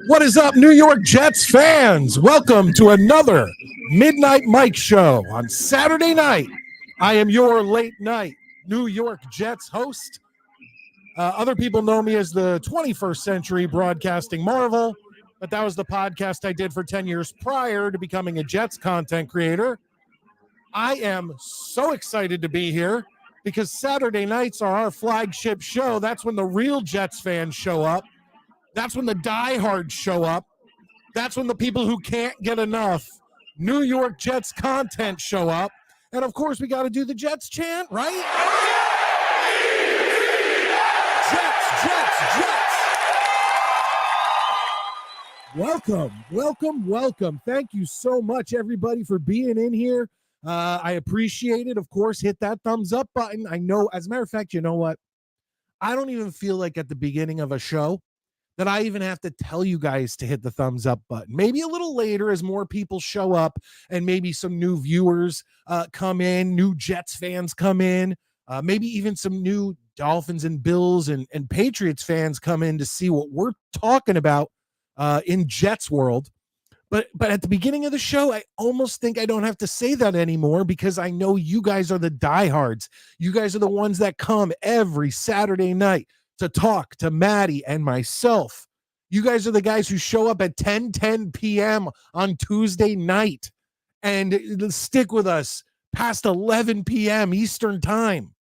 What is up, New York Jets fans? Welcome to another Midnight Mike show on Saturday night. I am your late night New York Jets host. Other people know me as the 21st Century Broadcasting Marvel, but that was the podcast I did for 10 years prior to becoming a Jets content creator. I am so excited to be here because Saturday nights are our flagship show. That's when the real Jets fans show up. That's when the diehards show up. That's when the people who can't get enough New York Jets content show up. And of course, we got to do the Jets chant, right? Jets, Jets, Jets. Welcome. Thank you so much, everybody, for being in here. I appreciate it. Of course, hit that thumbs up button. I know, as a matter of fact, you know what? I don't even feel like at the beginning of a show that I even have to tell you guys to hit the thumbs up button. Maybe a little later as more people show up and maybe some new viewers come in, new Jets fans come in, maybe even some new Dolphins and Bills and Patriots fans come in to see what we're talking about in Jets world. But at the beginning of the show, I almost think I don't have to say that anymore because I know you guys are the diehards. You guys are the ones that come every Saturday night to talk to Maddie and myself. You guys are the guys who show up at 10 p.m. on Tuesday night and stick with us past 11 p.m. Eastern time.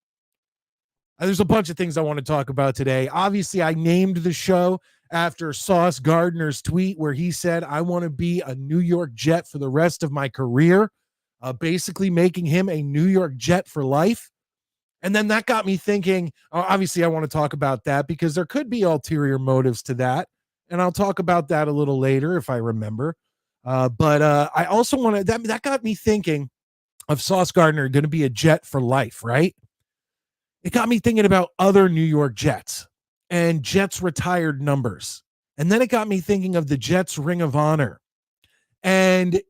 There's a bunch of things I want to talk about today. Obviously, I named the show after Sauce Gardner's tweet where he said, I want to be a New York Jet for the rest of my career, basically making him a New York Jet for life. And then that got me thinking, obviously, I want to talk about that because there could be ulterior motives to that. And I'll talk about that a little later if I remember. But I also want to, that got me thinking of Sauce Gardner going to be a Jet for life, right? It got me thinking about other New York Jets and Jets retired numbers. And then it got me thinking of the Jets Ring of Honor. And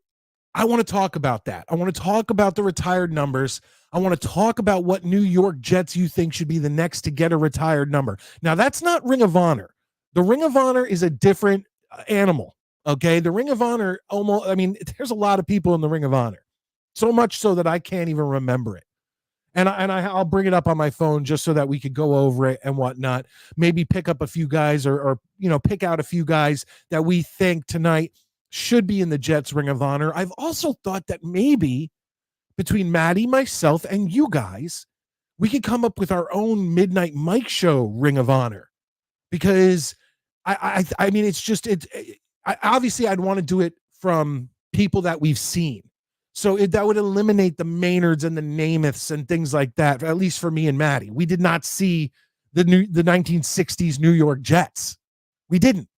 I want to talk about that. I want to talk about the retired numbers. I want to talk about what New York Jets you think should be the next to get a retired number. Now, that's not Ring of Honor. The Ring of Honor is a different animal, okay? The Ring of Honor, there's a lot of people in the Ring of Honor, so much so that I can't even remember it. And I'll bring it up on my phone just so that we could go over it and whatnot. Maybe pick up a few guys or pick out a few guys that we think tonight should be in the Jets Ring of Honor. I've also thought that maybe between Maddie, myself, and you guys, we could come up with our own Midnight Mike show Ring of Honor. Because obviously I'd want to do it from people that we've seen. So that would eliminate the Maynards and the Namaths and things like that, at least for me and Maddie. We did not see the 1960s New York Jets. We didn't.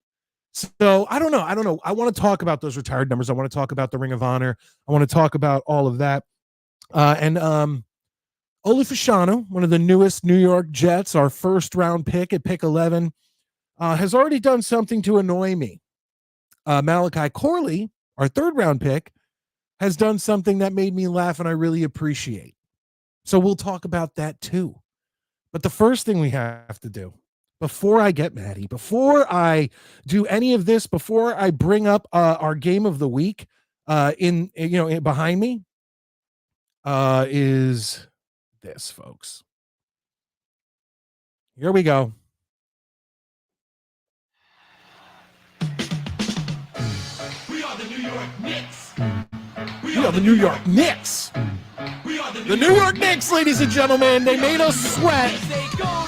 So I don't know. I want to talk about those retired numbers. I want to talk about the Ring of Honor. I want to talk about all of that. And Olu Fashanu, one of the newest New York Jets, our first round pick at pick 11, has already done something to annoy me. Malachi Corley, our third round pick, has done something that made me laugh and I really appreciate. So we'll talk about that too. But the first thing we have to do, before I get Maddie, before I do any of this, before I bring up our game of the week behind me, is this, folks. Here we go. We are the New York Knicks. We are the New York Knicks. The New York Knicks, ladies and gentlemen, they made us sweat.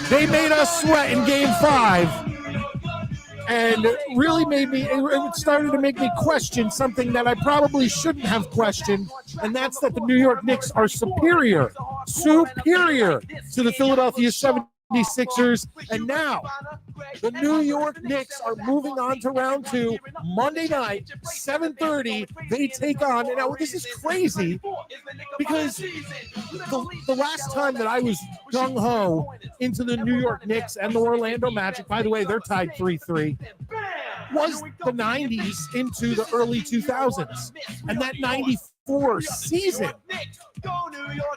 They made us sweat in Game 5. and really made me, it started to make me question something that I probably shouldn't have questioned, and that's that the New York Knicks are superior to the Philadelphia 76ers. And now the New York Knicks are moving on to round two. Monday night, 7:30, they take on, and now this is crazy because the last time that I was gung-ho into the New York Knicks and the Orlando Magic, by the way, they're tied 3-3, was the 90s into the early 2000s. And that 94 season,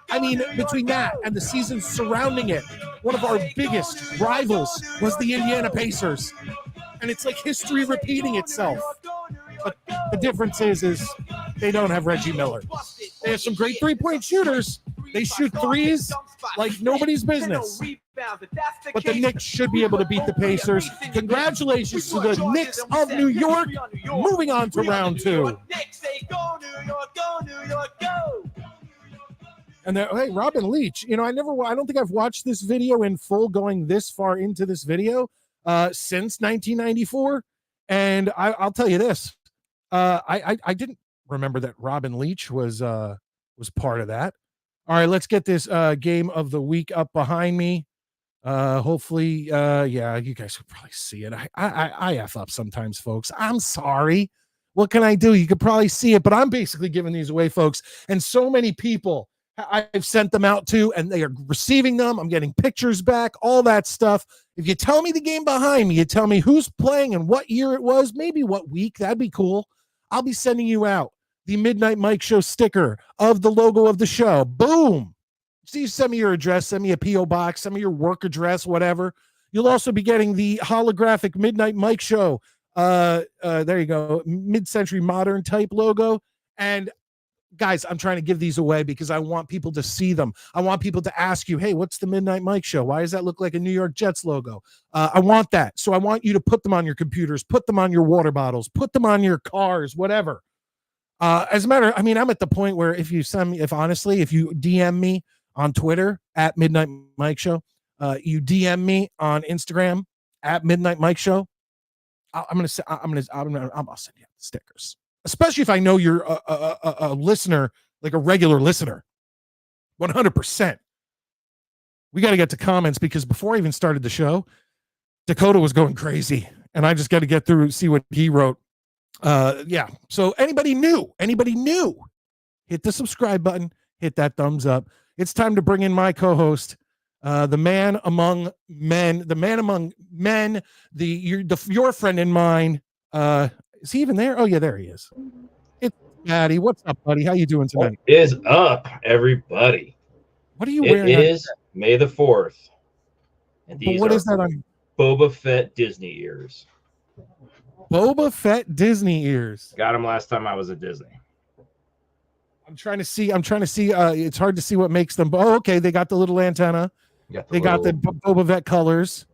I mean, between that and the seasons surrounding it, one of our biggest rivals was the Indiana Pacers. And it's like history repeating itself. But the difference is they don't have Reggie Miller. They have some great three-point shooters. They shoot threes like nobody's business. But the Knicks should be able to beat the Pacers. Congratulations to the Knicks of New York, moving on to round two. And hey, Robin Leach, I don't think I've watched this video in full going this far into this video since 1994. And I'll tell you this. I didn't remember that Robin Leach was part of that. All right, let's get this game of the week up behind me. Hopefully, yeah, you guys will probably see it. I F up sometimes, folks. I'm sorry. What can I do? You could probably see it, but I'm basically giving these away, folks. And so many people I've sent them out to, and they are receiving them. I'm getting pictures back, all that stuff. If you tell me the game behind me, you tell me who's playing and what year it was, maybe what week, that'd be cool. I'll be sending you out the Midnight Mike Show sticker of the logo of the show. Boom. See, send me your address, send me a P.O. box, send me your work address, whatever. You'll also be getting the holographic Midnight Mike Show. There you go. Mid-century modern type logo. And guys, I'm trying to give these away because I want people to see them. I want people to ask you, hey, what's the Midnight Mike Show? Why does that look like a New York Jets logo? I want that. So I want you to put them on your computers, put them on your water bottles, put them on your cars, whatever. As a matter, I'm at the point where if you DM me on Twitter at Midnight Mike Show, you DM me on Instagram at Midnight Mike Show, I'll send you stickers. Especially if I know you're a listener, like a regular listener. 100%. We got to get to comments because before I even started the show, Dakota was going crazy. And I just got to get through, see what he wrote. Yeah. So anybody new, hit the subscribe button, hit that thumbs up. It's time to bring in my co-host, the man among men, your friend and mine. Is he even there? Oh yeah, there he is. It's Maddie. What's up, buddy? How you doing tonight? What is up, everybody? What are you wearing? It is May the 4th. And these what is that on Boba Fett Disney ears. Boba Fett Disney ears. Got them last time I was at Disney. I'm trying to see. It's hard to see what makes them. Oh, okay. They got the little antenna. Got the Boba Fett colors.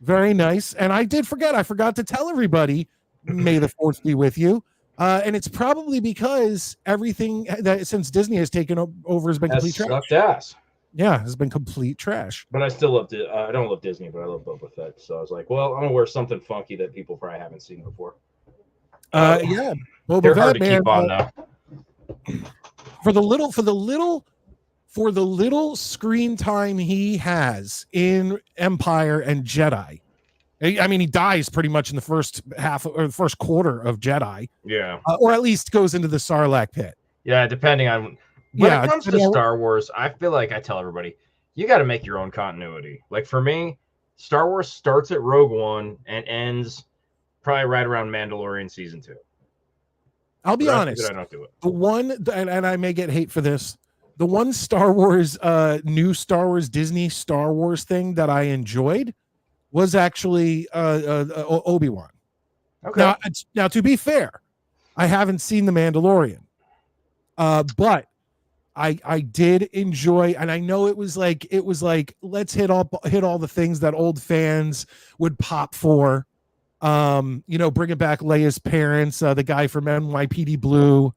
Very nice. And I forgot to tell everybody, May the 4th be with you. And it's probably because everything that since Disney has taken over has been complete trash. Sucked ass. Yeah, has been complete trash. But I still love it. I don't love Disney, but I love Boba Fett. So I was like, well, I'm gonna wear something funky that people probably haven't seen before. Yeah, Boba They're Fett, hard to man, keep on now. For the little screen time he has in Empire and Jedi. I mean, he dies pretty much in the first half or the first quarter of Jedi. Yeah. Or at least goes into the Sarlacc pit. Yeah, depending on when it comes to Star Wars, I feel like I tell everybody, you got to make your own continuity. Like for me, Star Wars starts at Rogue One and ends probably right around Mandalorian season 2. I'll be honest. I don't do it. The one, and I may get hate for this, the one Star Wars, new Star Wars, Disney Star Wars thing that I enjoyed was actually Obi-Wan. Okay. Now, to be fair, I haven't seen The Mandalorian, but I did enjoy, and I know it was like let's hit all the things that old fans would pop for. Bringing back Leia's parents, the guy from NYPD Blue,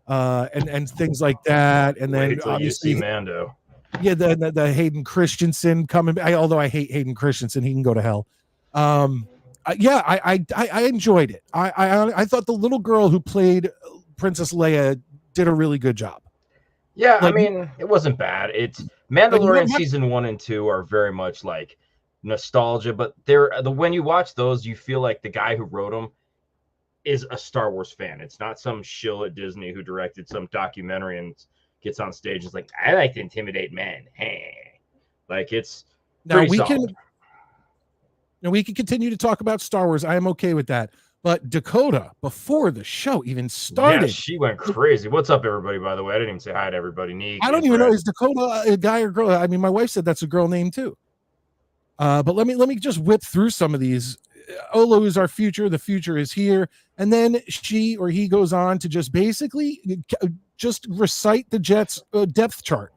and things like that, and then obviously Mando. Yeah, the Hayden Christensen coming. Although I hate Hayden Christensen, he can go to hell. Yeah, I enjoyed it. I thought the little girl who played Princess Leia did a really good job. Yeah, Like, I mean, it wasn't bad. It's like Mandalorian not- season 1 and 2 are very much like nostalgia, but when you watch those, you feel like the guy who wrote them is a Star Wars fan. It's not some shill at Disney who directed some documentary and gets on stage and is like, I like to intimidate men. Hey. Like, it's now pretty solid. we can continue to talk about Star Wars. I am okay with that. But Dakota, before the show even started, Yeah, she went crazy. What's up, everybody? By the way, I didn't even say hi to everybody. Neek, I don't even know, is Dakota a guy or girl? I mean, my wife said that's a girl name too. But let me just whip through some of these. Olo is our future. The future is here. And then she or he goes on to just basically just recite the Jets depth chart.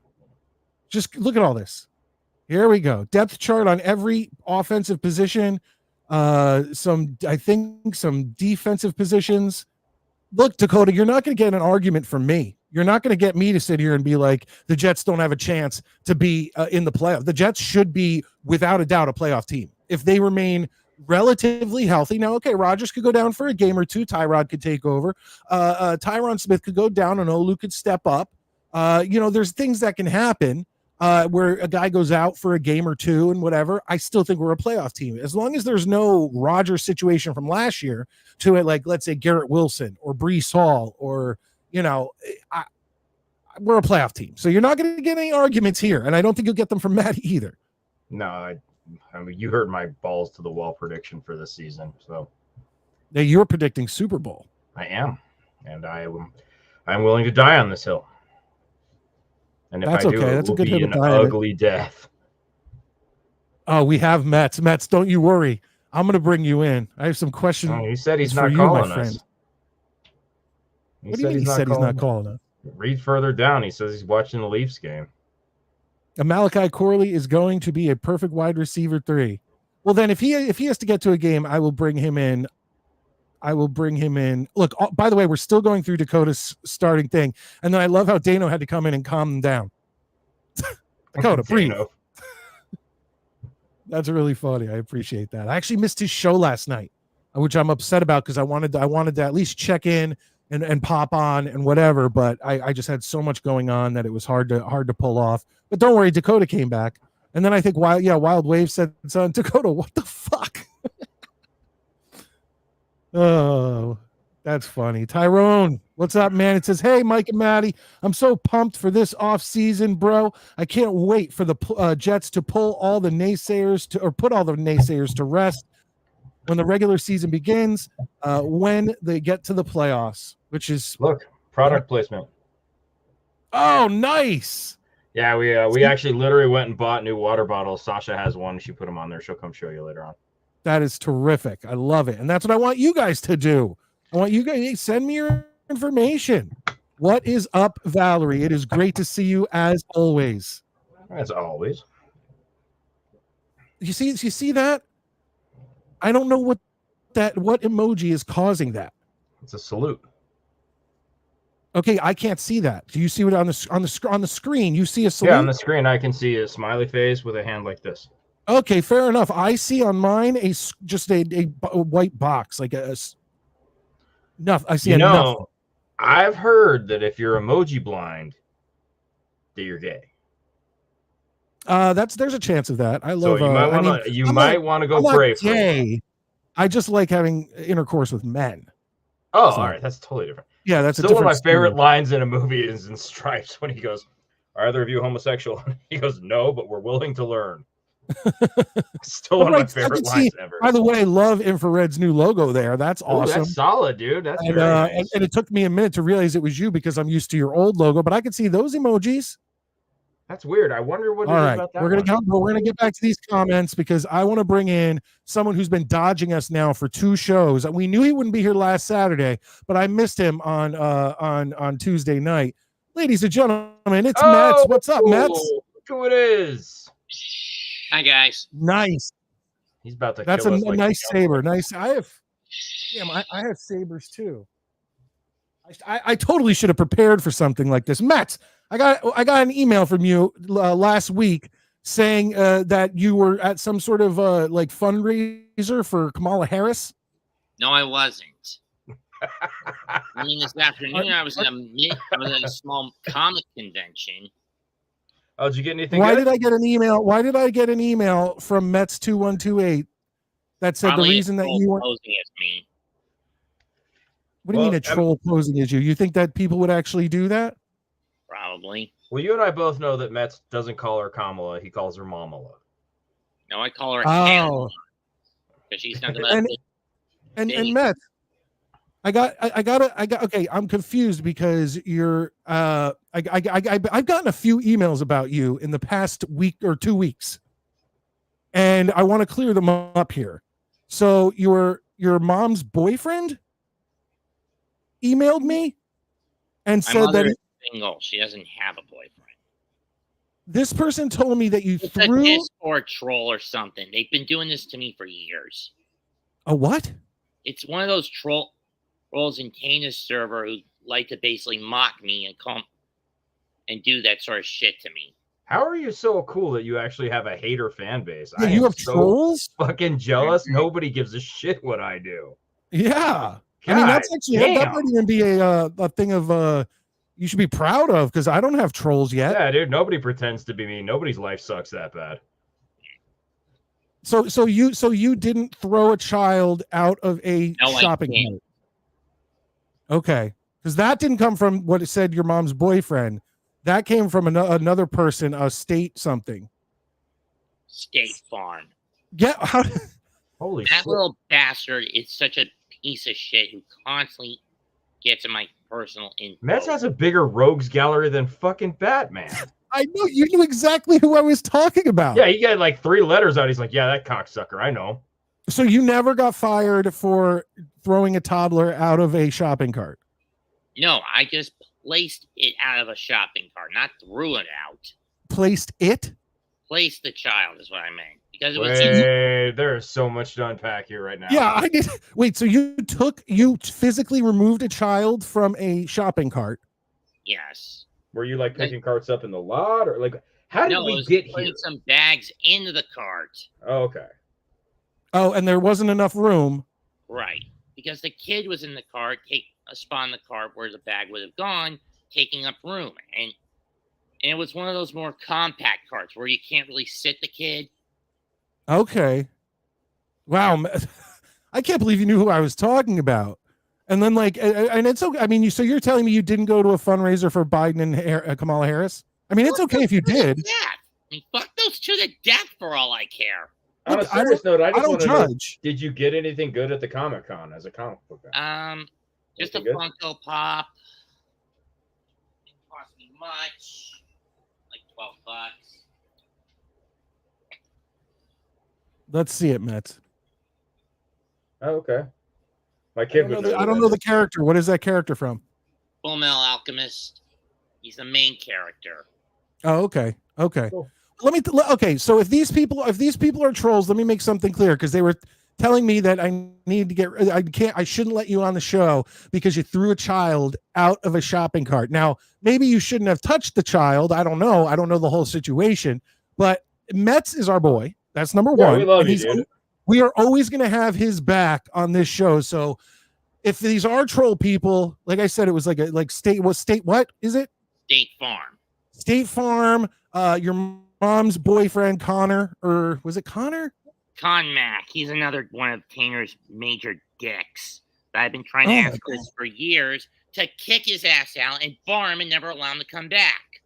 Just look at all this. Here we go. Depth chart on every offensive position. Some defensive positions. Look, Dakota, you're not going to get an argument from me. You're not going to get me to sit here and be like, the Jets don't have a chance to be in the playoff. The Jets should be, without a doubt, a playoff team if they remain relatively healthy. Now, okay, Rodgers could go down for a game or two. Tyrod could take over. Tyron Smith could go down and Olu could step up. There's things that can happen where a guy goes out for a game or two and whatever. I still think we're a playoff team. As long as there's no Rodgers situation from last year to it, like, let's say Garrett Wilson or Breece Hall or, we're a playoff team. So you're not going to get any arguments here. And I don't think you'll get them from Matt either. No, I mean, you heard my balls to the wall prediction for this season. So now you're predicting Super Bowl. I am. And I'm willing to die on this hill. And if That's I do, okay. it That's a will good be hill to an die on. ugly death. Oh, we have Mets. Mets, don't you worry. I'm going to bring you in. I have some questions. Oh, he said he's for not you, calling my us. friend. What do you mean he said he's not calling us? Read further down. He says he's watching the Leafs game. Malachi Corley is going to be a perfect wide receiver 3. Well, then if he has to get to a game, I will bring him in. Look, by the way, we're still going through Dakota's starting thing. And then I love how Dano had to come in and calm them down. Dakota, breathe. That's really funny. I appreciate that. I actually missed his show last night, which I'm upset about because I wanted to at least check in and pop on and whatever. But I just had so much going on that it was hard to pull off. But don't worry, Dakota came back. And then I think Wild Wave said, "Son, Dakota, what the fuck?" Oh, that's funny. Tyrone, what's up, man? It says, "Hey, Mike and Maddie, I'm so pumped for this off season, bro. I can't wait for the Jets to put all the naysayers to rest when the regular season begins, when they get to the playoffs, which is product placement." Oh, nice. Yeah, we actually literally went and bought new water bottles. Sasha has one. She put them on there. She'll come show you later on. That is terrific. I love it. And that's what I want you guys to do. I want you guys, send me your information. What is up, Valerie? It is great to see you as always. As always. You see that? I don't know what emoji is causing that. It's a salute. Okay, I can't see that. Do you see what on the screen? You see a salute? Yeah, on the screen I can see a smiley face with a hand like this. Okay, fair enough. I see on mine just a white box, like enough. I see enough. I've heard that if you're emoji blind, that you're gay. There's a chance of that. I love. So you might want to go pray for it. I just like having intercourse with men. Oh, all right, that's totally different. Yeah, that's still one of my favorite lines in a movie is in Stripes when he goes, "Are either of you homosexual?" He goes, "No, but we're willing to learn." Still one of my favorite lines ever. By the way, love Infrared's new logo there. That's awesome. That's solid, dude. That's very nice. And it took me a minute to realize it was you because I'm used to your old logo, but I could see those emojis. That's weird. I wonder what All it is right, about that. We're gonna get back to these comments because I want to bring in someone who's been dodging us now for 2 shows. We knew he wouldn't be here last Saturday, but I missed him on Tuesday night. Ladies and gentlemen, it's Mets. What's up, Mets? Look who it is. Hi guys. Nice. He's about to. That's kill a us like nice saber. Nice. I have sabers too. I totally should have prepared for something like this. Mets, I got an email from you last week saying that you were at some sort of like fundraiser for Kamala Harris? No, I wasn't. I mean, this afternoon I was at a small comic convention. Oh, did you get anything? Why good? did I get an email? Why did I get an email from Mets 2128 that said Probably the reason that you weren't? posing as me. What do you mean a troll posing as you? You think that people would actually do that? Probably. Well, you and I both know that Mets doesn't call her Kamala; he calls her Mamala. No, I call her Oh, because she's not gonna. and Mets. Okay, I'm confused because you're I've gotten a few emails about you in the past week or 2 weeks, and I want to clear them up here. So your mom's boyfriend emailed me and said that is single. She doesn't have a boyfriend. This person told me that you It's threw a Discord troll or something. They've been doing this to me for years. a what? It's one of those trolls in Tana's server who like to basically mock me and come and do that sort of shit to me. How are you so cool that you actually have a hater fan base? Yeah, you have trolls? Fucking jealous. Nobody gives a shit what I do. Yeah. God, I mean, that's actually damn. that might even be a thing of you should be proud of, because I don't have trolls yet. Yeah, dude. Nobody pretends to be me. Nobody's life sucks that bad. So you didn't throw a child out of a shopping cart. Okay, because that didn't come from what it said your mom's boyfriend. That came from another person, a state something. State Farm. Holy that shit. little bastard is such a piece of shit who constantly gets in my personal info. Mets has a bigger rogues gallery than fucking Batman. I know, you knew exactly who I was talking about. Yeah, he got like 3 letters out. He's like, yeah, that cocksucker. I know. So you never got fired for throwing a toddler out of a shopping cart? No, I just placed it out of a shopping cart, not threw it out. Placed it? Placed the child is what I meant. Because it was there is so much to unpack here right now. Yeah, I did. Wait, so you physically removed a child from a shopping cart? Yes. Were you like picking carts up in the lot, or like how did we get here? Putting some bags into the cart. Oh, okay. Oh, and there wasn't enough room. Right. Because the kid was in the cart, take a spot in the cart where the bag would have gone, taking up room. And it was one of those more compact carts where you can't really sit the kid. Okay. Wow. I can't believe you knew who I was talking about. And then and it's okay. I mean, so you're telling me you didn't go to a fundraiser for Biden and Kamala Harris? I mean, it's okay if you did. I mean, fuck those two to death for all I care. On a serious note, I just want to know, judge. did you get anything good at the Comic-Con as a comic book guy? Just a Funko Pop. It cost me much. Like $12. Let's see it, Mets. Oh, okay. My kid would know. I don't know the character. What is that character from? Full Metal Alchemist. He's the main character. Oh, okay. Okay. Cool. Okay, so if these people are trolls, let me make something clear, because they were telling me that I need to I shouldn't let you on the show because you threw a child out of a shopping cart. Now, maybe you shouldn't have touched the child. I don't know the whole situation, but Mets is our boy. That's number one. We love you, dude. We are always going to have his back on this show. So if these are troll people, like I said, it was what is it? State Farm. State Farm, your mom's boyfriend, Connor, or was it Connor? Con Mac. He's another one of Tanner's major dicks. I've been trying to ask this for years to kick his ass out and bar him and never allow him to come back.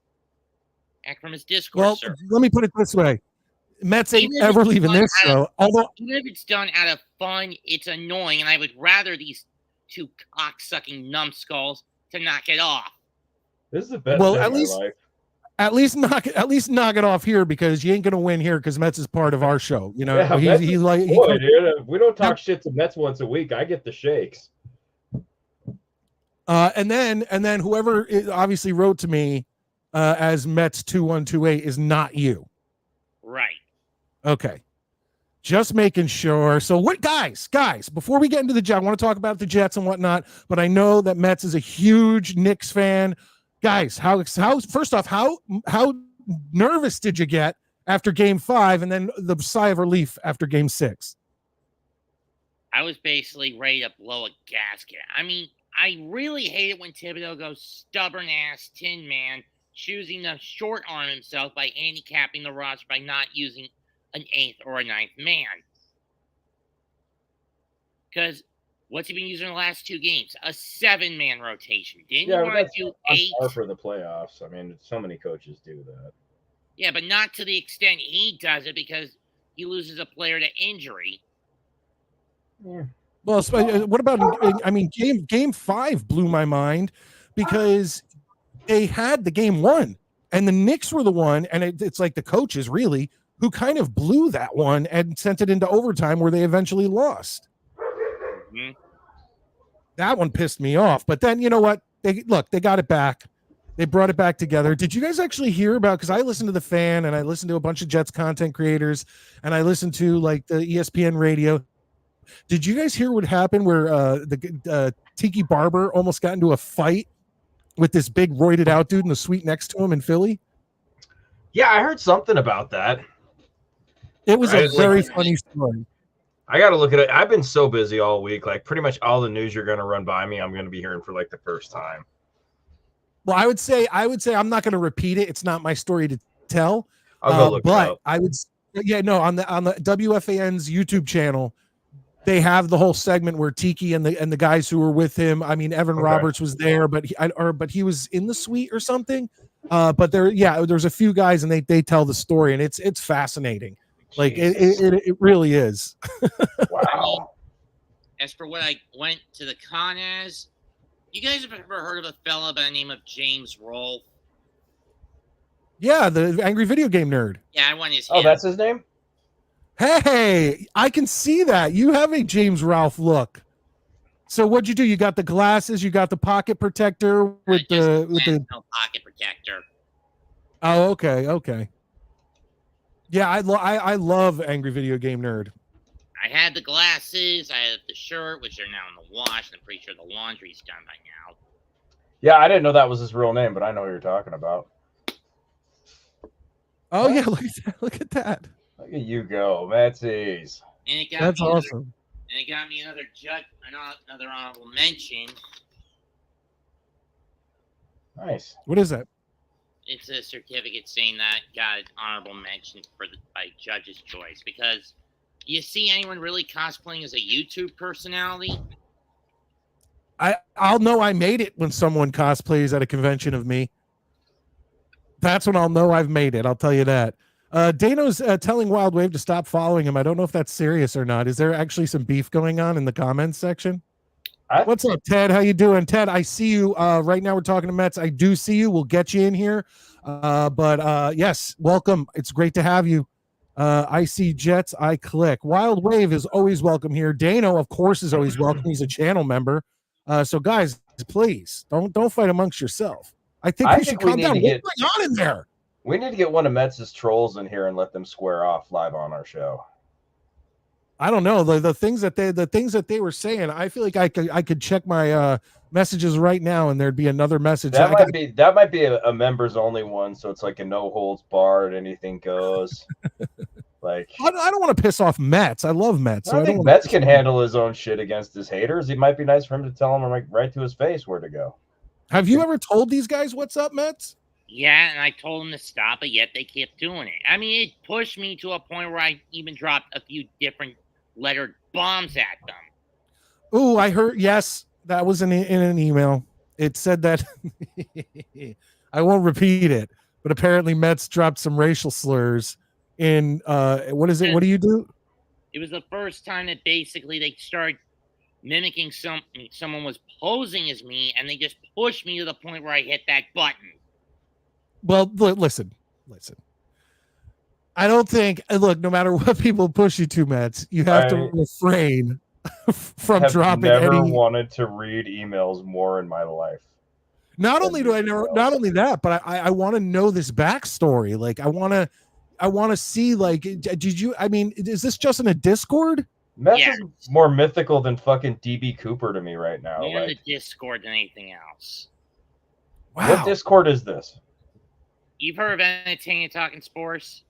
Back from his Discord server. Let me put it this way. Mets ain't ever leaving this show. Although even if it's done out of fun, it's annoying, and I would rather these two cock-sucking numbskulls to knock it off. This is the best day of my life. At least knock it off here, because you ain't gonna win here because Mets is part of our show. You know, dude, if we don't talk shit to Mets once a week, I get the shakes. And then whoever obviously wrote to me as Mets 2128 is not you. Right. Okay. Just making sure. So what, guys, before we get into the Jets, I want to talk about the Jets and whatnot, but I know that Mets is a huge Knicks fan. Guys, how first off, how nervous did you get after game 5 and then the sigh of relief after game 6. I was basically ready to blow a gasket. I mean, I really hate it when Thibodeau goes stubborn-ass Tin Man, choosing to short-arm himself by handicapping the roster by not using an 8th or a 9th man. Because what's he been using in the last 2 games? A 7-man rotation. Didn't you want to do 8? For the playoffs. I mean, so many coaches do that. Yeah, but not to the extent he does it because he loses a player to injury. Yeah. Well, what about? I mean, game 5 blew my mind because they had the game 1, and the Knicks were the one, and it's like the coaches really who kind of blew that one and sent it into overtime where they eventually lost. Mm-hmm. That one pissed me off. But then you know what? They got it back. They brought it back together. Did you guys actually hear about? Because I listened to The Fan and I listened to a bunch of Jets content creators and I listened to like the ESPN radio. Did you guys hear what happened where the Tiki Barber almost got into a fight with this big roided out dude in the suite next to him in Philly? Yeah, I heard something about that. It was a very funny story. I got to look at it. I've been so busy all week. Like pretty much all the news you're going to run by me, I'm going to be hearing for like the first time. Well, I would say I'm not going to repeat it. It's not my story to tell. I'll go look it up. I would, on the WFAN's YouTube channel, they have the whole segment where Tiki and the guys who were with him. I mean, Evan Roberts was there, but he was in the suite or something. But there's a few guys and they tell the story and it's fascinating. Like it really is. Wow. As for what I went to the con as, you guys have ever heard of a fella by the name of James Rolfe? Yeah, the angry video game nerd. Yeah, I want his. Oh, that's his name? Hey, I can see that. You have a James Rolfe look. So what'd you do? You got the glasses, you got the pocket protector with the no pocket protector. Oh, okay. Yeah, I love angry video game nerd. I had the glasses, I had the shirt, which are now in the wash, and I'm pretty sure the laundry's done by now. Yeah, I didn't know that was his real name, but I know what you're talking about. Oh yeah, look at that. Look at you go, Metsies. That's awesome. And it got me another honorable mention. Nice. What is that? It's a certificate saying that got an honorable mention by Judge's Choice. Because you see anyone really cosplaying as a YouTube personality? I'll know I made it when someone cosplays at a convention of me. That's when I'll know I've made it. I'll tell you that. Dano's telling Wild Wave to stop following him. I don't know if that's serious or not. Is there actually some beef going on in the comments section? What's up, Ted? How you doing? Ted, I see you. Right now we're talking to Mets. I do see you. We'll get you in here. But yes, welcome. It's great to have you. I see Jets. I click. Wild Wave is always welcome here. Dano, of course, is always welcome. He's a channel member. So guys, please don't fight amongst yourself. I think you should calm down. What's going on in there? We need to get one of Mets' trolls in here and let them square off live on our show. I don't know the things that they were saying. I feel like I could check my messages right now, and there't be another message. That might be a members only one, so it's like a no holds barred, anything goes. Like I don't want to piss off Mets. I love Mets. I think Mets can handle his own shit against his haters. It might be nice for him to tell him right to his face where to go. Have you ever told these guys what's up, Mets? Yeah, and I told them to stop, but yet they kept doing it. I mean, it pushed me to a point where I even dropped a few different lettered bombs at them. Ooh, I heard. Yes, that was in an email. It said that. I won't repeat it, but apparently Mets dropped some racial slurs in. What is it? What do you do? It was the first time that basically they started mimicking someone was posing as me, and they just pushed me to the point where I hit that button. Well, listen. I don't think. Look, no matter what people push you to, Mets, you have to refrain from dropping. I've never wanted to read emails more in my life. Not only that, but I want to know this backstory. Like, I want to see. Like, did you? I mean, is this just in a Discord? Mets is more mythical than fucking DB Cooper to me right now. More in the Discord than anything else. Wow. What Discord is this? You've heard of Entertaining Talking Sports?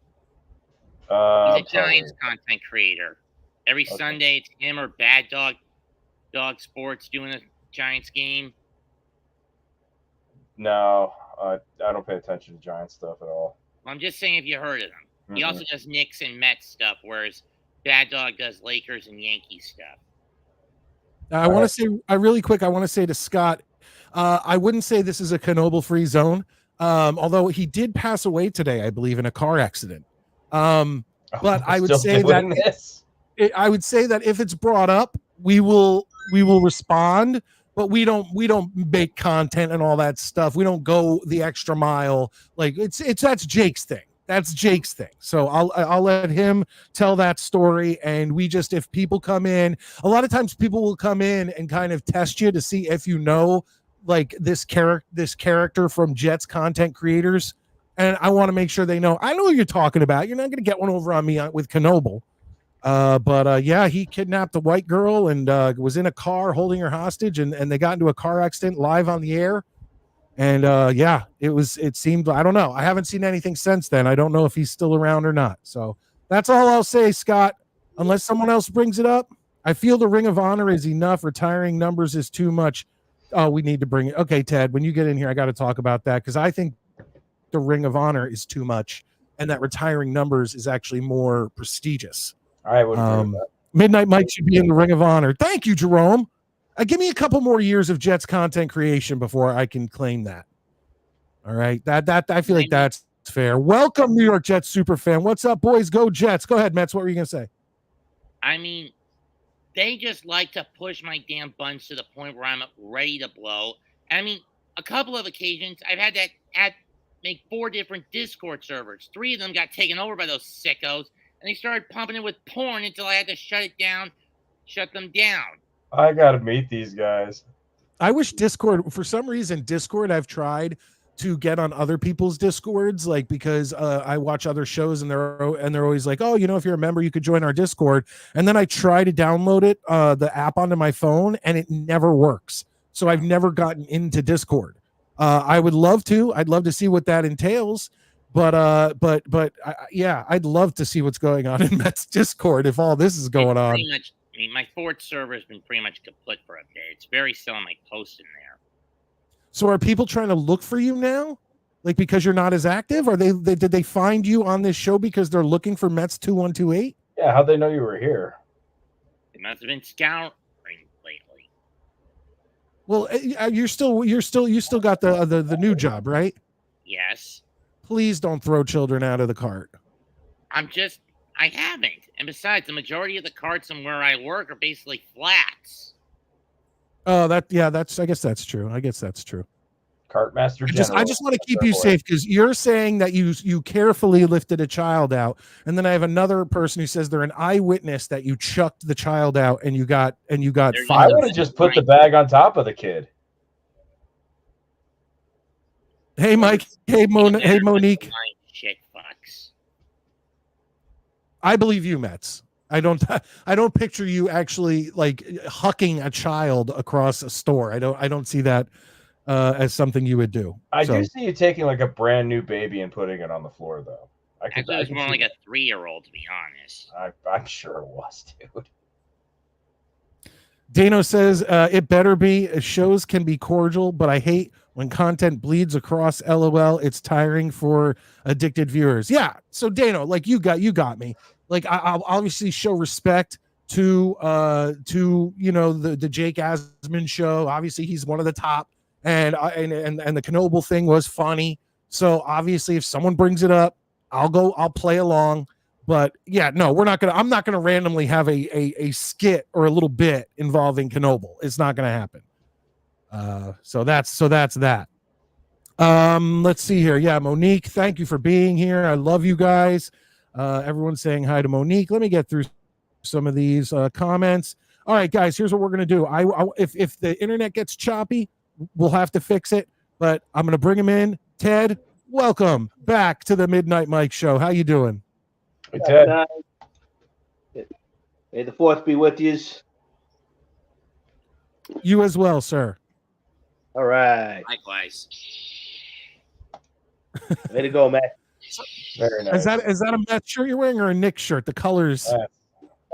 He's a Giants content creator. Every Sunday, it's him or Bad Dog Sports doing a Giants game. No, I don't pay attention to Giants stuff at all. I'm just saying if you heard of him. He also does Knicks and Mets stuff, whereas Bad Dog does Lakers and Yankees stuff. I want to say, really quick, I want to say to Scott, I wouldn't say this is a Knoble-free zone, although he did pass away today, I believe, in a car accident. But I would say that I would say that if it's brought up, we will respond. But we don't make content and all that stuff. We don't go the extra mile. Like that's Jake's thing. That's Jake's thing. So I'll let him tell that story. And we just, if people come in, a lot of times people will come in and kind of test you to see if you know like this character from Jets content creators. And I want to make sure they know I know what you're talking about. You're not going to get one over on me with Knoble. But yeah, he kidnapped a white girl and was in a car holding her hostage, and they got into a car accident live on the air. And yeah, it seemed, I don't know. I haven't seen anything since then. I don't know if he's still around or not. So that's all I'll say, Scott, unless someone else brings it up. I feel the Ring of Honor is enough. Retiring numbers is too much. Oh, we need to bring it. Okay, Ted, when you get in here, I got to talk about that because I think the Ring of Honor is too much and that retiring numbers is actually more prestigious. I wouldn't agree with that. Midnight Mike should be in the Ring of Honor. Thank you, Jerome. Give me a couple more years of Jets content creation before I can claim that. All right, that I feel like that's fair. Welcome, New York Jets super fan. What's up, boys? Go Jets. Go ahead, Mets. What were you gonna say? I mean, they just like to push my damn buns to the point where I'm ready to blow. I mean, a couple of occasions I've had to make 4 different Discord servers. 3 of them got taken over by those sickos, and they started pumping it with porn until I had to shut them down. I gotta meet these guys. I wish Discord, for some reason, Discord, I've tried to get on other people's Discords, like because I watch other shows and they're always like, oh, if you're a member, you could join our Discord. And then I try to download it, the app onto my phone, and it never works. So I've never gotten into Discord. I would love to. I'd love to see what that entails. But yeah, I'd love to see what's going on in Mets Discord if all this is going on. My fourth server has been pretty much kaput for a bit. It's very seldom I post in there. So are people trying to look for you now? Like because you're not as active? Or did they find you on this show because they're looking for Mets 2128? Yeah, how'd they know you were here? They must have been scouring lately. Well, you still got the new job, right? Yes. Please don't throw children out of the cart. I haven't. And besides, the majority of the carts from where I work are basically flats. Oh, I guess that's true. Cartmaster I just want to keep you safe because you're saying that you carefully lifted a child out, and then I have another person who says they're an eyewitness that you chucked the child out and you got fired. I would have just put the bag on top of the kid. Hey, Mike. Hey, Monique. Shit fucks. I believe you, Mets. I don't picture you actually like hucking a child across a store. I don't see that as something you would do. I do see you taking like a brand new baby and putting it on the floor, though. It was more like a 3-year-old, to be honest. I'm sure it was, dude. Dano says it better be. Shows can be cordial, but I hate when content bleeds across. LOL. It's tiring for addicted viewers. Yeah. So Dano, like you got me. Like I'll obviously show respect to the Jake Asman show. Obviously he's one of the top, and the Knoble thing was funny. So obviously if someone brings it up, I'll play along. But yeah, no, I'm not gonna randomly have a skit or a little bit involving Knoble. It's not gonna happen. So that's that. Let's see here. Yeah, Monique, thank you for being here. I love you guys. Everyone's saying hi to Monique. Let me get through some of these comments. All right, guys, here's what we're gonna do. If the internet gets choppy, we'll have to fix it. But I'm gonna bring him in. Ted, welcome back to the Midnight Mike Show. How you doing? Hey, Ted. May the fourth be with you. You as well, sir. All right. Likewise. Way to go, man. Very nice. Is that a Mets shirt you're wearing or a Knicks shirt? The colors.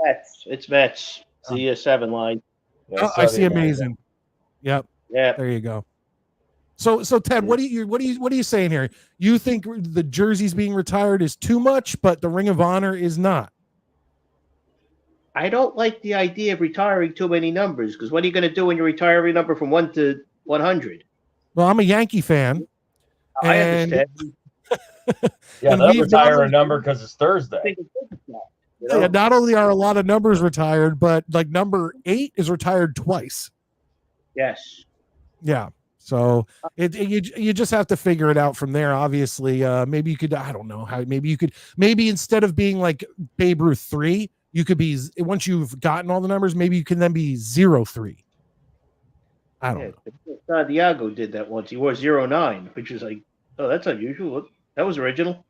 Mets. It's Mets. It's the 7 line. Yeah, I see amazing. Yep. Yeah. There you go. So Ted, what are you saying here? You think the jerseys being retired is too much, but the Ring of Honor is not? I don't like the idea of retiring too many numbers because what are you going to do when you retire every number from 1 to 100? Well, I'm a Yankee fan. I understand. Yeah, and they'll we've retire done- a number because it's Thursday. Yeah, not only are a lot of numbers retired, but like number 8 is retired twice. Yes. Yeah. So you just have to figure it out from there. Obviously, maybe you could, I don't know how, maybe instead of being like Babe Ruth 3, you could be, once you've gotten all the numbers, maybe you can then be 0-3. I don't know. Santiago did that once. He wore 09, which is like, oh, that's unusual. That was original.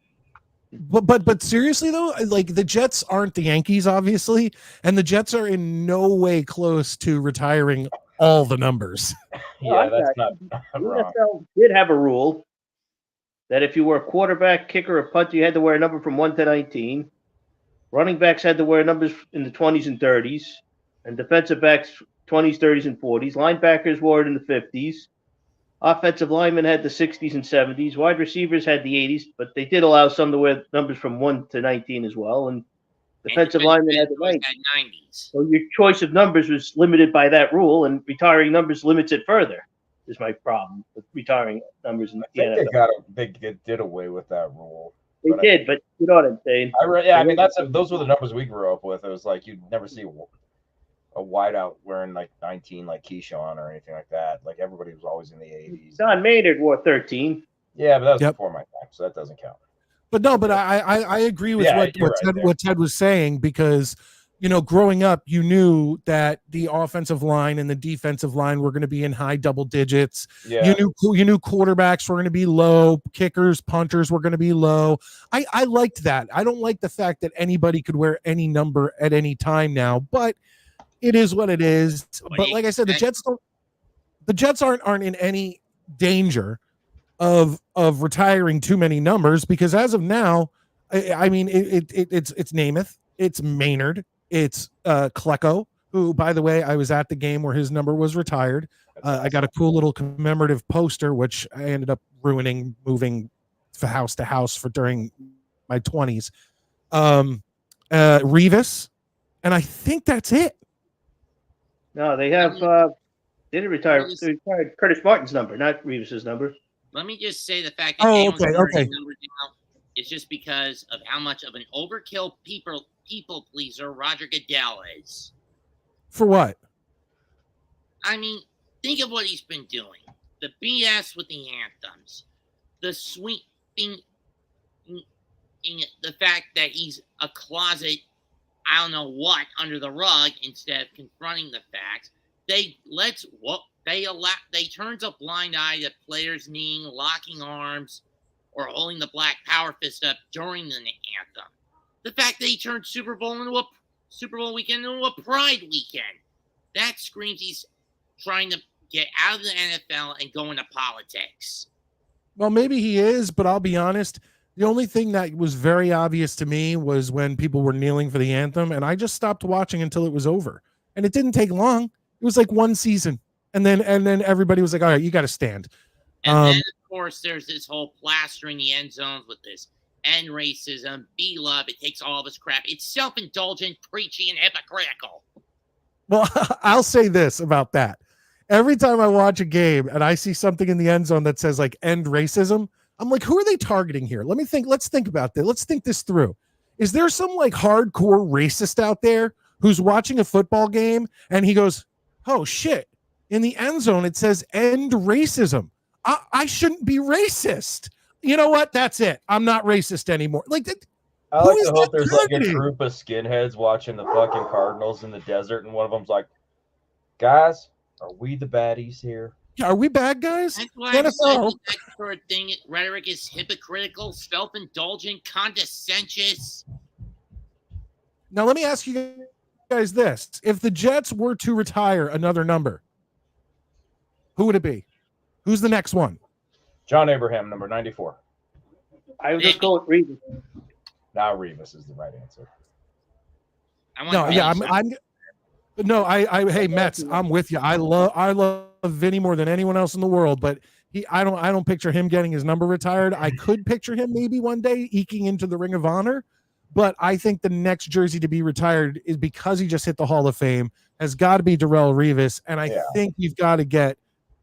But seriously though, like the Jets aren't the Yankees, obviously, and the Jets are in no way close to retiring all the numbers. Yeah, that's not wrong. NFL did have a rule that if you were a quarterback, kicker, or punter, you had to wear a number from 1 to 19. Running backs had to wear numbers in the 20s and 30s, and defensive backs 20s, 30s, and 40s. Linebackers wore it in the 50s. Offensive linemen had the 60s and 70s. Wide receivers had the 80s, but they did allow some to wear numbers from 1 to 19 as well. And defensive linemen had the 90s. So your choice of numbers was limited by that rule, and retiring numbers limits it further. Is my problem with retiring numbers in the NFL. They did away with that rule. They did, but you know what I'm saying. I mean those were the numbers we grew up with. It was like you'd never see a wideout wearing like 19 like Keyshawn or anything like that. Like everybody was always in the 80s. Don Maynard wore 13. Yeah, but that was before my time, so that doesn't count. But no, but I agree with what Ted was saying, because you know, growing up, you knew that the offensive line and the defensive line were going to be in high double digits. Yeah. You knew quarterbacks were going to be low, kickers, punters were going to be low. I liked that. I don't like the fact that anybody could wear any number at any time now, but it is what it is. But like I said, the Jets aren't in any danger of retiring too many numbers, because as of now, I mean, it's Namath, it's Maynard, it's Klecko, who, by the way, I was at the game where his number was retired. I got a cool little commemorative poster, which I ended up ruining moving from house to house during my 20s. Revis, and I think that's it. No, they have they didn't retire. They retired Curtis Martin's number, not Revis's number. Let me just say the fact that numbers now is just because of how much of an overkill people pleaser Roger Goodell is. For what? I mean, think of what he's been doing. The BS with the anthems, the sweeping, the fact that he's a closet, I don't know what, under the rug instead of confronting the facts. They turns a blind eye to players kneeling, locking arms, or holding the black power fist up during the anthem. The fact that he turned Super Bowl weekend into a pride weekend. That screams he's trying to get out of the NFL and go into politics. Well, maybe he is, but I'll be honest. The only thing that was very obvious to me was when people were kneeling for the anthem, and I just stopped watching until it was over. And it didn't take long. It was like one season. And then everybody was like, all right, you got to stand. And then, of course, there's this whole plastering the end zones with this end racism, be love. It takes all this crap. It's self-indulgent, preachy, and hypocritical. Well, I'll say this about that. Every time I watch a game and I see something in the end zone that says like end racism, I'm like, who are they targeting here? Let's think about this. Let's think this through. Is there some like hardcore racist out there who's watching a football game and he goes, oh shit, in the end zone it says end racism. I shouldn't be racist. You know what? That's it. I'm not racist anymore. Like that. I like to hope there's like a group of skinheads watching the fucking Cardinals in the desert, and one of them's like, guys, are we the baddies here? Yeah, are we bad guys? That's why I'm saying that sort of thing. Rhetoric is hypocritical, self-indulgent, condescensious. Now, let me ask you guys this. If the Jets were to retire another number, who would it be? Who's the next one? John Abraham, number 94. I would just go with Reeves. Now Revis is the right answer. Hey Mets, I'm with you. I love Vinny more than anyone else in the world, but I don't picture him getting his number retired. I could picture him maybe one day eking into the Ring of Honor, but I think the next jersey to be retired is because he just hit the Hall of Fame has got to be Darrelle Revis, and I think you've got to get.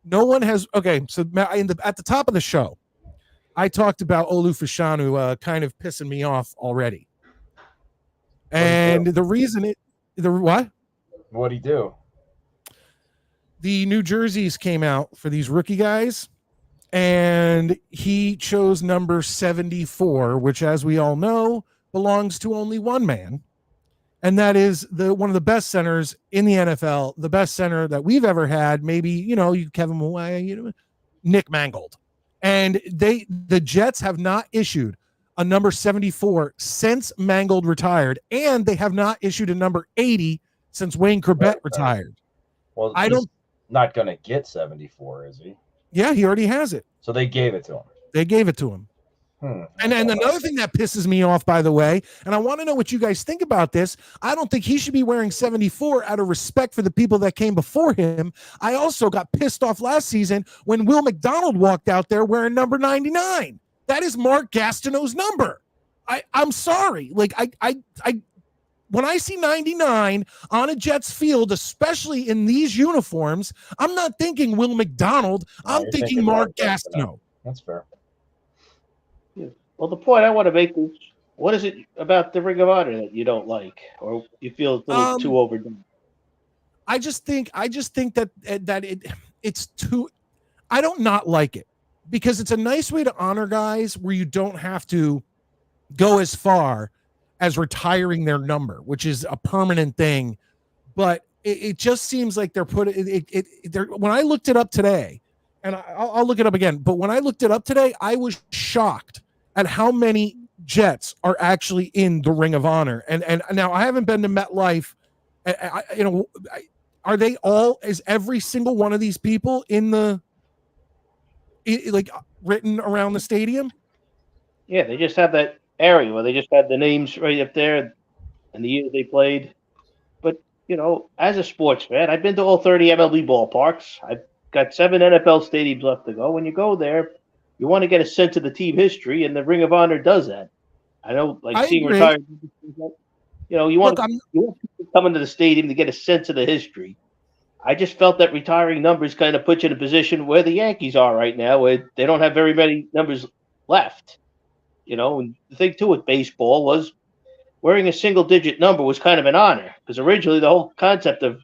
No one has. Okay, so at the top of the show, I talked about Olu Fashanu kind of pissing me off already, and the reason what? What'd he do? The new jerseys came out for these rookie guys, and he chose number 74, which, as we all know, belongs to only one man, and that is one of the best centers in the NFL, the best center that we've ever had. Maybe Kevin Mawai, Nick Mangold, and the Jets have not issued a number 74 since Mangold retired, and they have not issued a number 80 since Wayne Corbett retired. Well, I don't. Not gonna get 74, is he? Yeah, he already has it. So they gave it to him. They gave it to him. And another thing that pisses me off, by the way, and I want to know what you guys think about this. I don't think he should be wearing 74 out of respect for the people that came before him. I also got pissed off last season when Will McDonald walked out there wearing number 99. That is Mark Gastineau's number. I'm sorry. Like I when I see 99 on a Jets field, especially in these uniforms, I'm not thinking Will McDonald. I'm thinking Mark Gastineau. That's fair. Yeah. Well, the point I want to make is, what is it about the Ring of Honor that you don't like, or you feel it's a little too overdone? I just think that it's too. I don't not like it because it's a nice way to honor guys where you don't have to go as far as retiring their number, which is a permanent thing. But it just seems like they're putting it. When I looked it up today, and I'll look it up again, but when I looked it up today, I was shocked at how many Jets are actually in the Ring of Honor. And now I haven't been to MetLife. Are they all? Is every single one of these people in like written around the stadium? Yeah, they just have that area where they just had the names right up there and the year they played. But, as a sports fan, I've been to all 30 MLB ballparks. I've got 7 NFL stadiums left to go. When you go there, you want to get a sense of the team history, and the Ring of Honor does that. I know, seeing retired, you want people to come into the stadium to get a sense of the history. I just felt that retiring numbers kind of put you in a position where the Yankees are right now, where they don't have very many numbers left. And the thing too with baseball was wearing a single-digit number was kind of an honor, because originally the whole concept of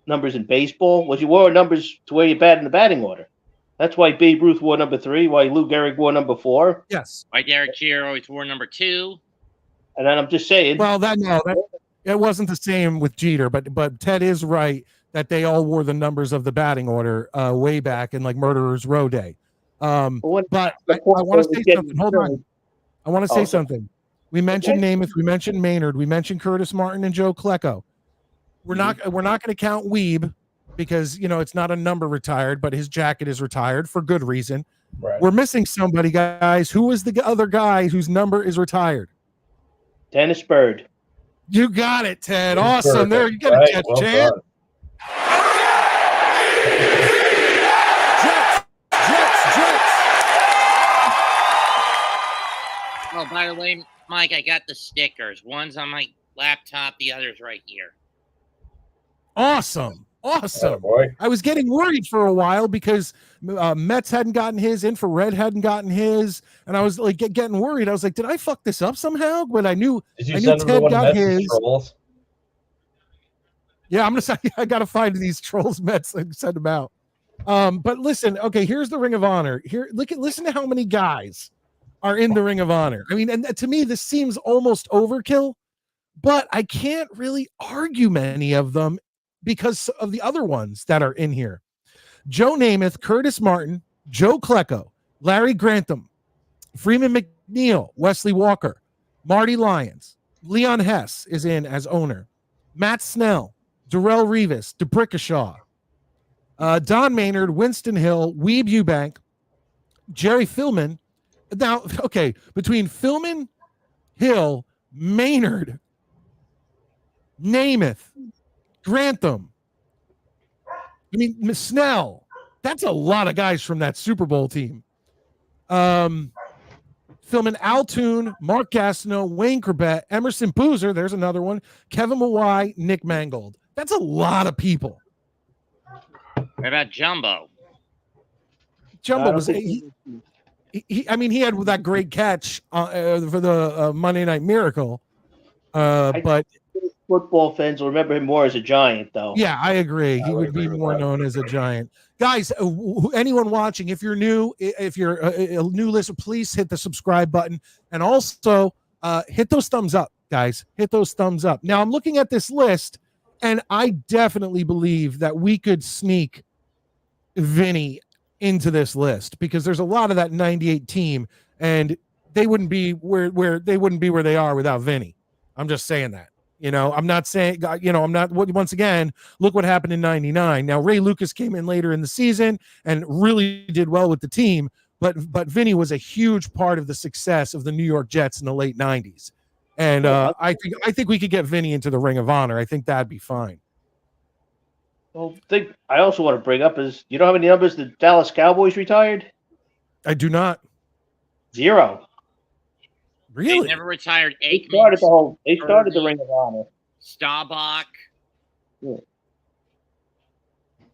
numbers in baseball was you wore numbers to where you bat in the batting order. That's why Babe Ruth wore number 3, why Lou Gehrig wore number 4. Yes. Why Derek Jeter always wore number 2. And then I'm just saying. Well, it wasn't the same with Jeter, but Ted is right that they all wore the numbers of the batting order way back in like Murderers Row Day. But I want to say something. Hold on. I want to say something. We mentioned Namath, we mentioned Maynard, we mentioned Curtis Martin and Joe Klecko. We're not going to count Weeb because it's not a number retired, but his jacket is retired for good reason. Right. We're missing somebody, guys. Who is the other guy whose number is retired? Dennis Bird. You got it, Ted. Awesome. There you got it, Ted. Chad. Jets. Oh, by the way, Mike, I got the stickers. One's on my laptop, the other's right here. Awesome. Oh, boy. I was getting worried for a while because Mets hadn't gotten his, Infrared hadn't gotten his, and I was like getting worried. I was like, did I fuck this up somehow? But I knew Ted got his. Trolls? Yeah, I'm gonna say I gotta find these trolls Mets and send them out. But listen, okay, here's the Ring of Honor. Here, listen to how many guys are in the Ring of Honor. I mean, and to me, this seems almost overkill, but I can't really argue many of them because of the other ones that are in here. Joe Namath, Curtis Martin, Joe Klecko, Larry Grantham, Freeman McNeil, Wesley Walker, Marty Lyons, Leon Hess is in as owner, Matt Snell, Darrelle Revis, DeBrickashaw, Don Maynard, Winston Hill, Weeb Eubank, Jerry Philman, Now, okay, between Philman, Hill, Maynard, Namath, Grantham, I mean, Snell, that's a lot of guys from that Super Bowl team. Philman Altoon, Mark Gastineau, Wayne Corbett, Emerson Boozer, there's another one, Kevin Mawai, Nick Mangold. That's a lot of people. What about Jumbo? Jumbo was he had that great catch for the Monday Night Miracle. But football fans will remember him more as a Giant, though. Yeah, I agree. He would be more known as a Giant. Guys, anyone watching, if you're new, if you're a new listener, please hit the subscribe button and also hit those thumbs up, guys. Hit those thumbs up. Now, I'm looking at this list, and I definitely believe that we could sneak Vinny into this list because there's a lot of that 98 team, and they wouldn't be where they are without Vinny. I'm just saying that. I'm not saying, I'm not, once again, look what happened in 99. Now, Ray Lucas came in later in the season and really did well with the team, but Vinny was a huge part of the success of the New York Jets in the late 90s. And I think we could get Vinny into the Ring of Honor. I think that'd be fine. Well, thing I also want to bring up is, you know how many numbers the Dallas Cowboys retired? I do not. 0. Really? They never retired Aikman. They started the Ring of Honor. Staubach. Yeah.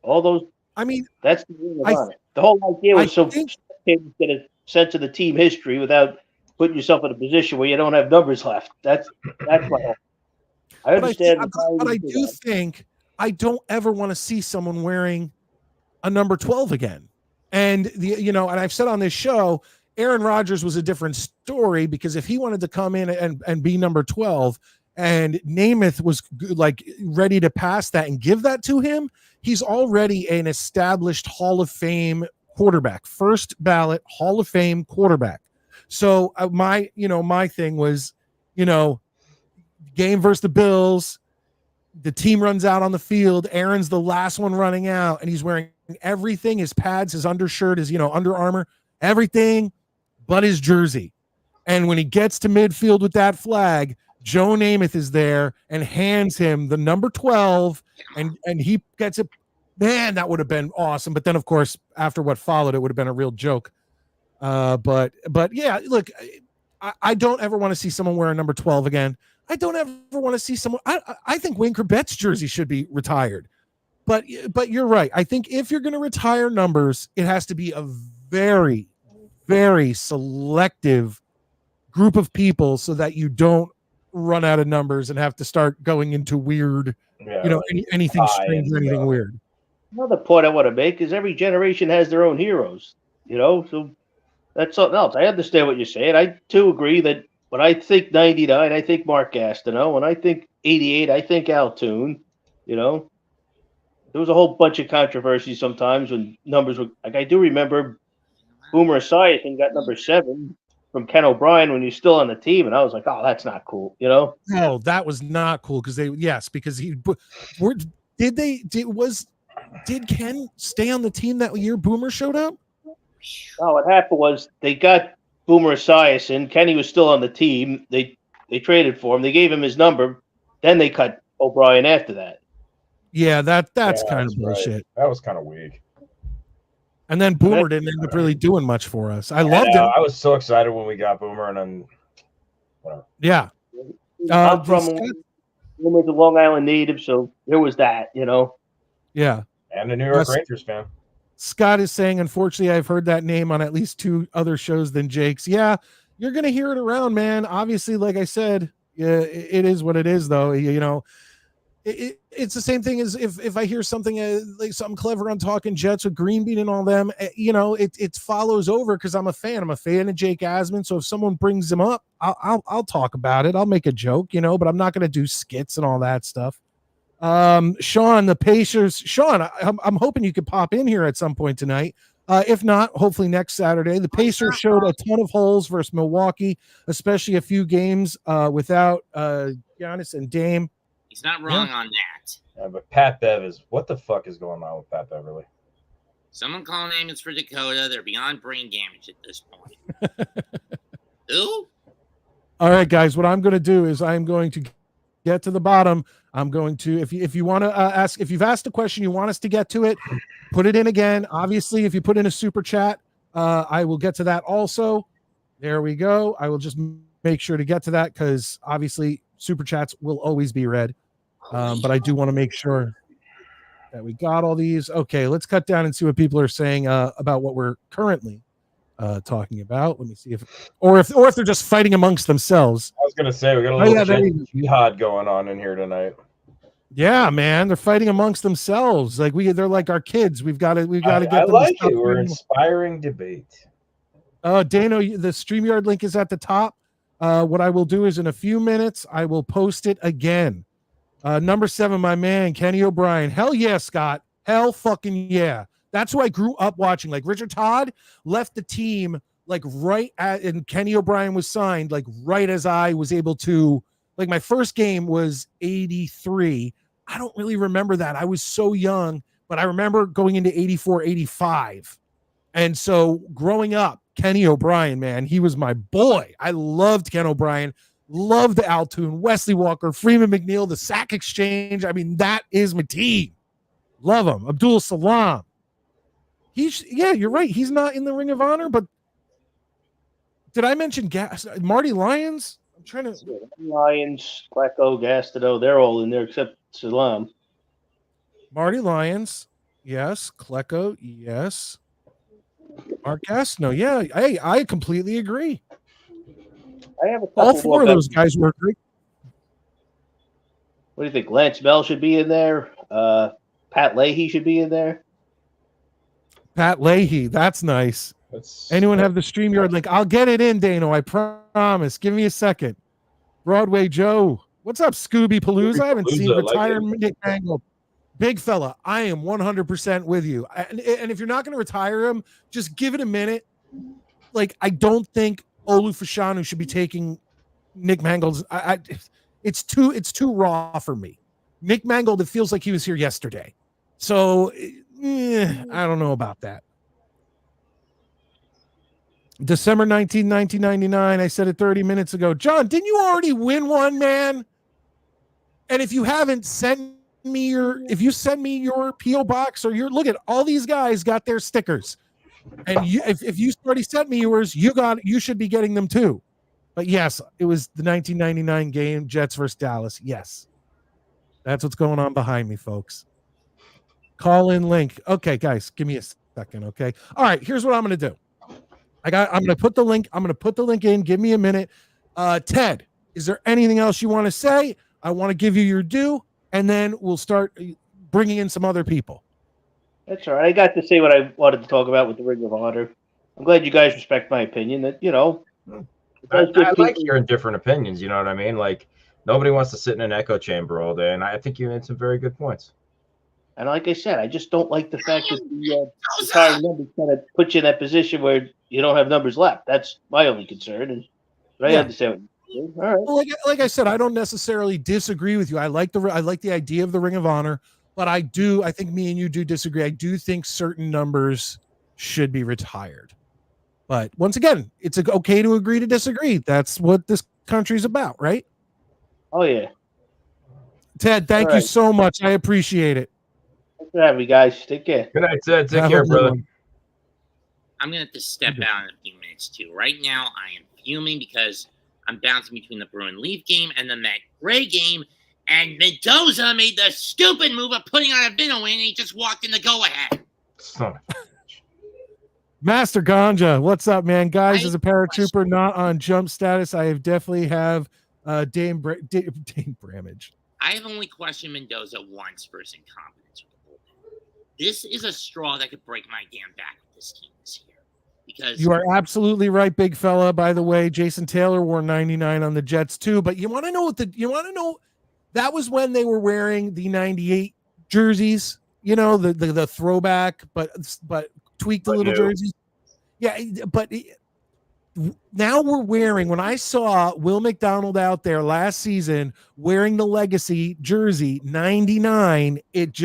All those. I mean, that's the Ring of Honor. The whole idea was get a sense of the team history without putting yourself in a position where you don't have numbers left. That's my whole. I understand. But I do think I don't ever want to see someone wearing a number 12 again. And and I've said on this show, Aaron Rodgers was a different story because if he wanted to come in and be number 12 and Namath was like ready to pass that and give that to him, he's already an established Hall of Fame quarterback, first ballot Hall of Fame quarterback. So my thing was, game versus the Bills, the team runs out on the field. Aaron's the last one running out and he's wearing everything, his pads, his undershirt, his, Under Armour, everything but his jersey. And when he gets to midfield with that flag, Joe Namath is there and hands him the number 12 and he gets it. Man, that would have been awesome. But then, of course, after what followed, it would have been a real joke. But yeah, look, I don't ever want to see someone wear a number 12 again. I don't ever want to see someone. I think Wayne Corbett's jersey should be retired. But you're right. I think if you're going to retire numbers, it has to be a very, very selective group of people so that you don't run out of numbers and have to start going into weird, anything strange or anything weird. Another point I want to make is every generation has their own heroes, so that's something else. I understand what you're saying. I too agree that when I think 99, I think Mark Gastineau. When I think 88, I think Altoon, There was a whole bunch of controversy sometimes when numbers were like, I do remember Boomer Esiason got number 7 from Ken O'Brien when he was still on the team, and I was like, "Oh, that's not cool," No, that was not cool because did Ken stay on the team that year Boomer showed up? No, what happened was they got Boomer Esiason. Kenny was still on the team. They traded for him. They gave him his number. Then they cut O'Brien after that. Yeah, that's kind of bullshit. Right. That was kind of weak. And then Boomer didn't end up really doing much for us. I loved him. I was so excited when we got Boomer, and then whatever. Yeah. I'm from Boomer's a Long Island native, so there was that, Yeah. And a New York Rangers fan. Scott is saying, unfortunately, I've heard that name on at least 2 other shows than Jake's. Yeah, you're going to hear it around, man. Obviously, like I said, it is what it is, though. It's the same thing as if I hear something like something clever on Talking Jets with Green Bean and all them, it follows over because I'm a fan. I'm a fan of Jake Asman. So if someone brings him up, I'll talk about it. I'll make a joke, but I'm not going to do skits and all that stuff. Sean, the Pacers. Sean, I'm hoping you could pop in here at some point tonight. If not, hopefully next Saturday. The Pacers showed a ton of holes versus Milwaukee, especially a few games without Giannis and Dame. He's not wrong on that. Yeah, but Pat Bev what the fuck is going on with Pat Beverly? Someone call an ambulance for Dakota. They're beyond brain damage at this point. Who? All right, guys. What I'm going to do is I'm going to get to the bottom. I'm going to, if you want to ask, if you've asked a question, you want us to get to it, put it in again. Obviously, if you put in a super chat, I will get to that also. There we go. I will just make sure to get to that because obviously super chats will always be read. But I do want to make sure that we got all these. Okay, let's cut down and see what people are saying about what we're currently talking about. Let me see if they're just fighting amongst themselves. I was gonna say we got a little jihad going on in here tonight. Yeah, man, they're fighting amongst themselves. Like they're like our kids. We've got to get them. I like it. We're inspiring debate. Dano, the StreamYard link is at the top. What I will do is in a few minutes I will post it again. Number 7, my man, Kenny O'Brien. Hell yeah, Scott. Hell fucking yeah. That's who I grew up watching. Like Richard Todd left the team like and Kenny O'Brien was signed like right as I was able to, like my first game was 83. I don't really remember that. I was so young, but I remember going into 84, 85. And so growing up, Kenny O'Brien, man, he was my boy. I loved Ken O'Brien. Love the Altoon, Wesley Walker, Freeman McNeil, the Sack Exchange. I mean, that is my team. Love him. Abdul Salam. You're right. He's not in the Ring of Honor, but did I mention Marty Lyons? I'm trying to. Lyons, Klecko, Gastineau, they're all in there except Salam. Marty Lyons, yes. Klecko, yes. Mark Gastineau, yeah. Hey, I completely agree. I have all 4 of those guys were great. What do you think? Lance Bell should be in there. Pat Leahy should be in there. Pat Leahy, that's nice. Anyone have the StreamYard link? I'll get it in, Dano. I promise. Give me a second. Broadway Joe, what's up, Scooby Palooza? I haven't seen retirement Nick Mangold. Big fella, I am 100% with you. And if you're not going to retire him, just give it a minute. Like I don't think Olu Fashanu should be taking Nick Mangold's. It's too raw for me. Nick Mangold, it feels like he was here yesterday. So I don't know about that. December 19, 1999. I said it 30 minutes ago. John, didn't you already win one, man? And if you haven't, send me if you send me your P.O. box or look at all these guys got their stickers. And if you already sent me yours, you should be getting them too. But yes, it was the 1999 game, Jets versus Dallas. Yes. That's what's going on behind me, folks. Call in link. Okay, guys, give me a second, okay? All right, here's what I'm going to do. I'm going to put the link. I'm going to put the link in. Give me a minute. Ted, is there anything else you want to say? I want to give you your due, and then we'll start bringing in some other people. That's all right. I got to say what I wanted to talk about with the Ring of Honor. I'm glad you guys respect my opinion. That I like hearing different opinions. You know what I mean? Like nobody wants to sit in an echo chamber all day, and I think you made some very good points. And like I said, I just don't like the fact that the entire numbers kind of put you in that position where you don't have numbers left. That's my only concern. But I understand. All right. Well, like I said, I don't necessarily disagree with you. I like the idea of the Ring of Honor. But I think me and you do disagree. I do think certain numbers should be retired. But once again, it's okay to agree to disagree. That's what this country's about, right? Oh, yeah. Ted, thank you so much. I appreciate it. Thanks for having me, guys. Take care. Good night, Ted. Take care, brother. I'm going to have to step out in a few minutes, too. Right now, I am fuming because I'm bouncing between the Bruin Leaf game and the Matt Gray game. And Mendoza made the stupid move of putting on a Vino win, and he just walked in the go-ahead. Master Ganja, what's up, man? Guys, as a paratrooper not on jump status, I definitely have Dane Bramage. I have only questioned Mendoza once for his incompetence with the bullpen. This is a straw that could break my damn back with this team this year. Because you are absolutely right, big fella. By the way, Jason Taylor wore 99 on the Jets too. But you want to know that was when they were wearing the 98 jerseys, the throwback, but tweaked a little jerseys. Yeah, but now we're wearing, when I saw Will McDonald out there last season wearing the legacy jersey 99, it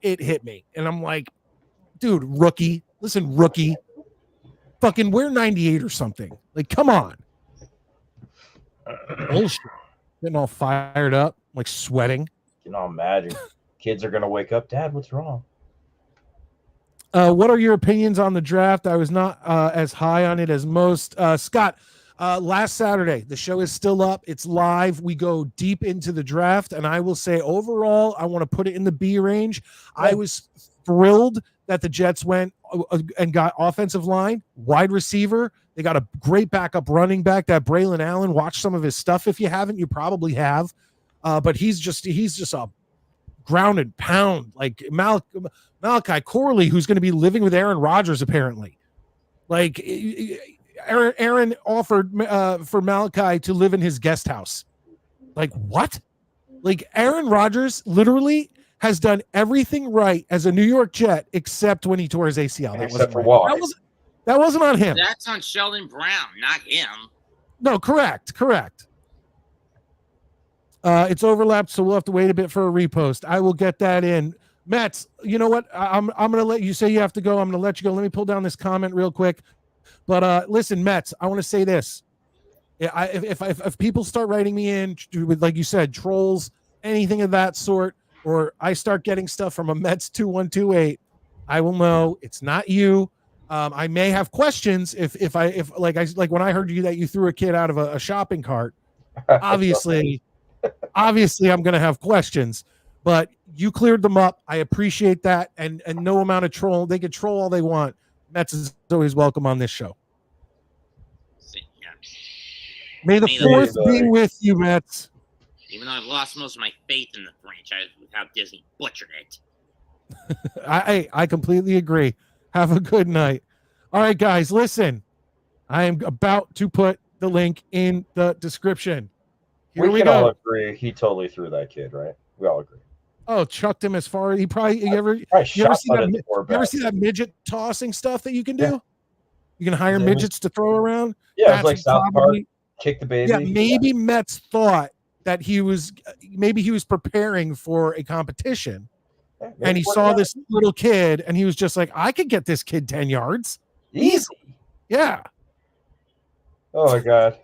hit me. And I'm like, dude, rookie. Listen, rookie. Fucking wear 98 or something. Like, come on. Bullshit. Getting all fired up, like sweating. You know, imagine kids are gonna wake up. Dad, what's wrong? What are your opinions on the draft? I was not as high on it as most. Scott, last Saturday, the show is still up. It's live. We go deep into the draft, and I will say overall, I want to put it in the B range. I was thrilled that the Jets went and got offensive line, wide receiver. They got a great backup running back, that Braylon Allen. Watch some of his stuff. If you haven't, you probably have. But he's just a ground and pound, like Malachi Corley, who's going to be living with Aaron Rodgers, apparently. Like Aaron offered for Malachi to live in his guest house. Like, what? Like, Aaron Rodgers literally has done everything right as a New York Jet, except when he tore his ACL. That wasn't on him. That's on Sheldon Brown, not him. No, correct. It's overlapped, so we'll have to wait a bit for a repost. I will get that in. Mets, you know what? I'm going to let you say you have to go. I'm going to let you go. Let me pull down this comment real quick. But listen, Mets, I want to say this. If people start writing me in with, like you said, trolls, anything of that sort, or I start getting stuff from a Mets 2128, I will know it's not you. I may have questions if when I heard that you threw a kid out of a shopping cart. Obviously, I'm going to have questions, but you cleared them up. I appreciate that, and no amount of troll. They can troll all they want. Mets is always welcome on this show. May the fourth be with you, Mets. Even though I've lost most of my faith in the franchise with how Disney butchered it. I completely agree. Have a good night. All right, guys, listen. I am about to put the link in the description. Here we can go. all agree he totally threw that kid, right? We all agree. Oh, chucked him as far. You ever see that midget tossing stuff that you can do? Yeah. You can hire midgets to throw around. Yeah, it's like South Park. Kick the baby. Yeah, maybe Mets thought that he was preparing for a competition, and he saw this little kid, and he was just like, "I could get this kid 10 yards easy." Yeah. Oh my God.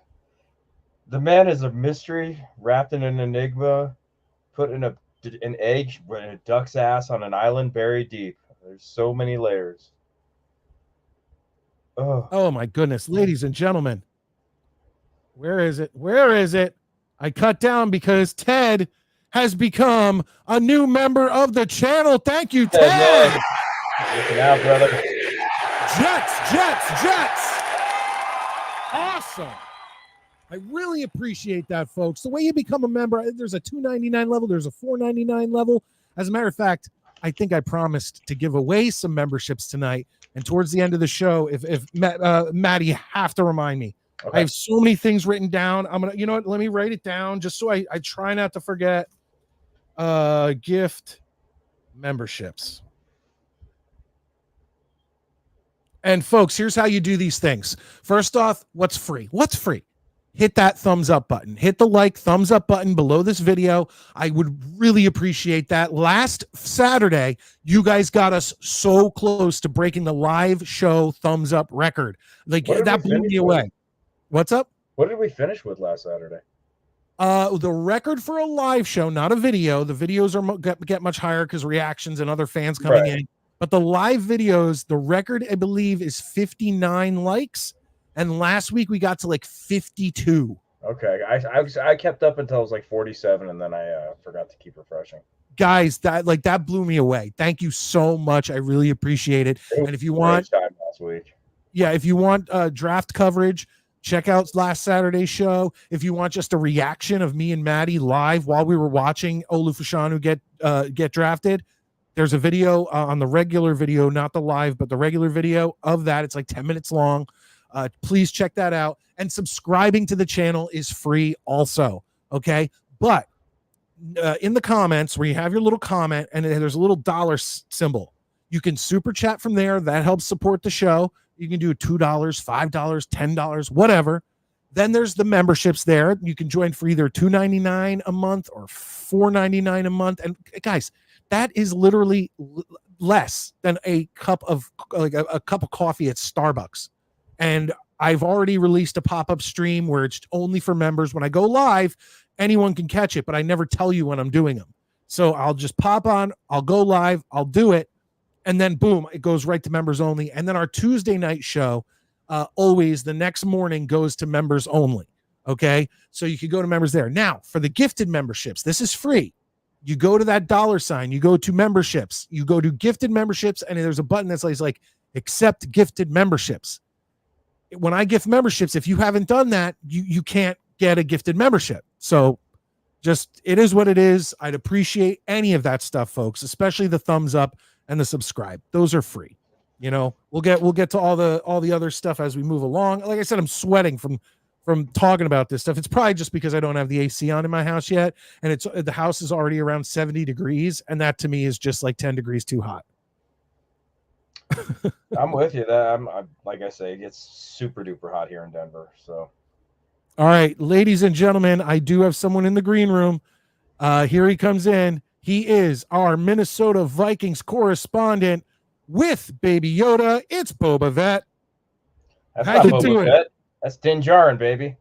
The man is a mystery wrapped in an enigma, put in an egg with a duck's ass on an island buried deep. There's so many layers. Oh my goodness, ladies and gentlemen. Where is it? I cut down because Ted has become a new member of the channel. Thank you, Ted. Looking out, brother. Jets. Awesome. I really appreciate that, folks. The way you become a member, there's a $2.99 level, there's a $4.99 level. As a matter of fact, I think I promised to give away some memberships tonight. And towards the end of the show, if Maddie, you have to remind me. Okay. I have so many things written down. I'm gonna, you know what? Let me write it down just so I try not to forget. Gift memberships. And folks, here's how you do these things. First off, what's free? Hit that thumbs up button. Hit the thumbs up button below this video. I would really appreciate that. Last Saturday, you guys got us so close to breaking the live show thumbs up record. Like, that blew me away. What's up? What did we finish with last Saturday? The record for a live show, not a video. The videos get much higher because reactions and other fans coming in. But the live videos, the record, I believe, is 59 likes. And last week we got to like 52. Okay. I kept up until it was like 47, and then I forgot to keep refreshing. Guys, that blew me away. Thank you so much. I really appreciate it. And if you want time last week. Yeah, if you want draft coverage, check out last Saturday's show. If you want just a reaction of me and Maddie live while we were watching Olu Fashanu get drafted, there's a video on the regular video, not the live, but the regular video of that. It's like 10 minutes long. Please check that out. And subscribing to the channel is free also. Okay. But in the comments where you have your little comment and there's a little dollar symbol, you can super chat from there. That helps support the show. You can do $2, $5, $10, whatever. Then there's the memberships there. You can join for either $2.99 a month or $4.99 a month. And guys, that is literally less than a cup of a cup of coffee at Starbucks. And I've already released a pop-up stream where it's only for members. When I go live, anyone can catch it, but I never tell you when I'm doing them. So I'll just pop on, I'll go live, I'll do it, and then boom, it goes right to members only. And then our Tuesday night show, always the next morning goes to members only. Okay, so you can go to members there. Now, for the gifted memberships, this is free. You go to that $sign, you go to memberships, you go to gifted memberships, and there's a button that says like accept gifted memberships. When I gift memberships, if you haven't done that, you can't get a gifted membership. So just, it is what it is. I'd appreciate any of that stuff, folks, especially the thumbs up and the subscribe. Those are free. You know, we'll get to all the other stuff as we move along. Like I said, I'm sweating from talking about this stuff. It's probably just because I don't have the AC on in my house yet, and the house is already around 70 degrees, and that to me is just like 10 degrees too hot. I'm with you. That I'm like I say, it gets super duper hot here in Denver. So, all right, ladies and gentlemen, I do have someone in the green room. Here he comes in. He is our Minnesota Vikings correspondent with Baby Yoda. It's Boba Vet. That's How not you Boba doing? Fett. That's Din Djarin, baby.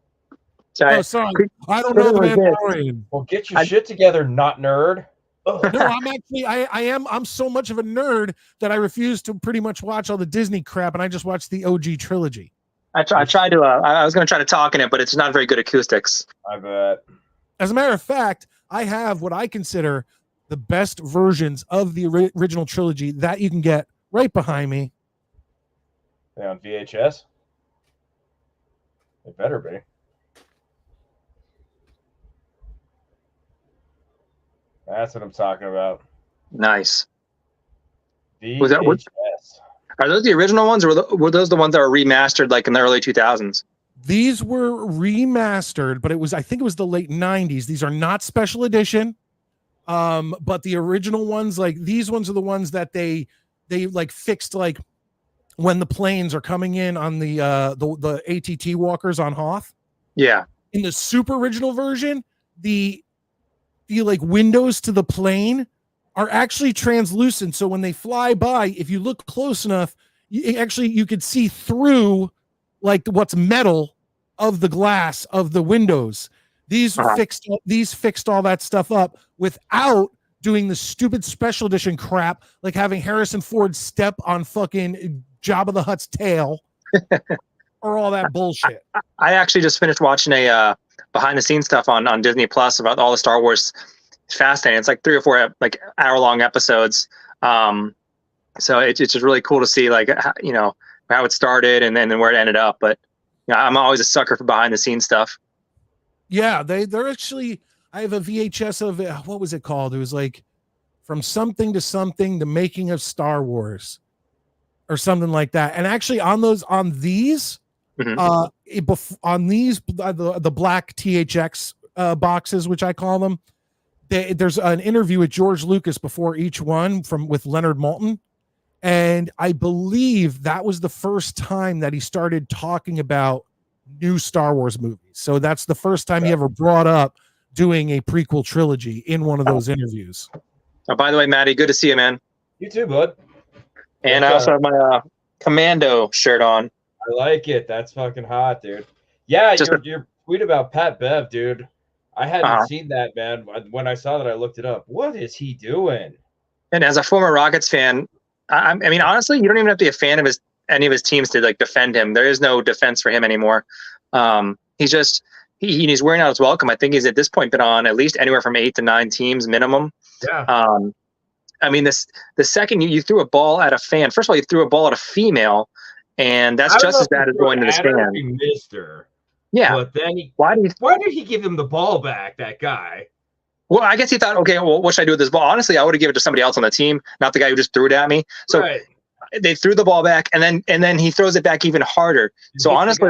Oh, sorry. I don't know the Mandalorian. Well, get your shit together, not nerd. No, I'm actually I'm so much of a nerd that I refuse to pretty much watch all the Disney crap, and I just watch the OG trilogy. I tried to I was going to try to talk in it, but it's not very good acoustics. I bet. As a matter of fact, I have what I consider the best versions of the original trilogy that you can get right behind me. Yeah, on VHS. It better be. That's what I'm talking about. Nice. VHS. Was that what? Are those the original ones, or were those the ones that were remastered like in the early 2000s? These were remastered, but I think it was the late 90s. These are not special edition. But the original ones, like these ones are the ones that they like fixed, like when the planes are coming in on the ATT walkers on Hoth. Yeah. In the super original version, the like windows to the plane are actually translucent. So when they fly by, if you look close enough, you could see through like what's metal of the glass of the windows. These fixed all that stuff up without doing the stupid special edition crap, like having Harrison Ford step on fucking Jabba the Hutt's tail or all that bullshit. I actually just finished watching a behind the scenes stuff on Disney Plus about all the Star Wars. It's fascinating. It's like 3 or 4 like hour long episodes. So it's just really cool to see like how it started and then where it ended up. But I'm always a sucker for behind the scenes stuff. Yeah, they're actually. I have a VHS of it. What was it called? It was like From Something to Something: The Making of Star Wars, or something like that. And actually, on these, the black THX boxes, which I call them, there's an interview with George Lucas before each one with Leonard Maltin. And I believe that was the first time that he started talking about new Star Wars movies. So that's the first time he ever brought up doing a prequel trilogy in one of those interviews. Oh, by the way, Maddie, good to see you, man. You too, bud. And I also have my Commando shirt on. I like it. That's fucking hot, dude. Yeah, your tweet about Pat Bev, dude. I hadn't seen that, man. When I saw that, I looked it up. What is he doing? And as a former Rockets fan, I mean, honestly, you don't even have to be a fan of any of his teams to like defend him. There is no defense for him anymore. He's wearing out his welcome. I think he's at this point been on at least anywhere from 8 to 9 teams minimum. Yeah. I mean, the second you threw a ball at a fan, first of all, you threw a ball at a female, and that's just as bad as going to the stand. Mister. Yeah. But then why did he give him the ball back, that guy? Well, I guess he thought, okay, well, what should I do with this ball? Honestly, I would have given it to somebody else on the team, not the guy who just threw it at me. So they threw the ball back, and then he throws it back even harder. So honestly,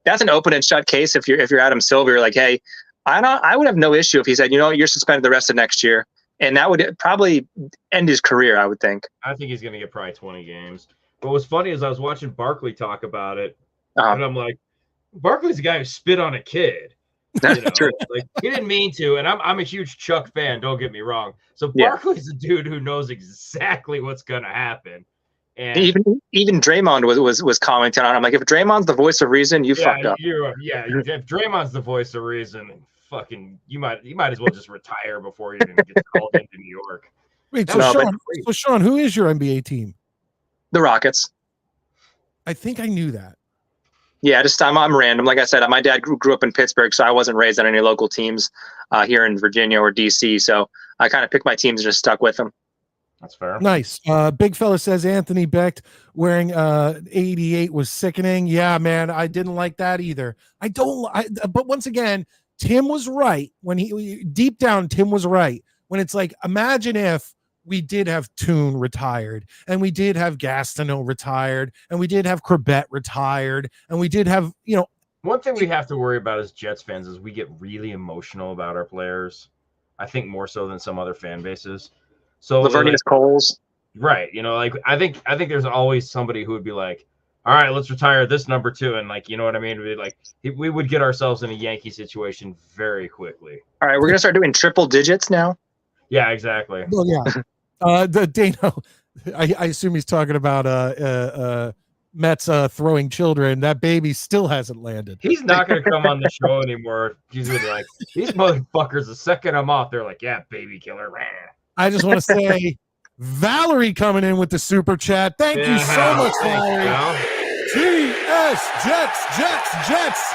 that's an open and shut case. If you're Adam Silver, you're like, hey, I would have no issue if he said, you're suspended the rest of next year, and that would probably end his career, I would think. I think he's going to get probably 20 games. But what's funny is I was watching Barkley talk about it, and I'm like, Barkley's the guy who spit on a kid. True. Like he didn't mean to, and I'm a huge Chuck fan. Don't get me wrong. So Yeah. Barkley's a dude who knows exactly what's gonna happen. And Even Draymond was commenting on. I'm like, if Draymond's the voice of reason, you fucked up. If Draymond's the voice of reason, fucking, you might as well just retire before you even get called into New York. Wait, so Sean, who is your NBA team? The Rockets. I think I knew that. Yeah, I'm random. Like I said, my dad grew up in Pittsburgh, so I wasn't raised on any local teams here in Virginia or DC. So I kind of picked my teams and just stuck with them. That's fair. Nice. Big fella says Anthony Becht wearing 88 was sickening. Yeah, man, I didn't like that either. But once again, Tim was right when deep down, Tim was right when it's like, imagine if we did have Toon retired, and we did have Gastineau retired, and we did have Corbett retired, and we did have, one thing we have to worry about as Jets fans is we get really emotional about our players. I think more so than some other fan bases. So Lavernius Coles. Right. Like I think there's always somebody who would be like, all right, let's retire this number 2. And like, you know what I mean? We would get ourselves in a Yankee situation very quickly. All right. We're going to start doing triple digits now. Yeah, exactly. Well, yeah. The Dano, I assume he's talking about Mets throwing children. That baby still hasn't landed. He's not going to come on the show anymore. He's going to be like, these motherfuckers, the second I'm off, they're like, yeah, baby killer. I just want to say, Valerie coming in with the super chat. Thank you so much, Valerie. GS Jets.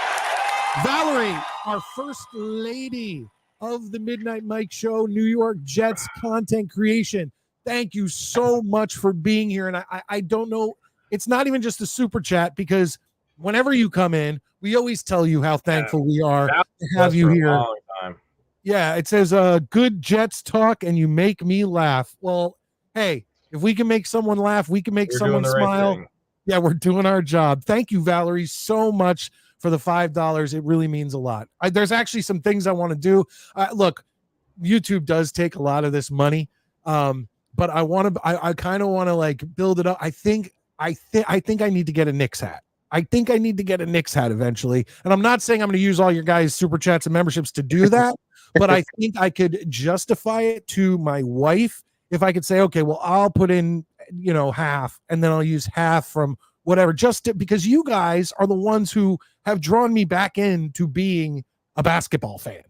Valerie, our first lady of the Midnight Mike Show, New York Jets content creation. Thank you so much for being here. And I don't know, it's not even just a super chat, because whenever you come in, we always tell you how thankful we are to have you here. Yeah, it says good Jets talk and you make me laugh. Well, hey, if we can make someone laugh, we can make someone smile. Yeah, we're doing our job. Thank you, Valerie, so much for the $5. It really means a lot. There's actually some things I want to do. Look, YouTube does take a lot of this money, but I kind of want to like build it up. I think I need to get a Knicks hat. I think I need to get a Knicks hat eventually. And I'm not saying I'm going to use all your guys' super chats and memberships to do that, but I think I could justify it to my wife if I could say, okay, well, I'll put in, half, and then I'll use half from whatever, because you guys are the ones who have drawn me back into being a basketball fan.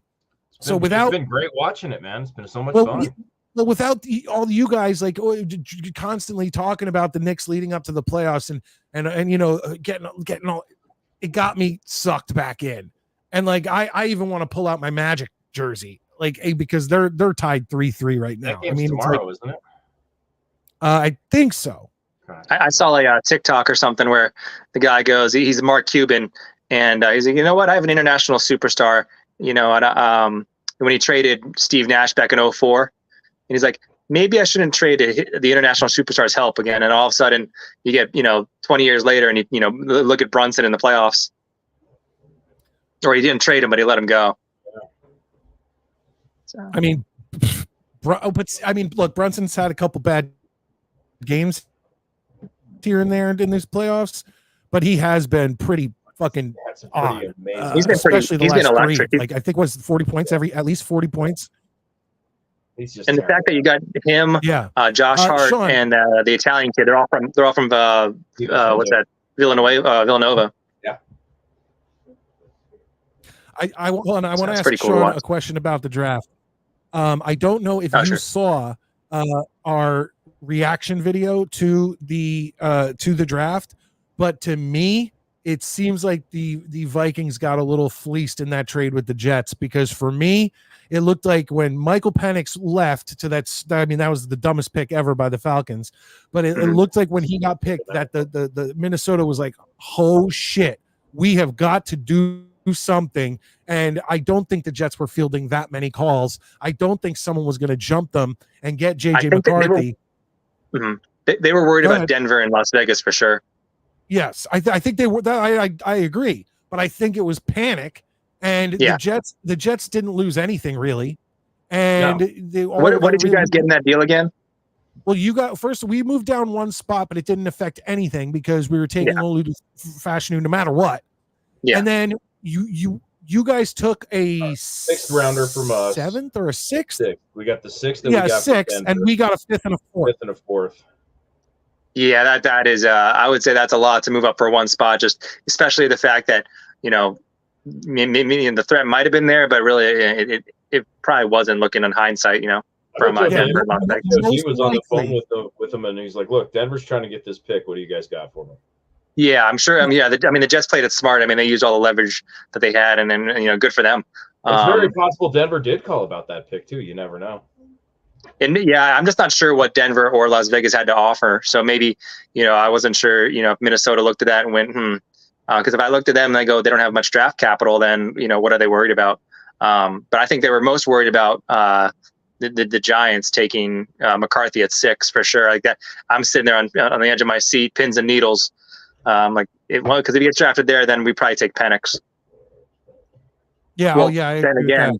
It's been great watching it, man. It's been so much fun. Without all you guys like constantly talking about the Knicks leading up to the playoffs and getting all, it got me sucked back in. And like I even want to pull out my Magic jersey, because they're tied 3-3 right now. I mean, tomorrow, isn't it? I think so. I saw a TikTok or something where the guy goes, he's Mark Cuban, and he's like, you know what? I have an international superstar. When he traded Steve Nash back in 2004, and he's like, maybe I shouldn't trade the international superstar's help again. And all of a sudden, you get 20 years later, and you look at Brunson in the playoffs, or he didn't trade him, but he let him go. So. I mean, look, Brunson's had a couple bad games here and there in these playoffs, but he has been pretty fucking on. He's been especially the last electric. 3. Like I think it was 40 points at least 40 points. And the fact that you got him, Josh Hart, Sean, and the Italian kid, they're all from what's that? Villanova. Yeah. I want to ask Sean a question about the draft. I don't know if you saw our reaction video to the draft, but to me it seems like the Vikings got a little fleeced in that trade with the Jets, because for me it looked like when Michael Penix left to that was the dumbest pick ever by the Falcons, but it looked like when he got picked that the Minnesota was like, oh shit, we have got to do something. And I don't think the Jets were fielding that many calls. I don't think someone was going to jump them and get JJ McCarthy. They were worried about Denver and Las Vegas for sure. Yes, I think they were. I agree, but I think it was panic, and the Jets didn't lose anything really. And what did you guys get in that deal again? Well, we moved down one spot, but it didn't affect anything because we were taking Olu Fashanu no matter what. Yeah. And then you you guys took a sixth rounder from us, 7th or a 6th. We got the 6th. Yeah, we got 6th, and we got a 5th and a 4th. 5th and a 4th. Yeah, that is. I would say that's a lot to move up for one spot. Just especially the fact that maybe the threat might have been there, but really it probably wasn't. Looking in hindsight, from Denver. He was on the phone with him, and he's like, "Look, Denver's trying to get this pick. What do you guys got for me?" Yeah, I'm sure. The Jets played it smart. I mean, they used all the leverage that they had, and then good for them. It's very possible Denver did call about that pick too. You never know. And I'm just not sure what Denver or Las Vegas had to offer. So maybe, I wasn't sure, if Minnesota looked at that and went, because if I looked at them and I go, they don't have much draft capital, then, what are they worried about? But I think they were most worried about the Giants taking McCarthy at 6 for sure. Like that, I'm sitting there on the edge of my seat, pins and needles. Because if he gets drafted there, then we probably take Penix. Yeah. Well, oh yeah. Then again,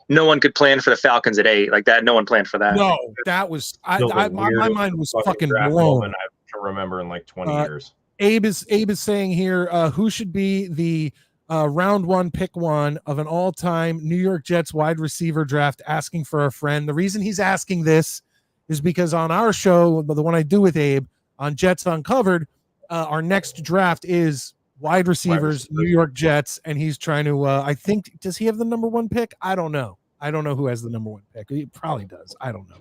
no one could plan for the Falcons at 8 like that. No one planned for that. No, that was my mind was fucking blown. I can remember in like 20 years. Abe is saying here, who should be the round 1 pick 1 of an all-time New York Jets wide receiver draft? Asking for a friend. The reason he's asking this is because on our show, the one I do with Abe on Jets Uncovered, our next draft is wide receivers, New York Jets, and he's trying to I think, does he have the number 1 pick? I don't know who has the number 1 pick. He probably does. I don't know.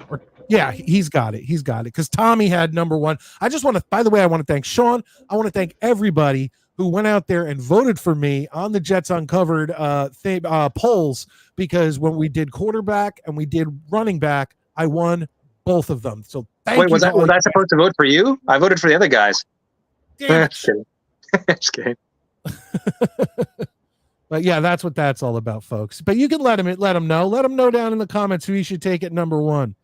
Or yeah, he's got it because Tommy had number 1. I want to thank Sean. I want to thank everybody who went out there and voted for me on the Jets Uncovered polls, because when we did quarterback and we did running back, I won both of them. So thank you. Was I supposed to vote for you? I voted for the other guys. Just kidding. But yeah, that's what that's all about, folks. But you can let him know down in the comments who he should take at number 1.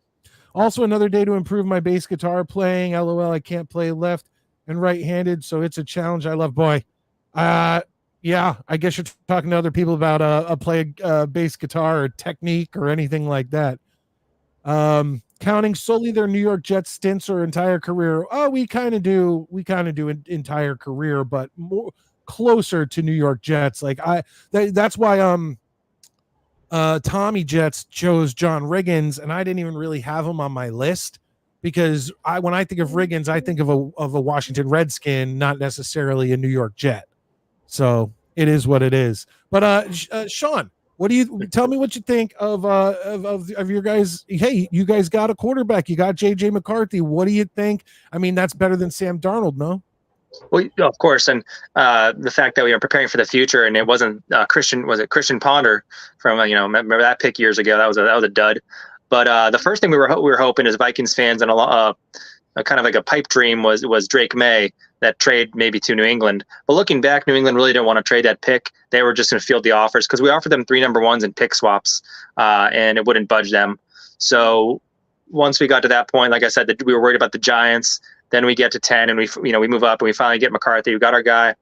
Also, another day to improve my bass guitar playing. LOL, I can't play left and right-handed, so it's a challenge I love. Boy, yeah, I guess you're talking to other people about play bass guitar or technique or anything like that. Counting solely their New York Jets stints or entire career. Oh, we kind of do an entire career, but more closer to New York Jets. Like that's why Tommy Jets chose John Riggins, and I didn't even really have him on my list because when I think of Riggins, I think of a Washington Redskin, not necessarily a New York Jet. So it is what it is. But Sean, what do you tell me what you think of your guys? Hey, you guys got a quarterback. You got JJ McCarthy. What do you think? I mean, that's better than Sam Darnold, no? Well, of course, and the fact that we are preparing for the future, and it wasn't Christian Ponder from remember that pick years ago? That was a dud. But the first thing we were hoping as Vikings fans, and a kind of like a pipe dream was Drake May, that trade maybe to New England. But looking back, New England really didn't want to trade that pick. They were just going to field the offers because we offered them 3 number 1s and pick swaps, and it wouldn't budge them. So once we got to that point, like I said, we were worried about the Giants. Then we get to 10 and we move up and we finally get McCarthy. We got our guy.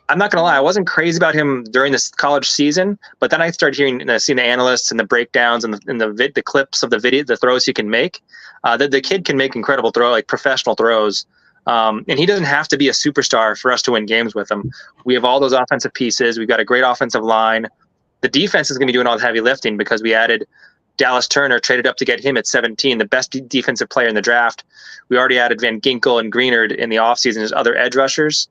I'm not going to lie. I wasn't crazy about him during this college season, but then I started seeing the analysts and the breakdowns and the clips of the video, the throws he can make. The kid can make incredible professional throws. And he doesn't have to be a superstar for us to win games with him. We have all those offensive pieces. We've got a great offensive line. The defense is going to be doing all the heavy lifting because we added Dallas Turner, traded up to get him at 17, the best defensive player in the draft. We already added Van Ginkel and Greenard in the offseason as other edge rushers.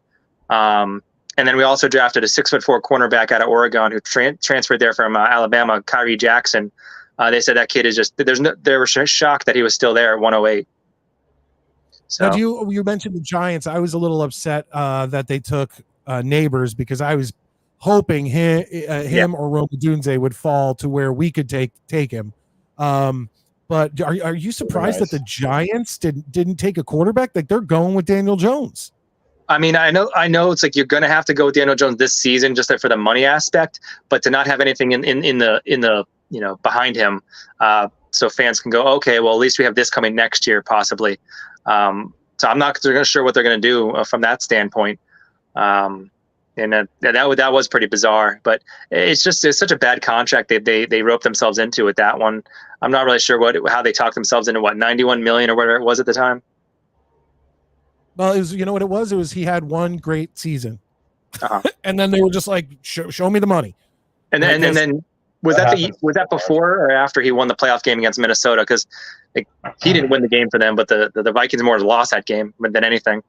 And then we also drafted a 6'4" cornerback out of Oregon who transferred there from Alabama, Kyrie Jackson. They said that kid is just they were shocked that he was still there at 108. So now, you mentioned the Giants. I was a little upset that they took Neighbors because I was hoping him or Rome Odunze would fall to where we could take him. But are you surprised that the Giants didn't take a quarterback? Like they're going with Daniel Jones. I mean, I know it's like you're going to have to go with Daniel Jones this season just for the money aspect, but to not have anything in the behind him, so fans can go, okay, well at least we have this coming next year possibly. So I'm not sure what they're going to do from that standpoint. And that was pretty bizarre, but it's such a bad contract they roped themselves into with that one. I'm not really sure how they talked themselves into $91 million or whatever it was at the time. Well, it was, you know what it was? It was he had one great season. And then they were just like, show me the money. And then was that before or after he won the playoff game against Minnesota? Because he didn't win the game for them, but the Vikings more lost that game than anything.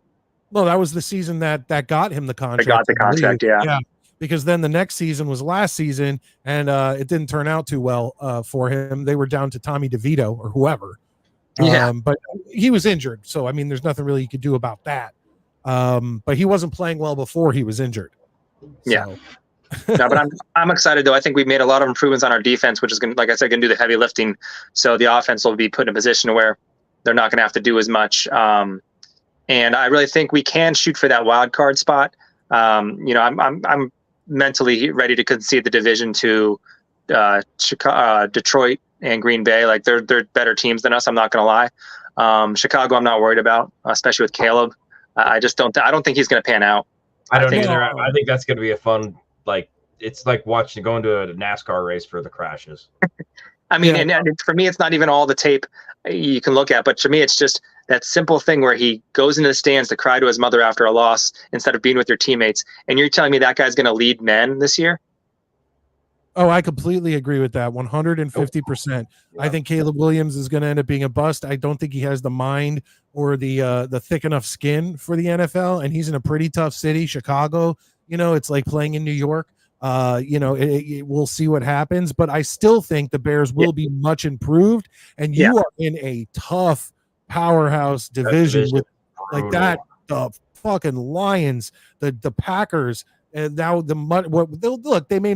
No, that was the season that got him the contract. They got the contract, yeah. Because then the next season was last season, and it didn't turn out too well for him. They were down to Tommy DeVito or whoever. But he was injured, so I mean, there's nothing really you could do about that. But he wasn't playing well before he was injured. So. No, but I'm excited though. I think we've made a lot of improvements on our defense, which is going to, like I said, going to do the heavy lifting. So the offense will be put in a position where they're not going to have to do as much. And I really think we can shoot for that wild card spot. I'm mentally ready to concede the division to Detroit and Green Bay. Like they're better teams than us. I'm not going to line. Chicago, I'm not worried about, especially with Caleb. I don't think he's going to pan out. I don't either. I think that's going to be a fun. Like it's like going to a NASCAR race for the crashes. I mean, and for me, it's not even all the tape you can look at, but to me, it's just that simple thing where he goes into the stands to cry to his mother after a loss instead of being with your teammates. And you're telling me that guy's going to lead men this year? Oh, I completely agree with that. 150%. I think Caleb Williams is going to end up being a bust. I don't think he has the mind or the thick enough skin for the NFL, and he's in a pretty tough city, Chicago. It's like playing in New York. We'll see what happens, but I still think the Bears will be much improved, and you are in a tough powerhouse division with like that. The fucking Lions, the Packers, and now they may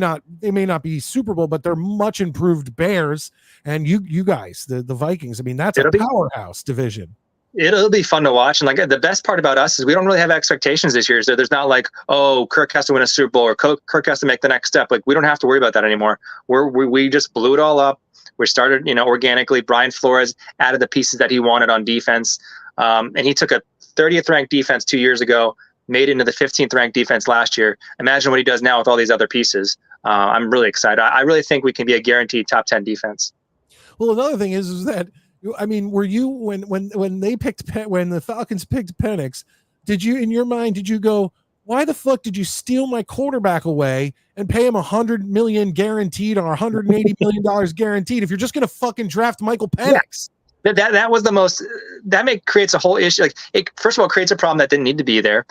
not be Super Bowl, but they're much improved Bears, and you guys, the Vikings. I mean, that's a powerhouse division. It'll be fun to watch. And like the best part about us is we don't really have expectations this year. So there's not like, oh, Kirk has to win a Super Bowl or Kirk has to make the next step. Like we don't have to worry about that anymore. We just blew it all up. We started, organically. Brian Flores added the pieces that he wanted on defense. And he took a 30th ranked defense 2 years ago, made it into the 15th ranked defense last year. Imagine what he does now with all these other pieces. I'm really excited. I really think we can be a guaranteed top 10 defense. Well, another thing is that, I mean, were you when the Falcons picked Penix, did you go, why the fuck did you steal my quarterback away and pay him $100 million guaranteed or $180 million guaranteed if you're just gonna fucking draft Michael Penix? Yeah. That was the most creates a whole issue. Like it, first of all, creates a problem that didn't need to be there.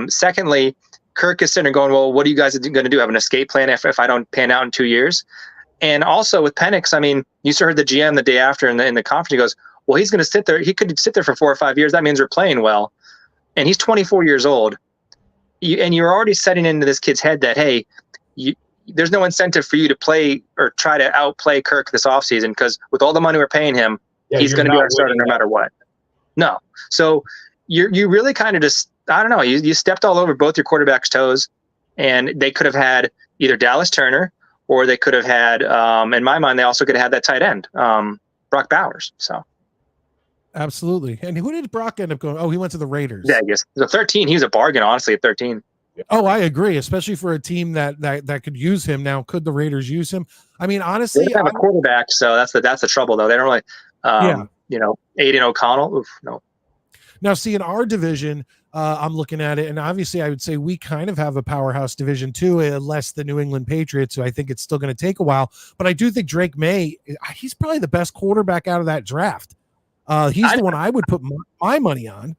Secondly, Kirk is sitting there going, well, what are you guys going to do? Have an escape plan if I don't pan out in 2 years? And also with Penix, I mean, you heard the GM the day after in the conference. He goes, well, he's going to sit there. He could sit there for 4 or 5 years. That means we're playing well. And he's 24 years old. And you're already setting into this kid's head that, hey, there's no incentive for you to play or try to outplay Kirk this offseason because with all the money we're paying him, he's going to be our starter no matter what. No. So you really kind of just, I don't know, you stepped all over both your quarterback's toes, and they could have had either Dallas Turner or they could have had, in my mind, they also could have had that tight end, Brock Bowers. So, absolutely. And who did Brock end up going? Oh, he went to the Raiders. Yeah, I guess the 13. He was a bargain, honestly, at 13. Oh, I agree, especially for a team that could use him. Now, could the Raiders use him? I mean, honestly, they have a quarterback, so that's the trouble, though. They don't really, Aiden O'Connell. Oof, no. Now, see, in our division, I'm looking at it, and obviously I would say we kind of have a powerhouse division too, unless the New England Patriots, who I think it's still going to take a while. But I do think Drake May, he's probably the best quarterback out of that draft. He's the one I would put my money on.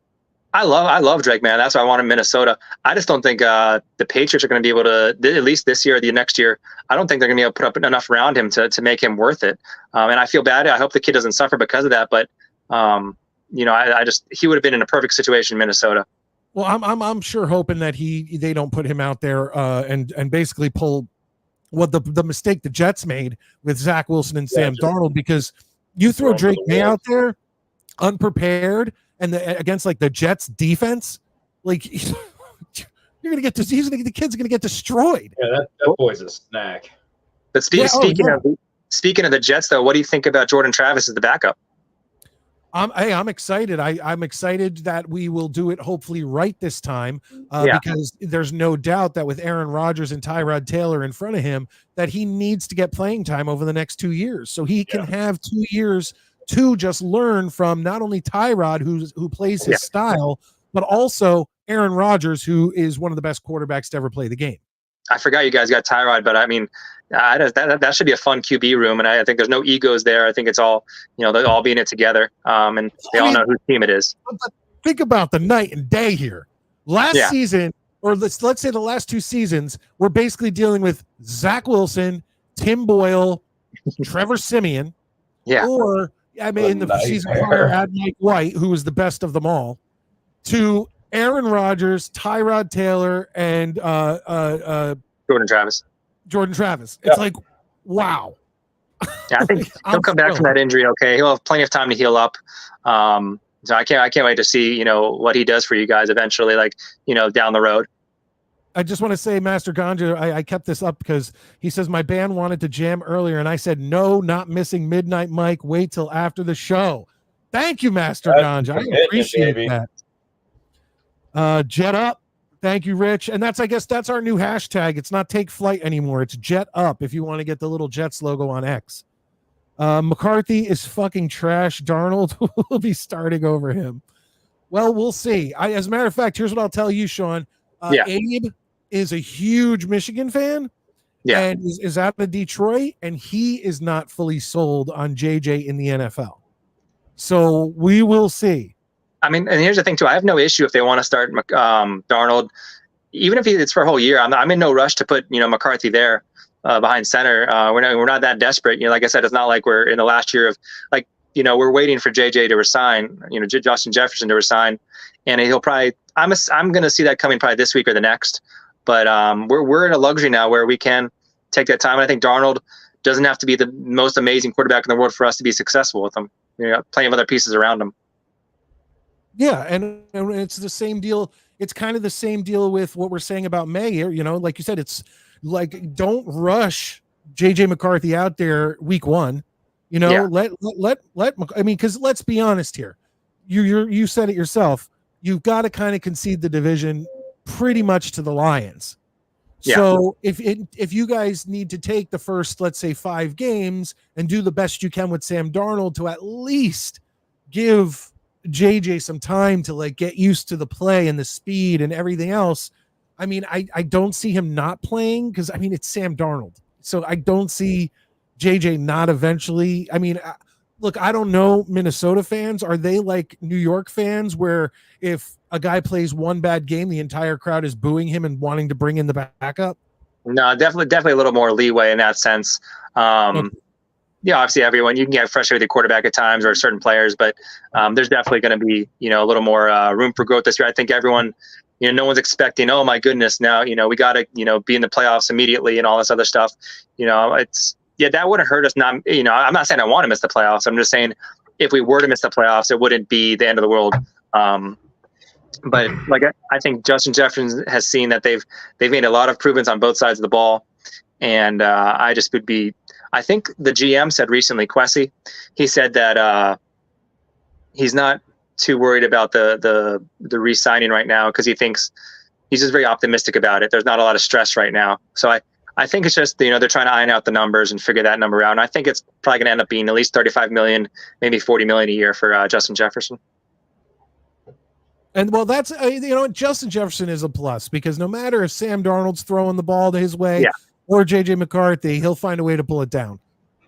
I love Drake, man. That's why I want him in Minnesota. I just don't think the Patriots are going to be able to, at least this year or the next year, I don't think they're going to be able to put up enough around him to make him worth it. And I feel bad. I hope the kid doesn't suffer because of that. But, he would have been in a perfect situation in Minnesota. Well, I'm sure hoping that they don't put him out there and basically pull what the mistake the Jets made with Zach Wilson and Sam Darnold, because you throw Drake May out there unprepared and against like the Jets defense, like the kid's gonna get destroyed. Yeah, that boy's a snack. But speaking of the Jets, though, what do you think about Jordan Travis as the backup? I'm excited. I'm excited that we will do it hopefully right this time, because there's no doubt that with Aaron Rodgers and Tyrod Taylor in front of him, that he needs to get playing time over the next 2 years, so he can have 2 years to just learn from not only Tyrod, who plays his style, but also Aaron Rodgers, who is one of the best quarterbacks to ever play the game. I forgot you guys got Tyrod, but I mean, that should be a fun QB room, and I think there's no egos there. I think it's all, they'll all be in it together, and they all know whose team it is. But think about the night and day here. Last season, or let's say the last 2 seasons, we're basically dealing with Zach Wilson, Tim Boyle, Trevor Siemian, or in the season prior, had Mike White, who was the best of them all, to Aaron Rodgers, Tyrod Taylor, and Jordan Travis. It's like, wow. Yeah, I think he'll come back from that injury. Okay, he'll have plenty of time to heal up. So I can't wait to see what he does for you guys eventually, down the road. I just want to say, Master Ganja, I kept this up because he says my band wanted to jam earlier, and I said no, not missing Midnight Mike. Wait till after the show. Thank you, Master Ganja. I appreciate that. Jet Up. Thank you, Rich. And I guess that's our new hashtag. It's not Take Flight anymore. It's Jet Up if you want to get the little Jets logo on X. McCarthy is fucking trash. Darnold will be starting over him. Well, we'll see. As a matter of fact, here's what I'll tell you, Sean. Abe is a huge Michigan fan and is out of Detroit, and he is not fully sold on JJ in the NFL. So we will see. I mean, and here's the thing too. I have no issue if they want to start Darnold, even if it's for a whole year. I'm in no rush to put McCarthy there behind center. We're not that desperate. Like I said, it's not like we're in the last year of we're waiting for JJ to resign. Justin Jefferson to resign, and he'll probably. I'm going to see that coming probably this week or the next. But we're in a luxury now where we can take that time. And I think Darnold doesn't have to be the most amazing quarterback in the world for us to be successful with him. Plenty of other pieces around him. Yeah, and it's the same deal. It's kind of the same deal with what we're saying about May here. Like you said, it's like don't rush JJ McCarthy out there week 1. Let. I mean, because let's be honest here. You said it yourself. You've got to kind of concede the division pretty much to the Lions. Yeah. So if you guys need to take the first, let's say 5 games and do the best you can with Sam Darnold to at least give JJ some time to get used to the play and the speed and everything else. I mean, I don't see him not playing because it's Sam Darnold. So I don't see JJ not eventually. I mean, look, I don't know Minnesota fans. Are they like New York fans where if a guy plays one bad game, the entire crowd is booing him and wanting to bring in the backup? No, definitely a little more leeway in that sense. Obviously you can get frustrated with the quarterback at times or certain players, but there's definitely going to be, a little more room for growth this year. I think everyone, no one's expecting, oh my goodness, now, we got to, be in the playoffs immediately and all this other stuff. That wouldn't hurt us. Not, I'm not saying I want to miss the playoffs. I'm just saying if we were to miss the playoffs, it wouldn't be the end of the world. But I think Justin Jefferson has seen that they've made a lot of improvements on both sides of the ball. And I think the GM said recently, Kwesi, he said that he's not too worried about the re-signing right now because he thinks he's just very optimistic about it. There's not a lot of stress right now. So I think it's just, they're trying to iron out the numbers and figure that number out. And I think it's probably going to end up being at least $35 million, maybe $40 million a year for Justin Jefferson. And well, that's, Justin Jefferson is a plus because no matter if Sam Darnold's throwing the ball to his way or JJ McCarthy, he'll find a way to pull it down.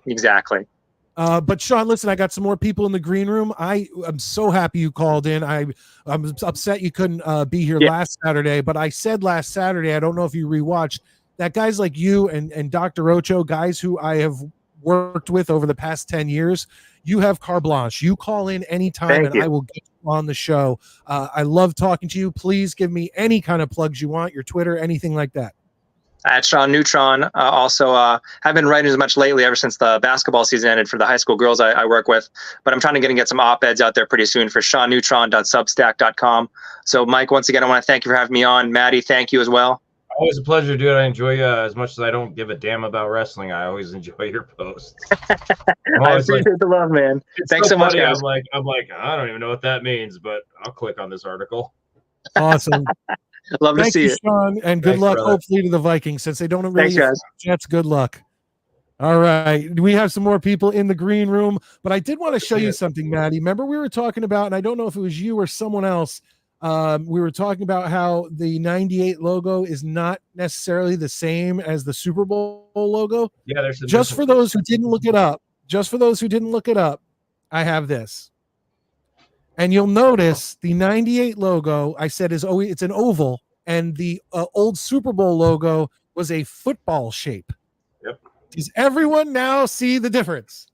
Exactly. But Sean, listen, I got some more people in the green room. I'm so happy you called in. I'm upset you couldn't be here last Saturday, but I said last Saturday, I don't know if you rewatched, that guys like you and Dr. Ocho, guys who I have worked with over the past 10 years, you have carte blanche. You call in anytime I will get you on the show. I love talking to you. Please give me any kind of plugs you want, your Twitter, anything like that. At Sean Neutron, also have been writing as much lately ever since the basketball season ended for the high school girls I work with. But I'm trying to get some op-eds out there pretty soon for SeanNeutron.substack.com. So, Mike, once again, I want to thank you for having me on. Maddie, thank you as well. Always a pleasure, dude. I enjoy you as much as I don't give a damn about wrestling. I always enjoy your posts. I appreciate the love, man. Thanks so much, guys. I'm like, I don't even know what that means, but I'll click on this article. Awesome. Love to see you, Sean, and good luck, brother. Hopefully, to the Vikings since they don't really Jets. Good luck. All right, we have some more people in the green room, but I did want to show you something, Maddie. Remember we were talking about, and I don't know if it was you or someone else. We were talking about how the 98 logo is not necessarily the same as the Super Bowl logo. Yeah, there's some just for those who didn't look it up. Just for those who didn't look it up, I have this. And you'll notice the 98 logo I said is always, it's an oval, and the old Super Bowl logo was a football shape. Yep. Does everyone now see the difference?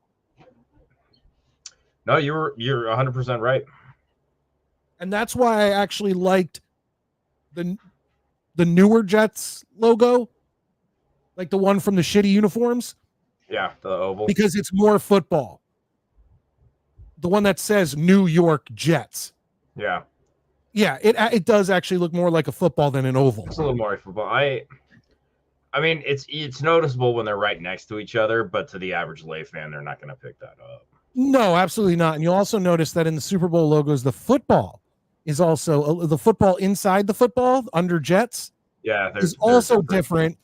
No, you're 100% right. And that's why I actually liked the newer Jets logo, like the one from the shitty uniforms. Yeah, the oval. Because it's more football. The one that says New York Jets. Yeah. Yeah, it does actually look more like a football than an oval. It's a little more football. I mean, it's noticeable when they're right next to each other, but to the average lay fan, they're not going to pick that up. No, absolutely not. And you'll also notice that in the Super Bowl logos, the football is also the football inside the football under Jets. Yeah, is also different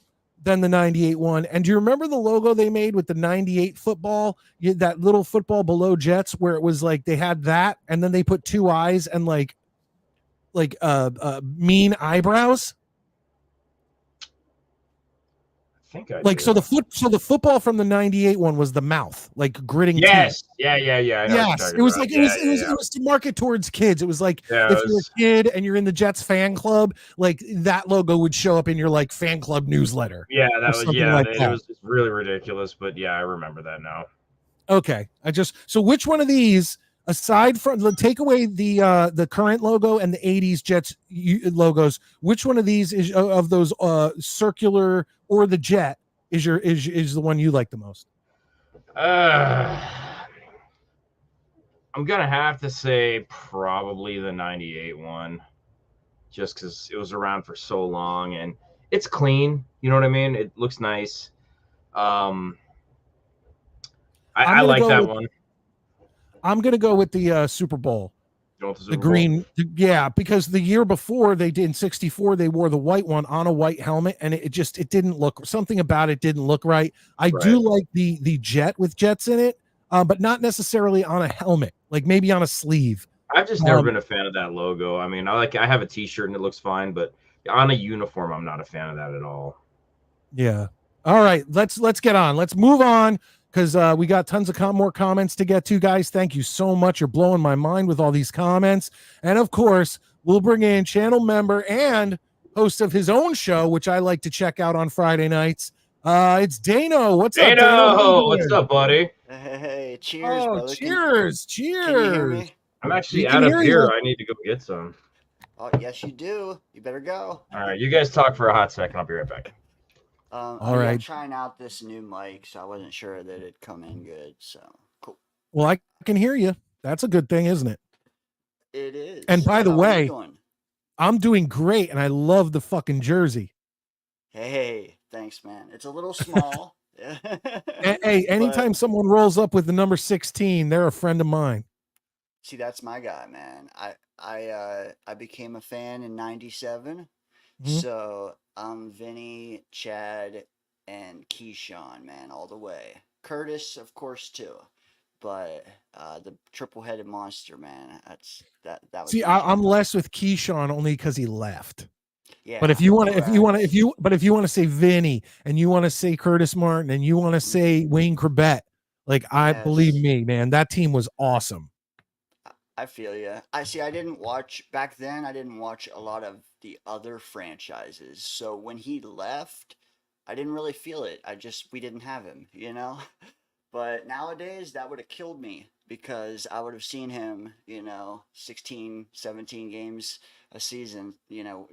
than the 98 one. And do you remember the logo they made with the 98 football? That little football below Jets, where it was like they had that, and then they put two eyes and like mean eyebrows. I think I like do. so the football from the 98 one was the mouth, like gritting yes teeth. Yeah, I know yes it was about. like it was to market towards kids. It was like if you're a kid and you're in the Jets fan club, like that logo would show up in your like fan club newsletter. Yeah, that was like it was really ridiculous, but yeah, I remember that now. Okay, so which one of these, aside from take away the current logo and the 80s Jets logos, which one of these is of those circular or the jet is the one you like the most? I'm gonna have to say probably the 98 one, just because it was around for so long and it's clean. You know what I mean? It looks nice. I like that one. I'm gonna go with the Super Bowl. The green, yeah, because the year before they did in 64, they wore the white one on a white helmet, and it didn't look, something about it didn't look right. I do like the jet with Jets in it, but not necessarily on a helmet, like maybe on a sleeve. I've just never been a fan of that logo. I mean, I have a t-shirt and it looks fine, but on a uniform, I'm not a fan of that at all. Yeah. All right, let's get on. Let's move on, because we got tons of more comments to get to, guys. Thank you so much. You're blowing my mind with all these comments. And of course, we'll bring in channel member and host of his own show, which I like to check out on Friday nights. It's Dano. What's up, Dano? What's up, buddy? Hey, cheers, brother. Cheers. Can you hear me? I'm actually out of beer. I need to go get some. Oh, yes, you do. You better go. All right, you guys talk for a hot second. I'll be right back. All right. I'm trying out this new mic, so I wasn't sure that it'd come in good. So cool. Well, I can hear you. That's a good thing, isn't it? It is. And by the way, I'm doing great, and I love the fucking jersey. Hey, thanks, man. It's a little small. Hey, anytime someone rolls up with the number 16, they're a friend of mine. See, that's my guy, man. I became a fan in '97, so Vinny, Chad, and Keyshawn, man, all the way. Curtis, of course, too. But the triple-headed monster, man, that was. See, I'm less with Keyshawn only because he left. Yeah. But if you want to say Vinny, and you want to say Curtis Martin, and you want to say Wayne Corbett, like believe me, man, that team was awesome. I feel you. I didn't watch back then. I didn't watch a lot of the other franchises. So when he left, I didn't really feel it. We didn't have him, you know? But nowadays that would have killed me, because I would have seen him, 16, 17 games a season,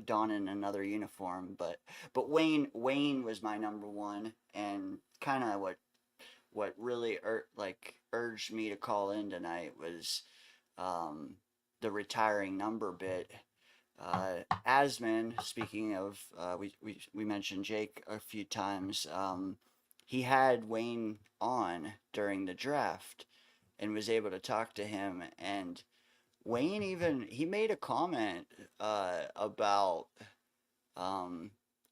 donning another uniform. But Wayne was my number one, and kind of what really urged me to call in tonight was the retiring number bit. Asman, speaking of, we mentioned Jake a few times. He had Wayne on during the draft and was able to talk to him, and Wayne he made a comment about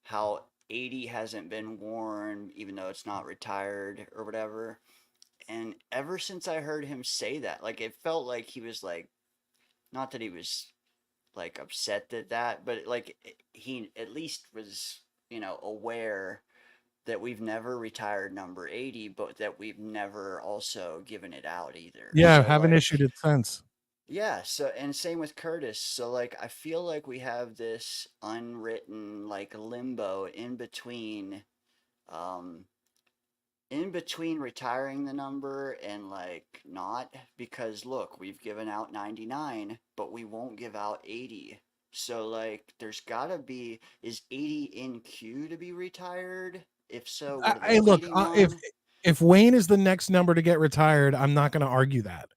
how 80 hasn't been worn, even though it's not retired or whatever. And ever since I heard him say that, like, it felt like he was like, not that he was like upset but like he at least was, aware that we've never retired number 80, but that we've never also given it out either. Yeah, So, haven't like, issued it since. yeah, so and same with Curtis. So like I feel like we have this unwritten like limbo um in between retiring the number and like not, because look, we've given out 99, but we won't give out 80. So like there's gotta be, is 80 in queue to be retired? If so, what are they Look, waiting on? if Wayne is the next number to get retired, I'm not going to argue that.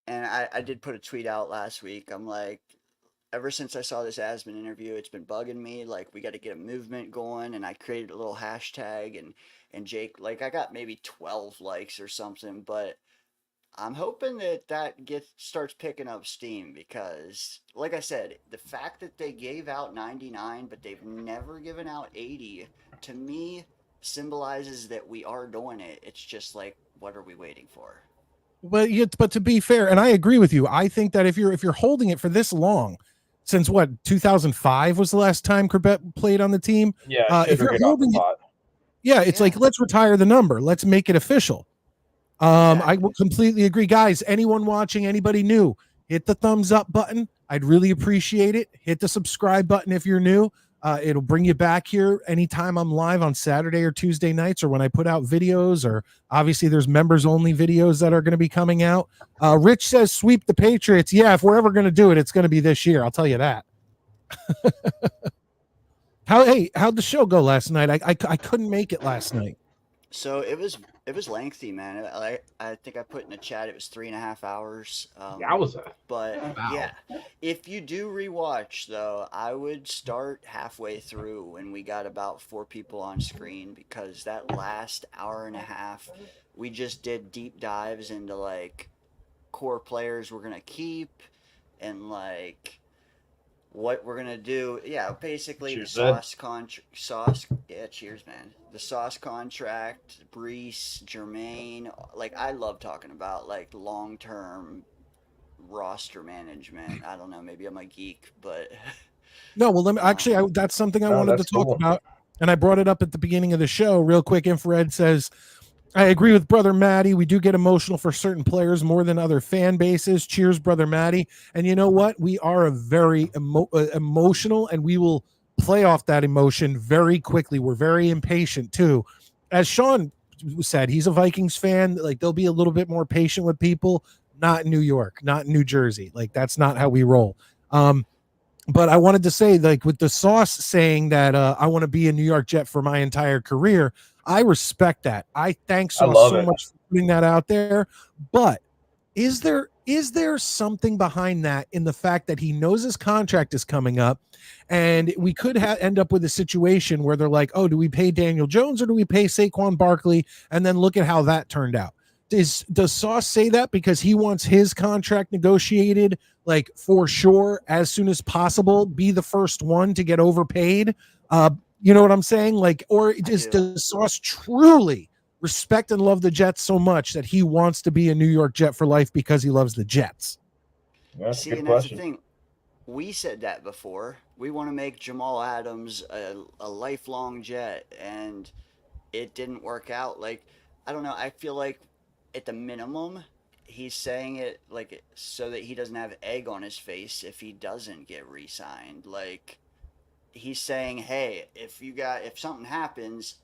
And I did put a tweet out last week. I'm like, ever since I saw this Asman interview, it's been bugging me. Like, we got to get a movement going. And I created a little hashtag, and Jake, like, I got maybe 12 likes or something. But I'm hoping that starts picking up steam, because, like I said, the fact that they gave out 99, but they've never given out 80, to me symbolizes that we are doing it. It's just like, what are we waiting for? But to be fair, and I agree with you, I think that if you're holding it for this long, since what 2005 was the last time Corbett played on the team. Yeah, if you're holding it, it's like, let's retire the number, let's make it official. I will completely agree, guys. Anyone watching, anybody new, hit the thumbs up button. I'd really appreciate it. Hit the subscribe button if you're new. It'll bring you back here anytime I'm live on Saturday or Tuesday nights, or when I put out videos, or obviously there's members only videos that are going to be coming out. Rich says sweep the Patriots. Yeah, if we're ever going to do it, it's going to be this year. I'll tell you that. How'd the show go last night? I couldn't make it last night. So it was lengthy, man. I think I put in the chat it was 3.5 hours. But wow. Yeah, if you do rewatch though, I would start halfway through when we got about 4 people on screen, because that last hour and a half we just did deep dives into like core players we're gonna keep and like what we're gonna do. Yeah, basically cheers, the Sauce. Yeah, cheers, man. The Sauce contract, Brees, Jermaine. Like, I love talking about like long-term roster management. I don't know, maybe I'm a geek, but no. Well, let me that's something I wanted to talk about, and I brought it up at the beginning of the show. Real quick, Infrared says, I agree with Brother Matty. We do get emotional for certain players more than other fan bases. Cheers, Brother Matty. And you know what? We are a very emotional, and we will play off that emotion very quickly. We're very impatient too. As Sean said, he's a Vikings fan. Like, they'll be a little bit more patient with people. Not in New York, not in New Jersey. Like, that's not how we roll. But I wanted to say, like, with the Sauce saying that I want to be a New York Jet for my entire career, I respect that. I thank Sauce so much for putting that out there. But is there something behind that, in the fact that he knows his contract is coming up, and we could end up with a situation where they're like, oh, do we pay Daniel Jones or do we pay Saquon Barkley? And then look at how that turned out. Does Sauce say that because he wants his contract negotiated, like, for sure, as soon as possible, be the first one to get overpaid? You know what I'm saying? Like, or does Sauce truly respect and love the Jets so much that he wants to be a New York Jet for life because he loves the Jets? That's See, and that's the thing. We said that before. We want to make Jamal Adams a lifelong Jet, and it didn't work out. Like, I don't know. I feel like at the minimum, he's saying it like so that he doesn't have egg on his face if he doesn't get re-signed. Like, he's saying, hey, if something happens,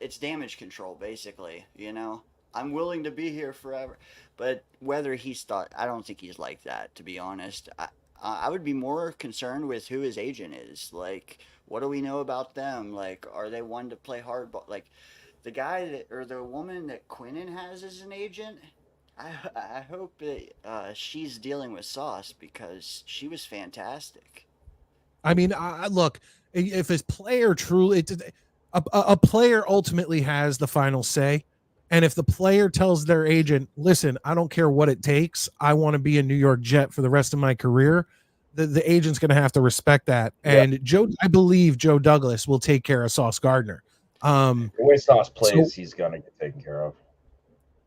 it's damage control, basically. You know, I'm willing to be here forever. But whether he's thought, I don't think he's like that, to be honest. I would be more concerned with who his agent is. Like, what do we know about them? Like, are they one to play hardball? Like, the guy that, or the woman that Quinnen has as an agent, I hope that she's dealing with Sauce, because she was fantastic. I mean, look, if a player truly, a player ultimately has the final say. And if the player tells their agent, listen, I don't care what it takes, I want to be a New York Jet for the rest of my career, the agent's going to have to respect that. And I believe Joe Douglas will take care of Sauce Gardner. The way Sauce plays, he's going to get taken care of.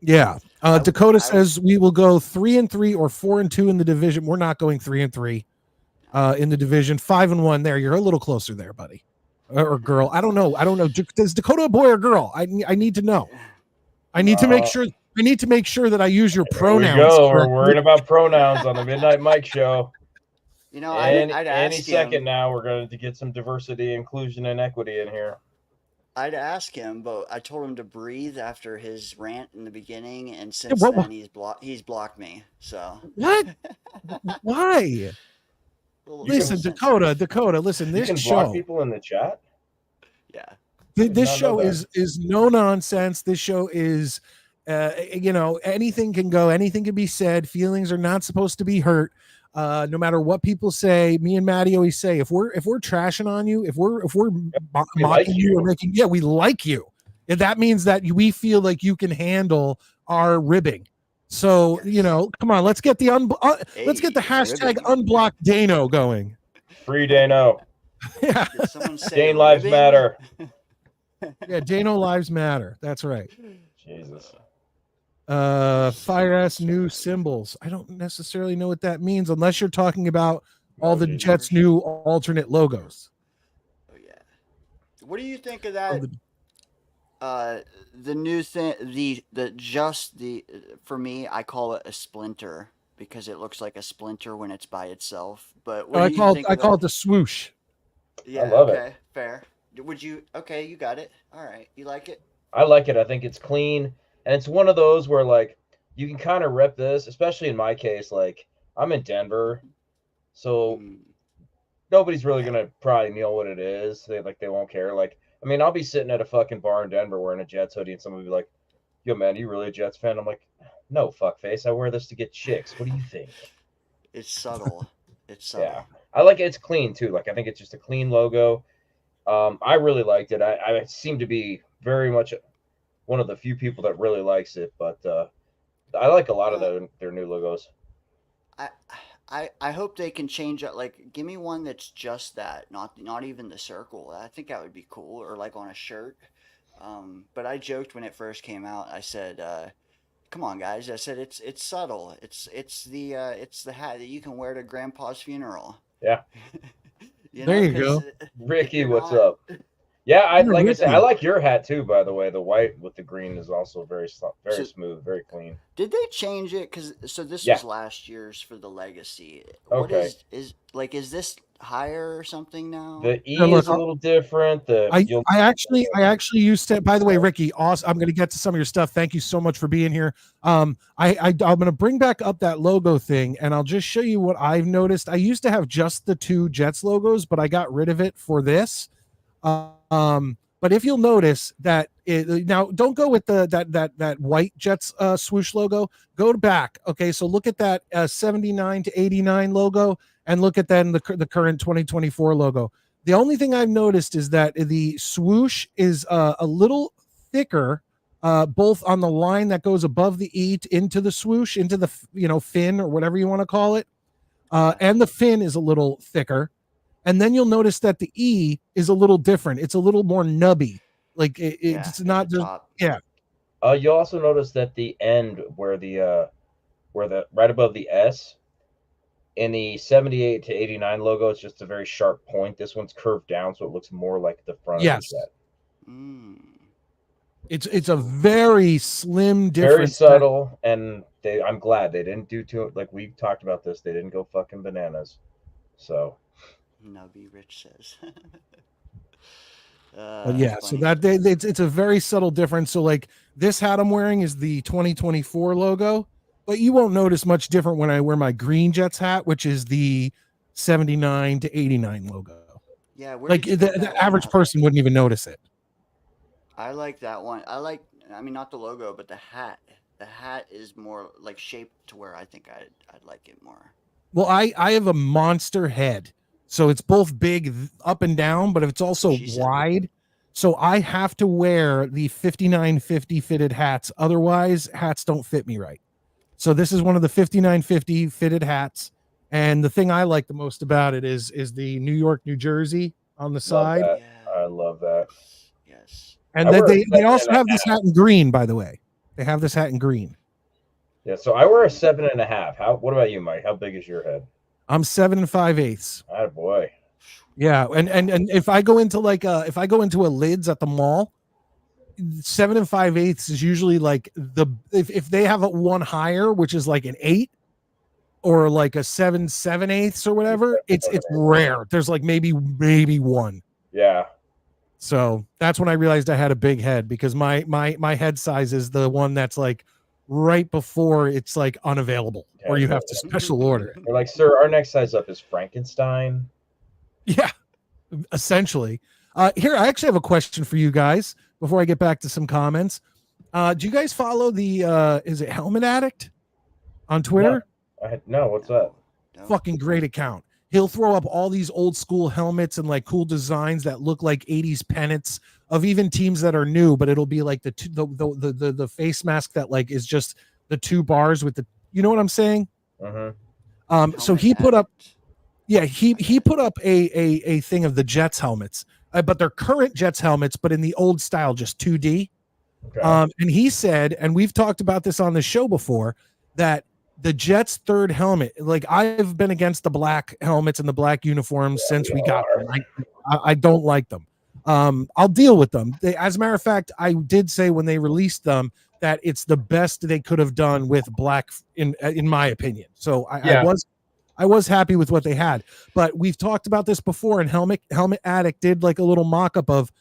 Yeah. Dakota says we will go 3-3 or 4-2 in the division. We're not going 3-3. in the division. 5-1 there. You're a little closer there, buddy. Or girl. I don't know. Is Dakota a boy or girl? I need to know. I need to make sure. I need to make sure that I use your pronouns. We're worrying about pronouns on the Midnight Mike show. You know, and I'd any ask second him, now, we're going to get some diversity, inclusion, and equity in here. I'd ask him, but I told him to breathe after his rant in the beginning, and since then he's blocked me. So what? Why? Listen, Dakota. Listen, this you can show. block people in the chat. Yeah. This show is no nonsense. This show is, anything can go, anything can be said. Feelings are not supposed to be hurt. No matter what people say. Me and Maddie always say, if we're trashing on you, if we're mocking like you or making, we like you. And that means that we feel like you can handle our ribbing. So come on, let's get the let's get the hashtag unblock Dano going. Free Dano. Yeah. Did someone say Dane lives ribbing? matter. Yeah, Dano lives matter. That's right. Jesus. Fire ass new symbols. I don't necessarily know what that means unless you're talking about all the Jets' new alternate logos. Oh yeah. What do you think of that? The new thing, for me, I call it a splinter because it looks like a splinter when it's by itself. But what do you call it the swoosh. Yeah, I love it. Fair. Would you? Okay, you got it. All right, you like it? I like it. I think it's clean, and it's one of those where like you can kind of rep this, especially in my case. Like I'm in Denver, so nobody's really gonna probably know what it is. They won't care. Like I mean, I'll be sitting at a fucking bar in Denver wearing a Jets hoodie, and somebody will be like, "Yo, man, you really a Jets fan?" I'm like, "No, fuckface. I wear this to get chicks. What do you think?" It's subtle. It's subtle. Yeah, I like it. It's clean too. Like I think it's just a clean logo. I really liked it. I seem to be very much one of the few people that really likes it, but I like a lot of their new logos. I hope they can change it. Like, give me one that's just that, not even the circle. I think that would be cool, or like on a shirt. But I joked when it first came out. I said, "Come on, guys!" I said, "It's subtle. It's the hat that you can wear to Grandpa's funeral." Yeah. There you go, Ricky. What's up? Yeah, I said, I like your hat too. By the way, the white with the green is also very smooth, very clean. Did they change it? This was last year's for the Legacy. Okay. What is this higher or something now? The E is a little different. I actually used to. By the way, Ricky, awesome. I'm going to get to some of your stuff. Thank you so much for being here. I'm going to bring back up that logo thing, and I'll just show you what I've noticed. I used to have just the two Jets logos, but I got rid of it for this. But if you'll notice that now, don't go with that white Jets swoosh logo. Go back. Okay, so look at that 79 to 89 logo, and look at then the current 2024 logo. The only thing I've noticed is that the swoosh is a little thicker, both on the line that goes above the E into the swoosh, into the fin or whatever you want to call it, and the fin is a little thicker. And then you'll notice that the E is a little different. It's a little more nubby. Like it's not just You'll also notice that the end where the right above the S in the 78 to 89 logo, it's just a very sharp point. This one's curved down, so it looks more like the front of the Jet. It's a very slim difference. Very subtle, and I'm glad they didn't do too, like we talked about this. They didn't go fucking bananas. So. Nubby Rich says. So that it's a very subtle difference. So like this hat I'm wearing is the 2024 logo, but you won't notice much different when I wear my green Jets hat, which is the 79 to 89 logo. Yeah, like the average person wouldn't even notice it. I like that one. I mean, not the logo, but the hat. The hat is more like shaped to where I think I'd like it more. Well, I have a monster head. So it's both big up and down, but it's also wide. So I have to wear the 5950 fitted hats. Otherwise, hats don't fit me right. So this is one of the 5950 fitted hats. And the thing I like the most about it is the New York, New Jersey on the side. I love that. Yes. And then they also have this hat in green, by the way. They have this hat in green. Yeah, so I wear a 7.5. What about you, Mike? How big is your head? I'm 7 5/8. Oh boy. Yeah, and if I go into if I go into a Lids at the mall, 7 5/8 is usually like if they have a one higher, which is like an 8 or like a 7 7/8 or whatever, it's rare. There's like maybe one. Yeah. So that's when I realized I had a big head, because my head size is the one that's like right before it's like unavailable, or you have to special order. They're like, sir, our next size up is Frankenstein. Yeah, essentially. Here, I actually have a question for you guys before I get back to some comments. Do you guys follow the is it Helmet Addict on Twitter? No, what's that? Fucking great account. He'll throw up all these old school helmets and like cool designs that look like 80s pennants of even teams that are new, but it'll be like the face mask that like is just the 2 bars with the, you know what I'm saying? So he put up, yeah, he put up a thing of the Jets helmets, but they're current Jets helmets, but in the old style, just 2D. Okay. And he said, and we've talked about this on the show before, that the Jets' third helmet, like I've been against the black helmets and the black uniforms since we got them. I don't like them. I'll deal with them. As a matter of fact, I did say when they released them that it's the best they could have done with black, in my opinion. So I was happy with what they had. But we've talked about this before, and Helmet Addict did like a little mock-up of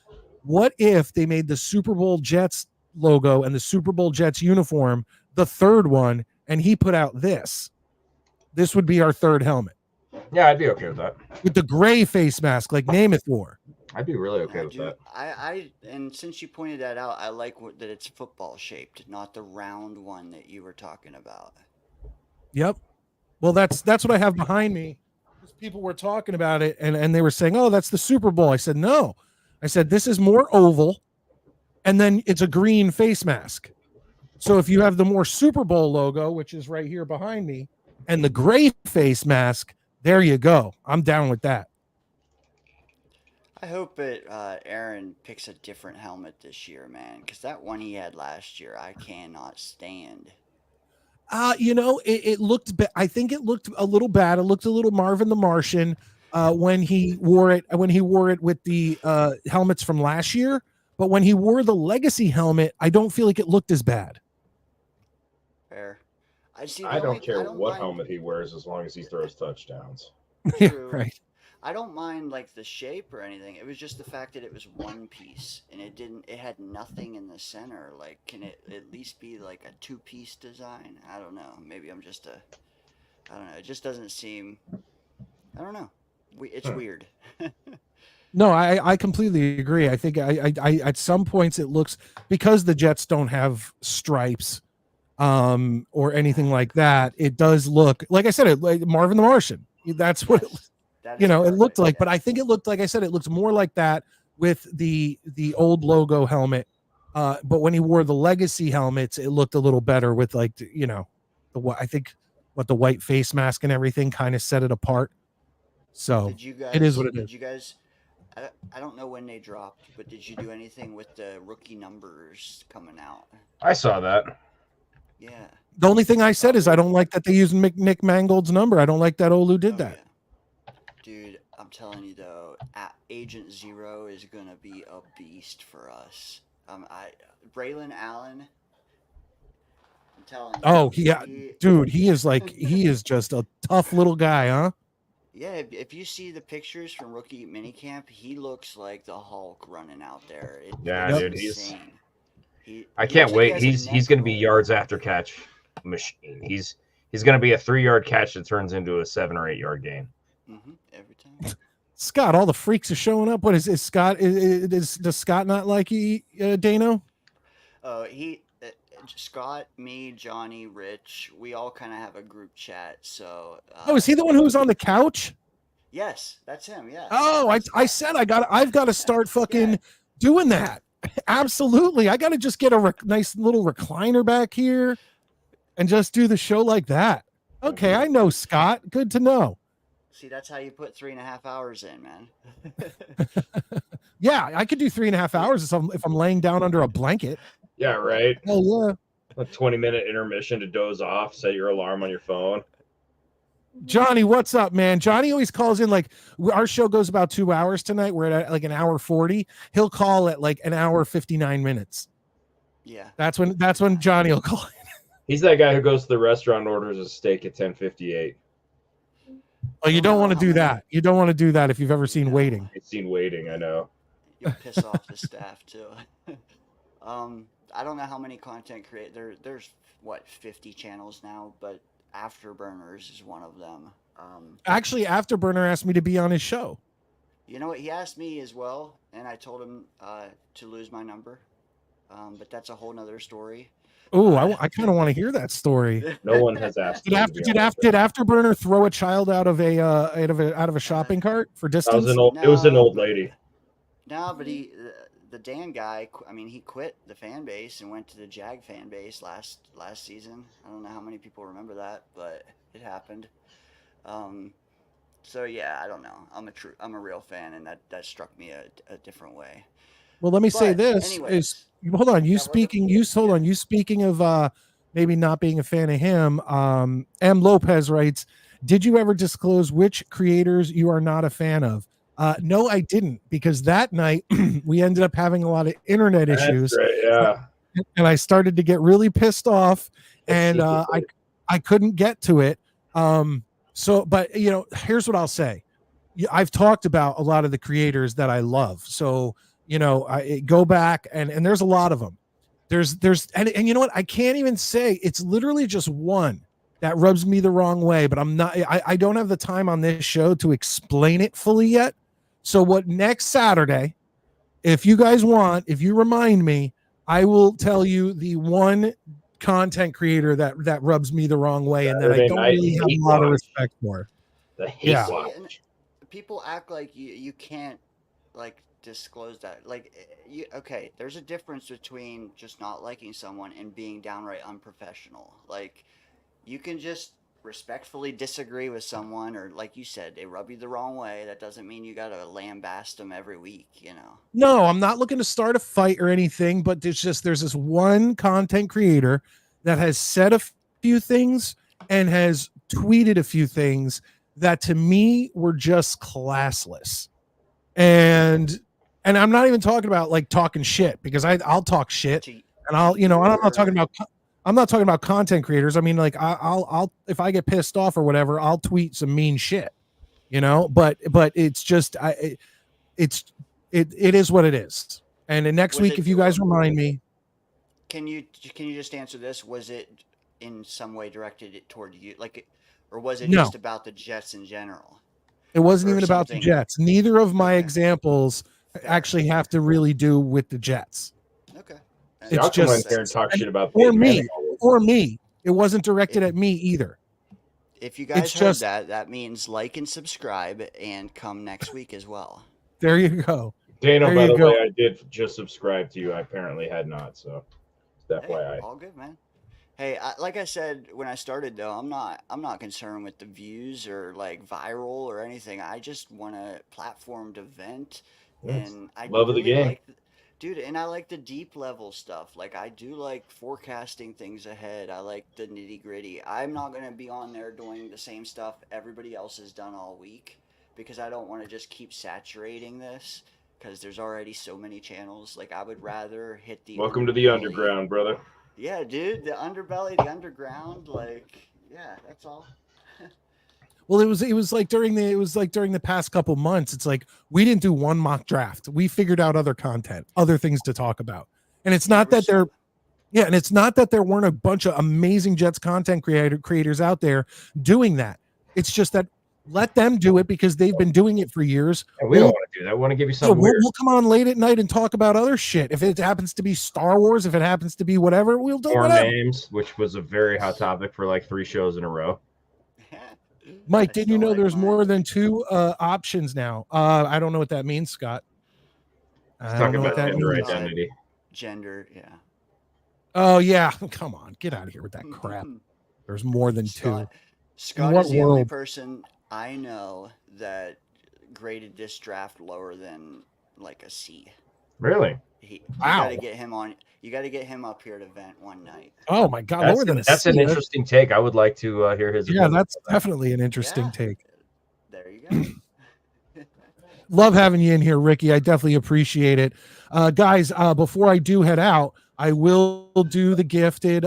what if they made the Super Bowl Jets logo and the Super Bowl Jets uniform the third one, and he put out this. This would be our third helmet. Yeah, I'd be okay with that. With the gray face mask, like Namath wore. I'd be really okay with that. And since you pointed that out, I like that it's football shaped, not the round one that you were talking about. Yep. Well, that's what I have behind me. People were talking about it, and they were saying, "Oh, that's the Super Bowl." I said, "No." I said, "This is more oval, and then it's a green face mask." So if you have the more Super Bowl logo, which is right here behind me, and the gray face mask, there you go. I'm down with that. I hope that Aaron picks a different helmet this year, man, because that one he had last year, I cannot stand. It looked. I think it looked a little bad. It looked a little Marvin the Martian when he wore it. When he wore it with the helmets from last year, but when he wore the Legacy helmet, I don't feel like it looked as bad. Fair. I don't care what helmet he wears as long as he throws touchdowns. Yeah, right. I don't mind like the shape or anything. It was just the fact that it was one piece and it had nothing in the center. Like, can it at least be like a 2-piece design? I don't know. Maybe I'm just I don't know. It just doesn't seem, I don't know. It's weird. No, I completely agree. I think I at some points it looks, because the Jets don't have stripes or anything like that, it does look, like I said, it like Marvin the Martian. That's what it looked like. But I think it looked, like I said, it looks more like that with the old logo helmet. But when he wore the Legacy helmets, it looked a little better with like I think the white face mask and everything kind of set it apart. So it is what it is. Did you guys, I don't know when they dropped, but did you do anything with the rookie numbers coming out? I saw that. Yeah. The only thing I said is I don't like that they used Nick Mangold's number. I don't like that Olu did that. Yeah. Dude, I'm telling you though, Agent Zero is gonna be a beast for us. Braylon Allen. I'm telling you. Oh yeah, dude, he is just a tough little guy, huh? Yeah, if you see the pictures from rookie minicamp, he looks like the Hulk running out there. Dude, I can't wait. He's going to be yards after catch machine. He's going to be a 3-yard catch that turns into a 7 or 8 yard gain. Every time. Scott, all the freaks are showing up. What is Scott? Does Scott not like Dano? Scott, me, Johnny, Rich, we all kind of have a group chat. So. Is he the one who was on the couch? Yes, that's him. Yeah. Oh, I said I've got to start fucking doing that. Absolutely, I got to just get a nice little recliner back here, and just do the show like that. Okay, I know Scott. Good to know. See, that's how you put 3.5 hours in, man. Yeah, I could do 3.5 hours if I'm laying down under a blanket. Yeah, right. Oh yeah. A 20-minute intermission to doze off. Set your alarm on your phone. Johnny, what's up, man? Johnny always calls in like our show goes about 2 hours tonight. We're at like an hour 40. He'll call at like an hour 59 minutes. Yeah. That's when Johnny will call. He's that guy who goes to the restaurant and orders a steak at 10:58. Oh, you don't want to do that. You don't want to do that if you've ever seen Waiting. I've seen Waiting, I know. You'll piss off the staff too. I don't know how many content there's what 50 channels now, but Afterburners is one of them. Actually, Afterburner asked me to be on his show. You know what? He asked me as well, and I told him to lose my number. But that's a whole nother story. Oh, I kind of want to hear that story. No one has asked. Did Afterburner throw a child out of a shopping cart for distance? It was an old lady. No, but the Dan guy, I mean, he quit the fan base and went to the Jag fan base last season. I don't know how many people remember that, but it happened. So yeah, I don't know. I'm a real fan, and that struck me a different way. Well, let me say this anyways, hold on. You speaking of maybe not being a fan of him. M. Lopez writes, "Did you ever disclose which creators you are not a fan of?" No, I didn't, because that night we ended up having a lot of internet issues. Right, yeah. And I started to get really pissed off, and I couldn't get to it. But here's what I'll say. I've talked about a lot of the creators that I love. So, I go back and there's a lot of them. There's and you know what? I can't even say, it's literally just one that rubs me the wrong way, but I don't have the time on this show to explain it fully yet. So next Saturday, if you guys want, if you remind me, I will tell you the one content creator that rubs me the wrong way and that I don't really have a lot of respect for. Yeah. People act like you can't like disclose that. Like, there's a difference between just not liking someone and being downright unprofessional. Like, you can just respectfully disagree with someone, or like you said, they rub you the wrong way. That doesn't mean you gotta lambast them every week, No, I'm not looking to start a fight or anything, but there's this one content creator that has said a few things and has tweeted a few things that to me were just classless. And I'm not even talking about like talking shit, because I'll talk shit and I'm not talking about content creators. I mean, like I'll if I get pissed off or whatever, I'll tweet some mean shit, but it's just it is what it is. And the next week, if you guys remind me, can you just answer this? Was it in some way directed toward you, or was it just about the Jets in general? It wasn't even about the Jets. Neither of my examples actually have to really do with the Jets. Okay. It's just here and talk shit about or me. It wasn't directed at me either. If you guys heard that means like and subscribe and come next week as well. There you go. Dano, by the way, I did just subscribe to you. I apparently had not, so that's FYI. Hey, all good, man. Hey, like I said when I started, though, I'm not concerned with the views or like viral or anything. I just want a platform to vent, and I love of the game. Dude, and I like the deep level stuff. Like, I do like forecasting things ahead. I like the nitty gritty. I'm not going to be on there doing the same stuff everybody else has done all week, because I don't want to just keep saturating this, because there's already so many channels. Like, I would rather hit the Welcome to the underground, brother. Yeah, dude, the underbelly, the underground, like, yeah, that's all. Well, it was like during the past couple months, it's like we didn't do one mock draft. We figured out other content, other things to talk about. And it's not that there weren't a bunch of amazing Jets content creators out there doing that. It's just that let them do it, because they've been doing it for years. And we don't want to do that. We want to give you something weird. We'll come on late at night and talk about other shit. If it happens to be Star Wars, if it happens to be whatever, we'll do whatever. Names, which was a very hot topic for like 3 shows in a row. Mike, did you know there's more than 2 options now? I don't know what that means, Scott. Talking about gender identity. Gender, yeah. Oh, yeah. Come on. Get out of here with that crap. There's more than 2. Scott is the only person I know that graded this draft lower than like a C. Really? You Wow. got to get him on. You got to get him up here to vent one night. Oh my God, That's an interesting take. I would like to hear his. Yeah, that's definitely an interesting take. There you go. Love having you in here, Ricky. I definitely appreciate it. Guys, before I do head out, I will do the gifted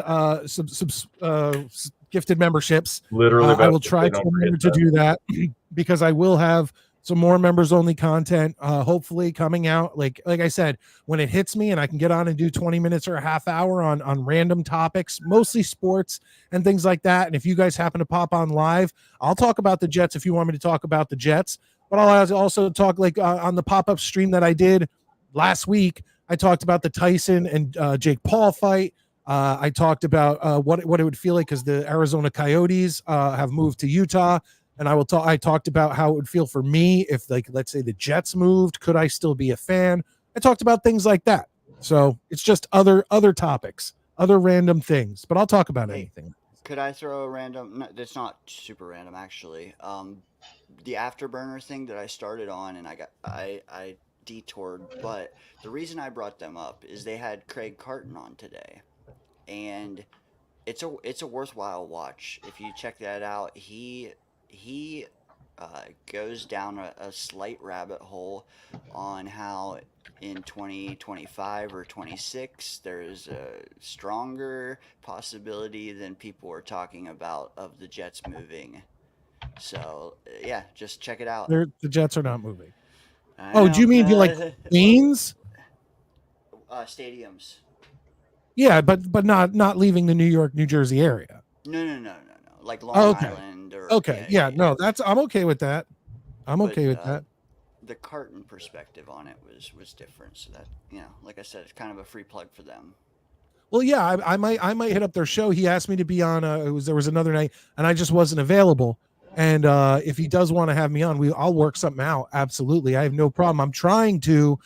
gifted memberships. Literally, I will try to do that because I will have some more members only content hopefully coming out. Like I said, when it hits me and I can get on and do 20 minutes or a half hour on random topics, mostly sports and things like that. And if you guys happen to pop on live, I'll talk about the Jets if you want me to talk about the Jets. But I'll also talk like on the pop-up stream that I did last week. I talked about the Tyson and Jake Paul fight. I talked about what it would feel like because the Arizona Coyotes have moved to Utah. And I talked about how it would feel for me if, like, let's say the Jets moved. Could I still be a fan? I talked about things like that. So it's just other topics, other random things. But I'll talk about anything. Could I throw a random? No, it's not super random, actually. The Afterburner thing that I started on, and I detoured. But the reason I brought them up is they had Craig Carton on today, and it's a worthwhile watch. If you check that out, he goes down a slight rabbit hole on how in 2025 or 26 there's a stronger possibility than people are talking about of the Jets moving. So yeah, just check it out. The Jets are not moving. Do you mean like Queens? Stadiums. Yeah, but not leaving the New York, New Jersey area. No. Like Long Island or No, I'm okay with that. With that. The Carton perspective on it was different, so that, like I said, it's kind of a free plug for them. Well, yeah, I might hit up their show. He asked me to be on. There was another night, and I just wasn't available. And if he does want to have me on, I'll work something out. Absolutely, I have no problem. I'm trying to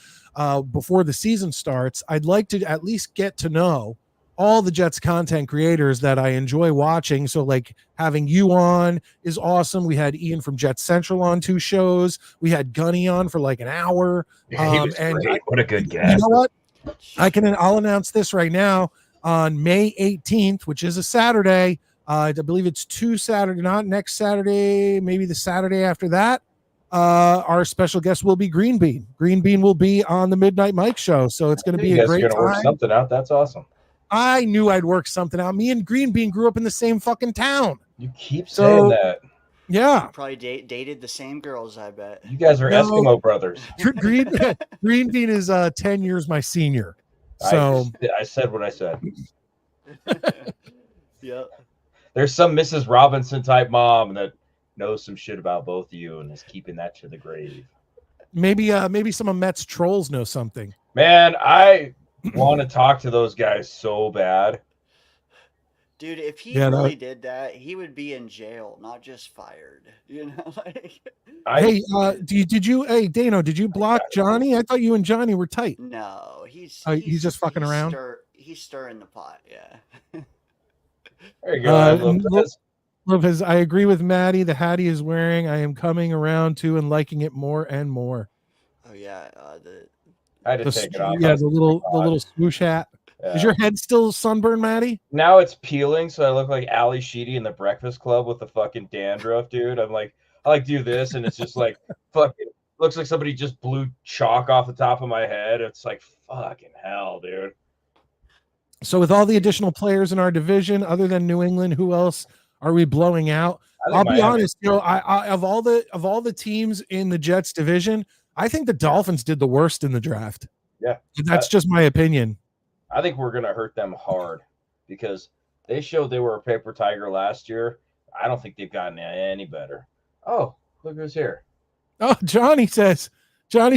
before the season starts. I'd like to at least get to know all the Jets content creators that I enjoy watching. So like having you on is awesome. We had Ian from Jet Central on 2 shows. We had Gunny on for like an hour. Yeah, he was great. What a good guest. You know what? I'll announce this right now. On May 18th, which is a Saturday, I believe it's 2 Saturday, not next Saturday, maybe the Saturday after that. Our special guest will be Green Bean. Green Bean will be on the Midnight Mike show. So it's going to be a great time. Work something out. That's awesome. I knew I'd work something out. Me and Green Bean grew up in the same fucking town. You keep saying that. Yeah. You probably dated the same girls, I bet. You guys are Eskimo brothers. Green Bean is 10 years my senior. So I said what I said. Yeah. There's some Mrs. Robinson type mom that knows some shit about both of you and is keeping that to the grave. Maybe some of Mets trolls know something. Man, I want to talk to those guys so bad. Dude, if he really did that, he would be in jail, not just fired. Like. Hey, Hey, Dano, did you block Johnny? I thought you and Johnny were tight. No, he's just fucking around. He's stirring the pot. Yeah. There you go. Lopez, I agree with Maddie. The hat he is wearing, I am coming around to and liking it more and more. Oh yeah, I had to take it off. Yeah, the little swoosh hat. Yeah. Is your head still sunburned, Maddie? Now it's peeling, so I look like Ali Sheedy in the Breakfast Club with the fucking dandruff, dude. I do this, and it's just like fucking looks like somebody just blew chalk off the top of my head. It's like fucking hell, dude. So with all the additional players in our division, other than New England, who else are we blowing out? I'll be honest, I of all the teams in the Jets division, I think the Dolphins did the worst in the draft. Yeah, that's just my opinion. I think we're gonna hurt them hard because they showed they were a paper tiger last year. I don't think they've gotten any better. Oh, look who's here. Oh, Johnny says I'm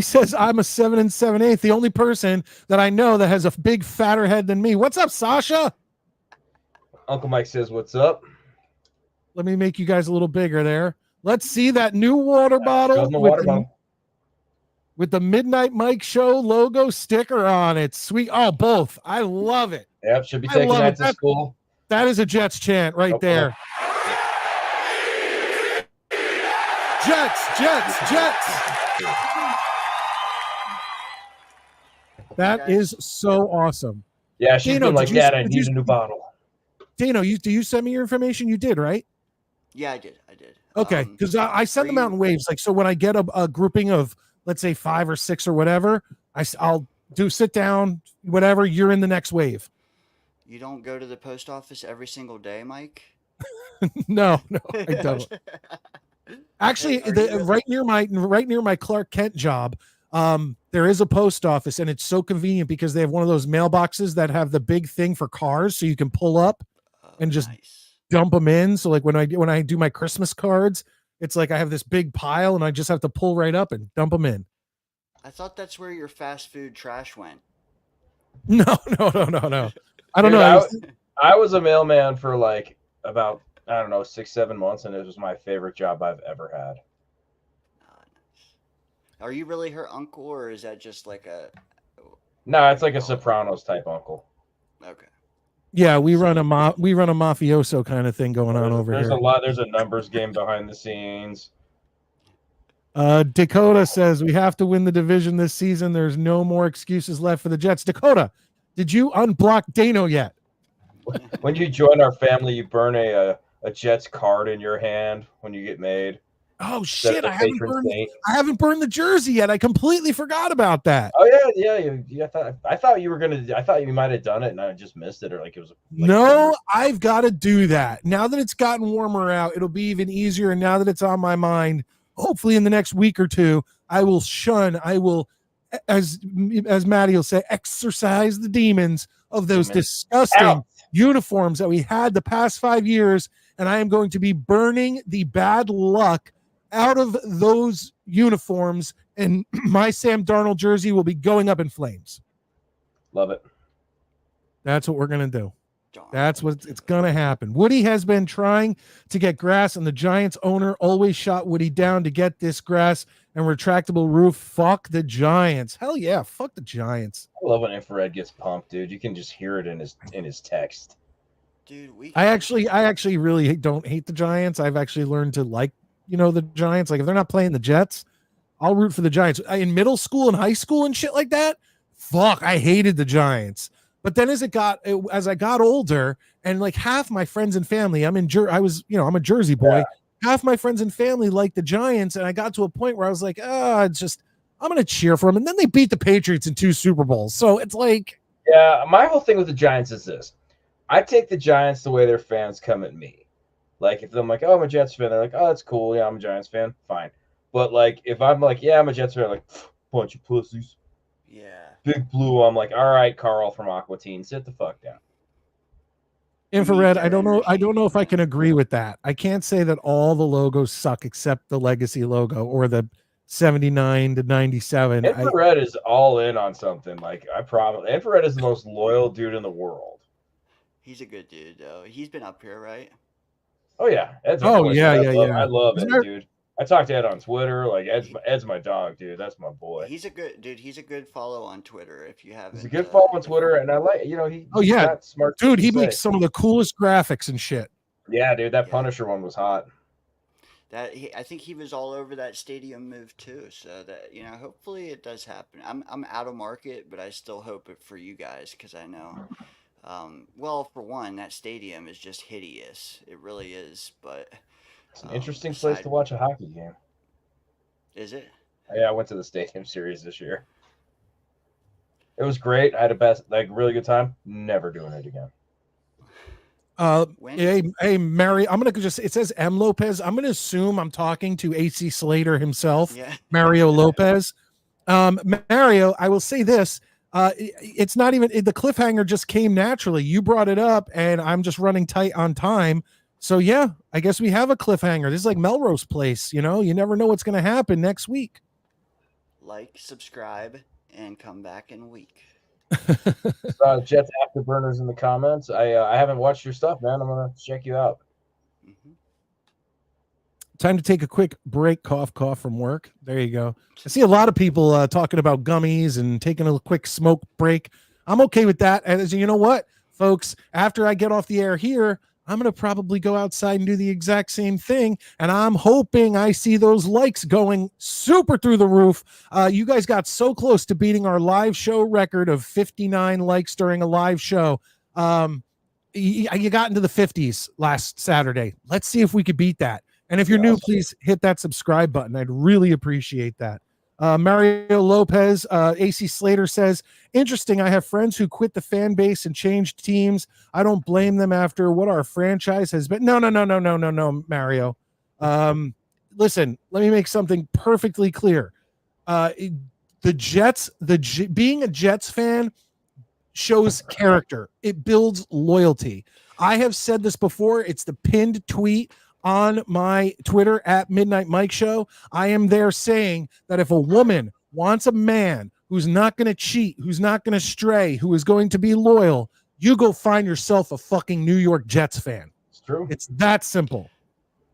a 7 7/8. The only person that I know that has a big fatter head than me. What's up, Sasha? Uncle Mike says, "What's up?" Let me make you guys a little bigger there. Let's see that new water bottle with the Midnight Mike Show logo sticker on it. Sweet. Oh, both. I love it. Yep, should be taking that to school. That is a Jets chant right there. Jets. That guys. is so awesome. Yeah, she's Dano, been like, did you- Dad, I did need you- a new bottle. Dano, do you send me your information? You did, right? Yeah, I did. I did. Okay, because I send are them out in waves. Like, so when I get a grouping of, let's say, 5 or 6 or whatever, I'll do sit down, whatever. You're in the next wave. You don't go to the post office every single day, Mike? No, I don't. Actually, Hey, are you- right near my Clark Kent job, there is a post office, and it's so convenient because they have one of those mailboxes that have the big thing for cars, so you can pull up and just nice. dump them in. So like when I do my Christmas cards, it's like I have this big pile, and I just have to pull right up and dump them in. I thought that's where your fast food trash went. No. I don't Dude, know. I was a mailman for like about, I don't know, 6-7 months, and it was my favorite job I've ever had. Nice. Are you really her uncle, or is that just like a? No, it's like a Sopranos type uncle. Okay. Yeah, we run a mafioso kind of thing going on over There's here. There's a numbers game behind the scenes. Dakota says we have to win the division this season. There's no more excuses left for the Jets. Dakota, did you unblock Dano yet? When you join our family, you burn a Jets card in your hand when you get made. Oh That's shit! the I haven't patron burned. saint. I haven't burned the jersey yet. I completely forgot about that. Oh yeah. I thought you were gonna. I thought you might have done it, and I just missed it, or like it was. Like, No, I've got to do that. Now that it's gotten warmer out, it'll be even easier. And now that it's on my mind, hopefully in the next week or two, I will, as Maddie will say, exercise the demons of those disgusting Out. uniforms that we had the past 5 years. And I am going to be burning the bad luck out of those uniforms. And my Sam Darnold jersey will be going up in flames. Love it. That's what we're going to do. Darn. That's what it's going to happen. Woody has been trying to get grass, and the Giants owner always shot Woody down to get this grass and retractable roof. Fuck the Giants. Hell yeah. Fuck the Giants. I love when Infrared gets pumped, dude. You can just hear it in his text. Dude, I actually really don't hate the Giants. I've actually learned to like, the Giants. Like if they're not playing the Jets, I'll root for the Giants. In middle school and high school and shit like that, fuck, I hated the Giants. But then as I got older, and like half my friends and family, I'm a Jersey boy. Yeah. Half my friends and family like the Giants, and I got to a point where I was like, I'm gonna cheer for them. And then they beat the Patriots in 2 Super Bowls, so it's like, Yeah, my whole thing with the Giants is this: I take the Giants the way their fans come at me. Like if I'm like, oh, I'm a Jets fan, they're like, oh, that's cool. Yeah, I'm a Giants fan. Fine. But like if I'm like, yeah, I'm a Jets fan, like bunch of pussies. Yeah. Big Blue, I'm like, all right, Carl from Aqua Teen, sit the fuck down. Infrared, I don't know if I can agree with that. I can't say that all the logos suck except the legacy logo or the 79 to 97. Infrared is all in on something. Like Infrared is the most loyal dude in the world. He's a good dude, though. He's been up here, right? Oh yeah, Ed's Oh, my boy. yeah, I love Isn't Ed, there- dude. I talked to Ed on Twitter. Like Ed's my dog, dude. That's my boy. He's a good dude. He's a good follow on Twitter. If you haven't, He's a good follow on Twitter, and I like, he. Oh, yeah. got smart. Dude, he things to makes say. some of the coolest graphics and shit. Yeah, dude, that Yeah. Punisher one was hot. I think he was all over that stadium move too. So that hopefully it does happen. I'm out of market, but I still hope it for you guys because I know. Well, for one, that stadium is just hideous. It really is. But It's an interesting place to watch a hockey game. Is it? Yeah, I went to the Stadium Series this year. It was great. I had a really good time. Never doing it again. Hey, Mary, I'm gonna it says M. Lopez. I'm gonna assume I'm talking to AC Slater himself, Yeah. Mario Lopez. Mario, I will say this. It's not even the cliffhanger just came naturally. You brought it up, and I'm just running tight on time. So yeah, I guess we have a cliffhanger. This is like Melrose Place, you never know what's gonna happen next week. Like, subscribe, and come back in a week. Jets Afterburners in the comments. I haven't watched your stuff, man. I'm gonna check you out. Mhm. Time to take a quick break. Cough from work. There you go. I see a lot of people talking about gummies and taking a quick smoke break. I'm okay with that. And you know what, folks, after I get off the air here, I'm going to probably go outside and do the exact same thing. And I'm hoping I see those likes going super through the roof. You guys got so close to beating our live show record of 59 likes during a live show. You got into the 50s last Saturday. Let's see if we could beat that. And if you're new, please hit that subscribe button. I'd really appreciate that. Mario Lopez, AC Slater says, interesting. I have friends who quit the fan base and changed teams. I don't blame them after what our franchise has been. No, Mario. Listen, let me make something perfectly clear. The Jets, being a Jets fan shows character. It builds loyalty. I have said this before. It's the pinned tweet on my Twitter at Midnight Mike Show. I am there saying that if a woman wants a man who's not going to cheat, who's not going to stray, who is going to be loyal, you go find yourself a fucking New York Jets fan. It's true. It's that simple.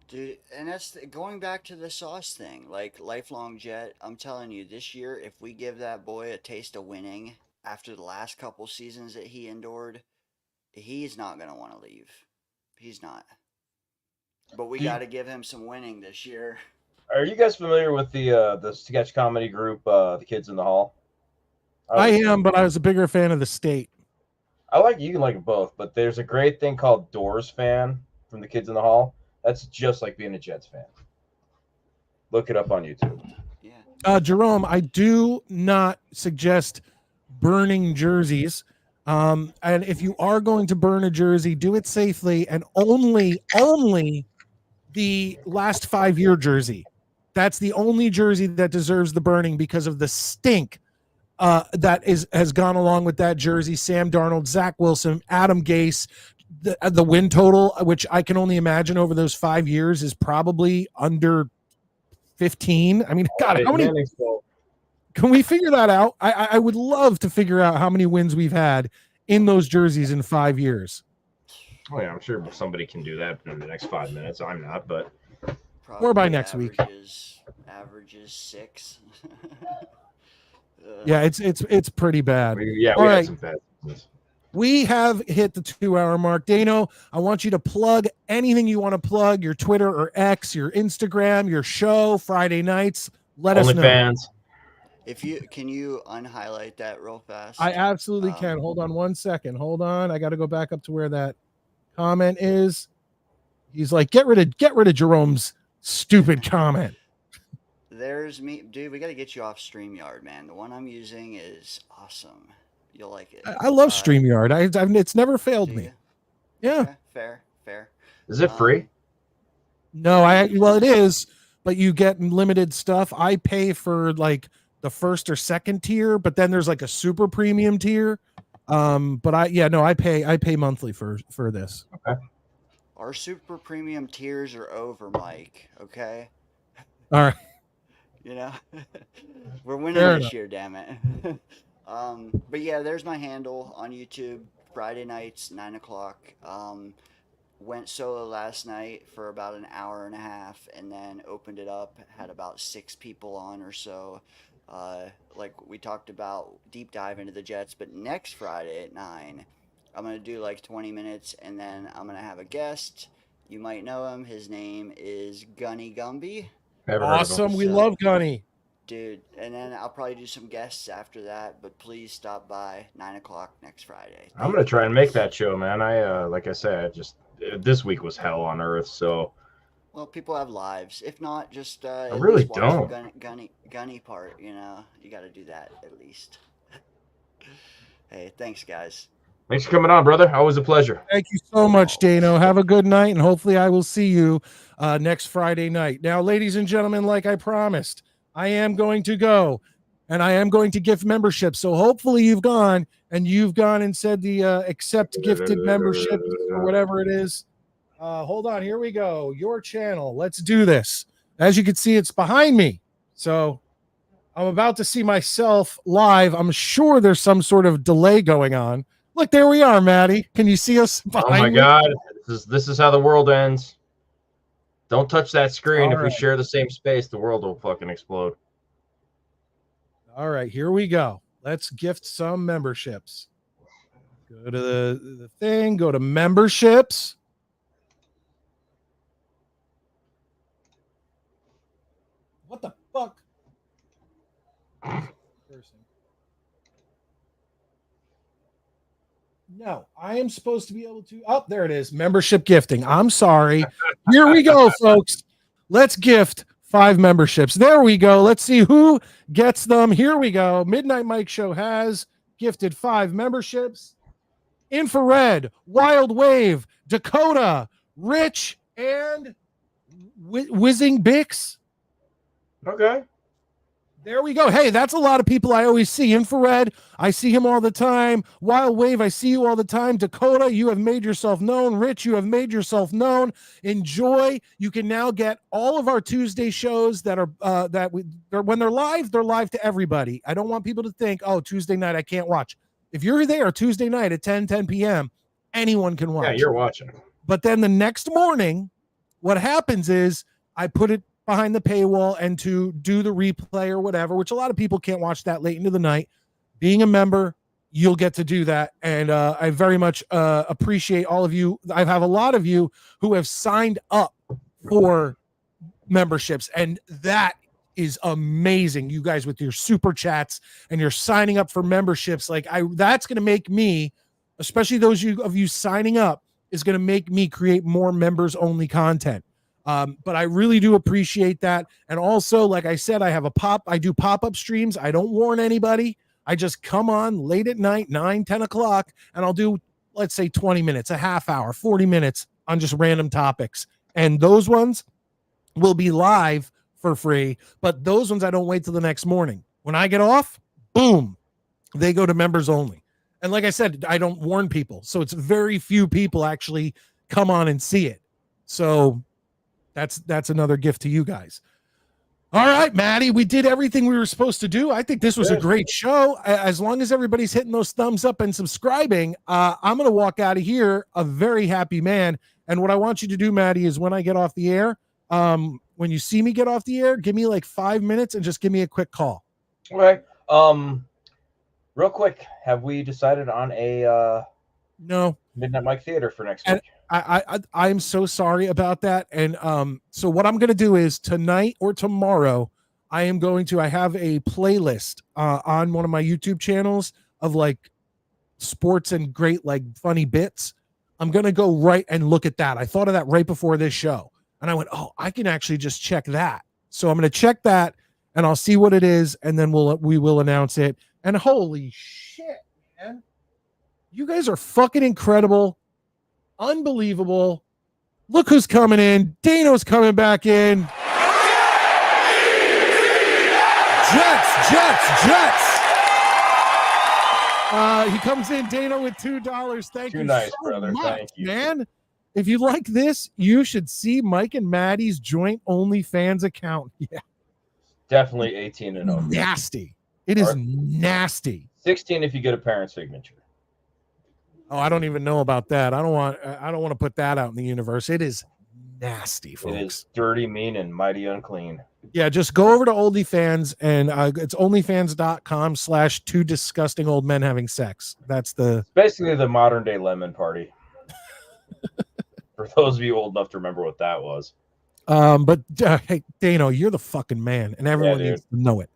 Dude, and that's going back to the Sauce thing. Like, lifelong Jet, I'm telling you, this year, if we give that boy a taste of winning after the last couple seasons that he endured, he's not going to want to leave. He's not. But we got to give him some winning this year. Are you guys familiar with the sketch comedy group, The Kids in the Hall? I am, but I was a bigger fan of The State. You can like both, but there's a great thing called Doors Fan from The Kids in the Hall. That's just like being a Jets fan. Look it up on YouTube. Yeah. Jerome, I do not suggest burning jerseys. And if you are going to burn a jersey, do it safely and only the last 5-year jersey. That's the only jersey that deserves the burning because of the stink that has gone along with that jersey. Sam Darnold, Zach Wilson, Adam Gase, the win total, which I can only imagine over those 5 years, is probably under 15. I mean, God, how many? Can we figure that out? I would love to figure out how many wins we've had in those jerseys in 5 years. Oh yeah, I'm sure somebody can do that in the next 5 minutes. I'm not, but or by next week. Averages 6. Yeah, it's pretty bad. We All had right. some bad business. We have hit the 2-hour mark. Dano, I want you to plug anything you want to plug, your Twitter or X, your Instagram, your show, Friday nights. Let us know. OnlyFans. Can you unhighlight that real fast? I absolutely can. Hold on 1 second. Hold on. I got to go back up to where that comment is. He's like, get rid of Jerome's stupid comment. There's me, dude. We got to get you off StreamYard, man. The one I'm using is awesome. You'll like it. I love StreamYard. It's never failed me. Yeah. Okay, fair. Is it free? No, well, it is, but you get limited stuff. I pay for like the first or second tier, but then there's like a super premium tier. But I pay monthly for this. Okay. Our super premium tiers are over, Mike. Okay. All right. We're winning this year, damn it. But yeah, there's my handle on YouTube. Friday nights, 9:00. Went solo last night for about an hour and a half, and then opened it up. Had about 6 people on or so. Like we talked about, deep dive into the Jets. But next Friday at 9, I'm gonna do like 20 minutes, and then I'm gonna have a guest. You might know him. His name is Gunny Gumby. Awesome. We love Gunny. Dude, and then I'll probably do some guests after that, but please stop by 9:00 next Friday. I'm gonna try and make that show, man. Like I said, this week was hell on earth. So, well, people have lives. If not, just I really don't. Gunny part, you got to do that at least. Hey, thanks, guys. Thanks for coming on, brother. Always a pleasure. Thank you so much, Dano. Have a good night, and hopefully I will see you next Friday night. Now, ladies and gentlemen, like I promised, I am going to go, and I am going to gift memberships. So hopefully you've gone and said the accept gifted membership or whatever it is. Hold on. Here we go. Your channel. Let's do this. As you can see, it's behind me. So I'm about to see myself live. I'm sure there's some sort of delay going on. Look, there we are, Maddie. Can you see us behind me? Oh, my God. This is how the world ends. Don't touch that screen. If we share the same space, the world will fucking explode. All right, here we go. Let's gift some memberships. Go to the thing. Go to memberships. fuck? Person. No, I am supposed to be able to. Oh, there it is. Membership gifting. I'm sorry. Here we go, folks. Let's gift 5 memberships. There we go. Let's see who gets them. Here we go. Midnight Mike Show has gifted 5 memberships. Infrared, Wild Wave, Dakota, Rich, and Whizzing Bix. Okay. There we go. Hey, that's a lot of people I always see. Infrared, I see him all the time. Wild Wave, I see you all the time. Dakota, you have made yourself known. Rich, you have made yourself known. Enjoy. You can now get all of our Tuesday shows that are when they're live to everybody. I don't want people to think, oh, Tuesday night I can't watch. If you're there Tuesday night at 10 p.m., anyone can watch. Yeah, you're watching. But then the next morning, what happens is I put it behind the paywall and to do the replay or whatever, which a lot of people can't watch that late into the night. Being a member, you'll get to do that. And I very much appreciate all of you. I have a lot of you who have signed up for memberships, and that is amazing. You guys with your super chats and you're signing up for memberships. That's going to make me, especially those of you signing up, is going to make me create more members only content. But I really do appreciate that. And also, like I said, I do pop-up streams. I don't warn anybody. I just come on late at night, 9-10 o'clock, and I'll do, let's say 20 minutes, a half hour, 40 minutes on just random topics. And those ones will be live for free, but those ones I don't wait till the next morning. When I get off, boom, they go to members only. And like I said, I don't warn people. So it's very few people actually come on and see it. So that's another gift to you guys. All right, Maddie, we did everything we were supposed to do. I think this was a great show. As long as everybody's hitting those thumbs up and subscribing, I'm going to walk out of here a very happy man. And what I want you to do, Maddie, is when I get off the air, when you see me get off the air, give me like 5 minutes and just give me a quick call. All right. Real quick, have we decided on a no Midnight Mike Theater for next week? I'm so sorry about that. And so what I'm going to do is tonight or tomorrow, I have a playlist on one of my YouTube channels of like sports and great, like funny bits. I'm going to go right and look at that. I thought of that right before this show. And I went, oh, I can actually just check that. So I'm going to check that and I'll see what it is. And then we will announce it. And holy shit, man. You guys are fucking incredible. Unbelievable. Look who's coming in. Dano's coming back in. Jets. He comes in, Dano, with $2. Thank you. Too nice, so brother. much, thank you, man. If you like this, you should see Mike and Maddie's joint OnlyFans account. Yeah. Definitely 18 and over. Nasty. It is nasty. 16 if you get a parent signature. Oh, I don't even know about that. I don't want to put that out in the universe. It is nasty, folks. It is dirty, mean, and mighty unclean. Yeah, just go over to OnlyFans and it's onlyfans.com/two disgusting old men having sex. That's basically the modern day lemon party. For those of you old enough to remember what that was. But hey, Dano, you're the fucking man, and everyone needs to know it.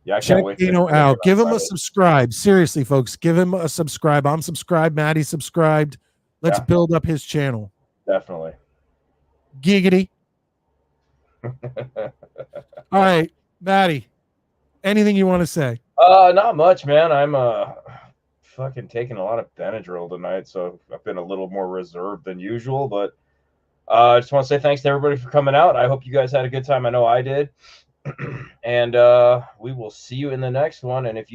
Yeah, I check can't wait. Dano out. Give him a subscribe. Seriously, folks, give him a subscribe. I'm subscribed. Maddie's subscribed. Let's build up his channel. Definitely. Giggity. All right, Maddie. Anything you want to say? Not much, man. I'm fucking taking a lot of Benadryl tonight, so I've been a little more reserved than usual. But I just want to say thanks to everybody for coming out. I hope you guys had a good time. I know I did. And we will see you in the next one. And if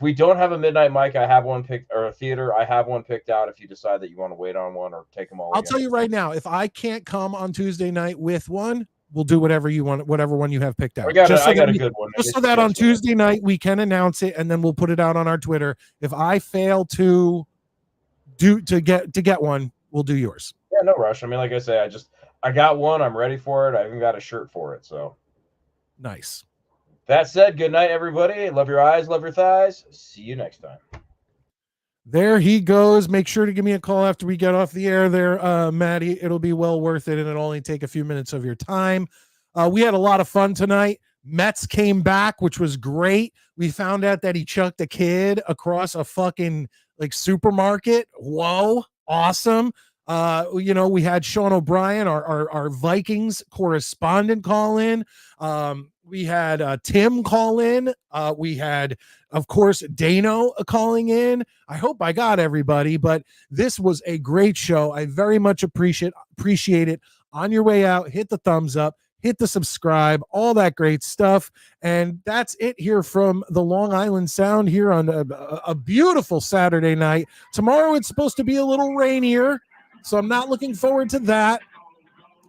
we don't have a Midnight Mike, I have one picked, or a theater, I have one picked out. If you decide that you want to wait on one or take them all, I'll tell you right now, if I can't come on Tuesday night with one, we'll do whatever you want, whatever one you have picked out. I got a good one. Just so that on Tuesday night we can announce it, and then we'll put it out on our Twitter. If I fail to get one, we'll do yours. Yeah, no rush. I mean, like I say, I got one. I'm ready for it. I even got a shirt for it. So nice. That said, good night, everybody. Love your eyes, love your thighs. See you next time. There he goes. Make sure to give me a call after we get off the air there, Maddie. It'll be well worth it, and it'll only take a few minutes of your time. We had a lot of fun tonight. Mets came back, which was great. We found out that he chucked a kid across a fucking like supermarket. Whoa, awesome. We had Sean O'Brien, our Vikings correspondent, call in. We had Tim call in. We had, of course, Dano calling in. I hope I got everybody, but this was a great show. I very much appreciate it. On your way out, hit the thumbs up, hit the subscribe, all that great stuff. And that's it here from the Long Island Sound here on a beautiful Saturday night. Tomorrow it's supposed to be a little rainier, so I'm not looking forward to that.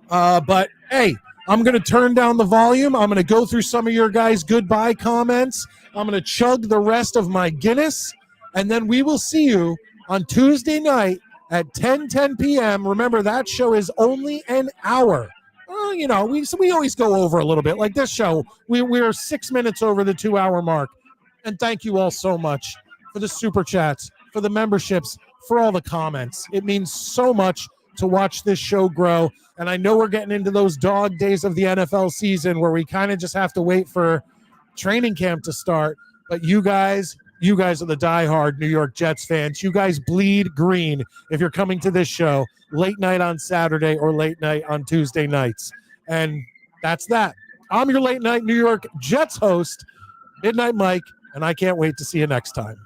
But hey, I'm going to turn down the volume. I'm going to go through some of your guys' goodbye comments. I'm going to chug the rest of my Guinness, and then we will see you on Tuesday night at 10 p.m. Remember, that show is only an hour. Well, we always go over a little bit. Like this show, we're 6 minutes over the 2-hour mark. And thank you all so much for the super chats, for the memberships, for all the comments. It means so much to watch this show grow. And I know we're getting into those dog days of the NFL season where we kind of just have to wait for training camp to start. But you guys are the diehard New York Jets fans. You guys bleed green if you're coming to this show late night on Saturday or late night on Tuesday nights. And that's that. I'm your late night New York Jets host, Midnight Mike, and I can't wait to see you next time.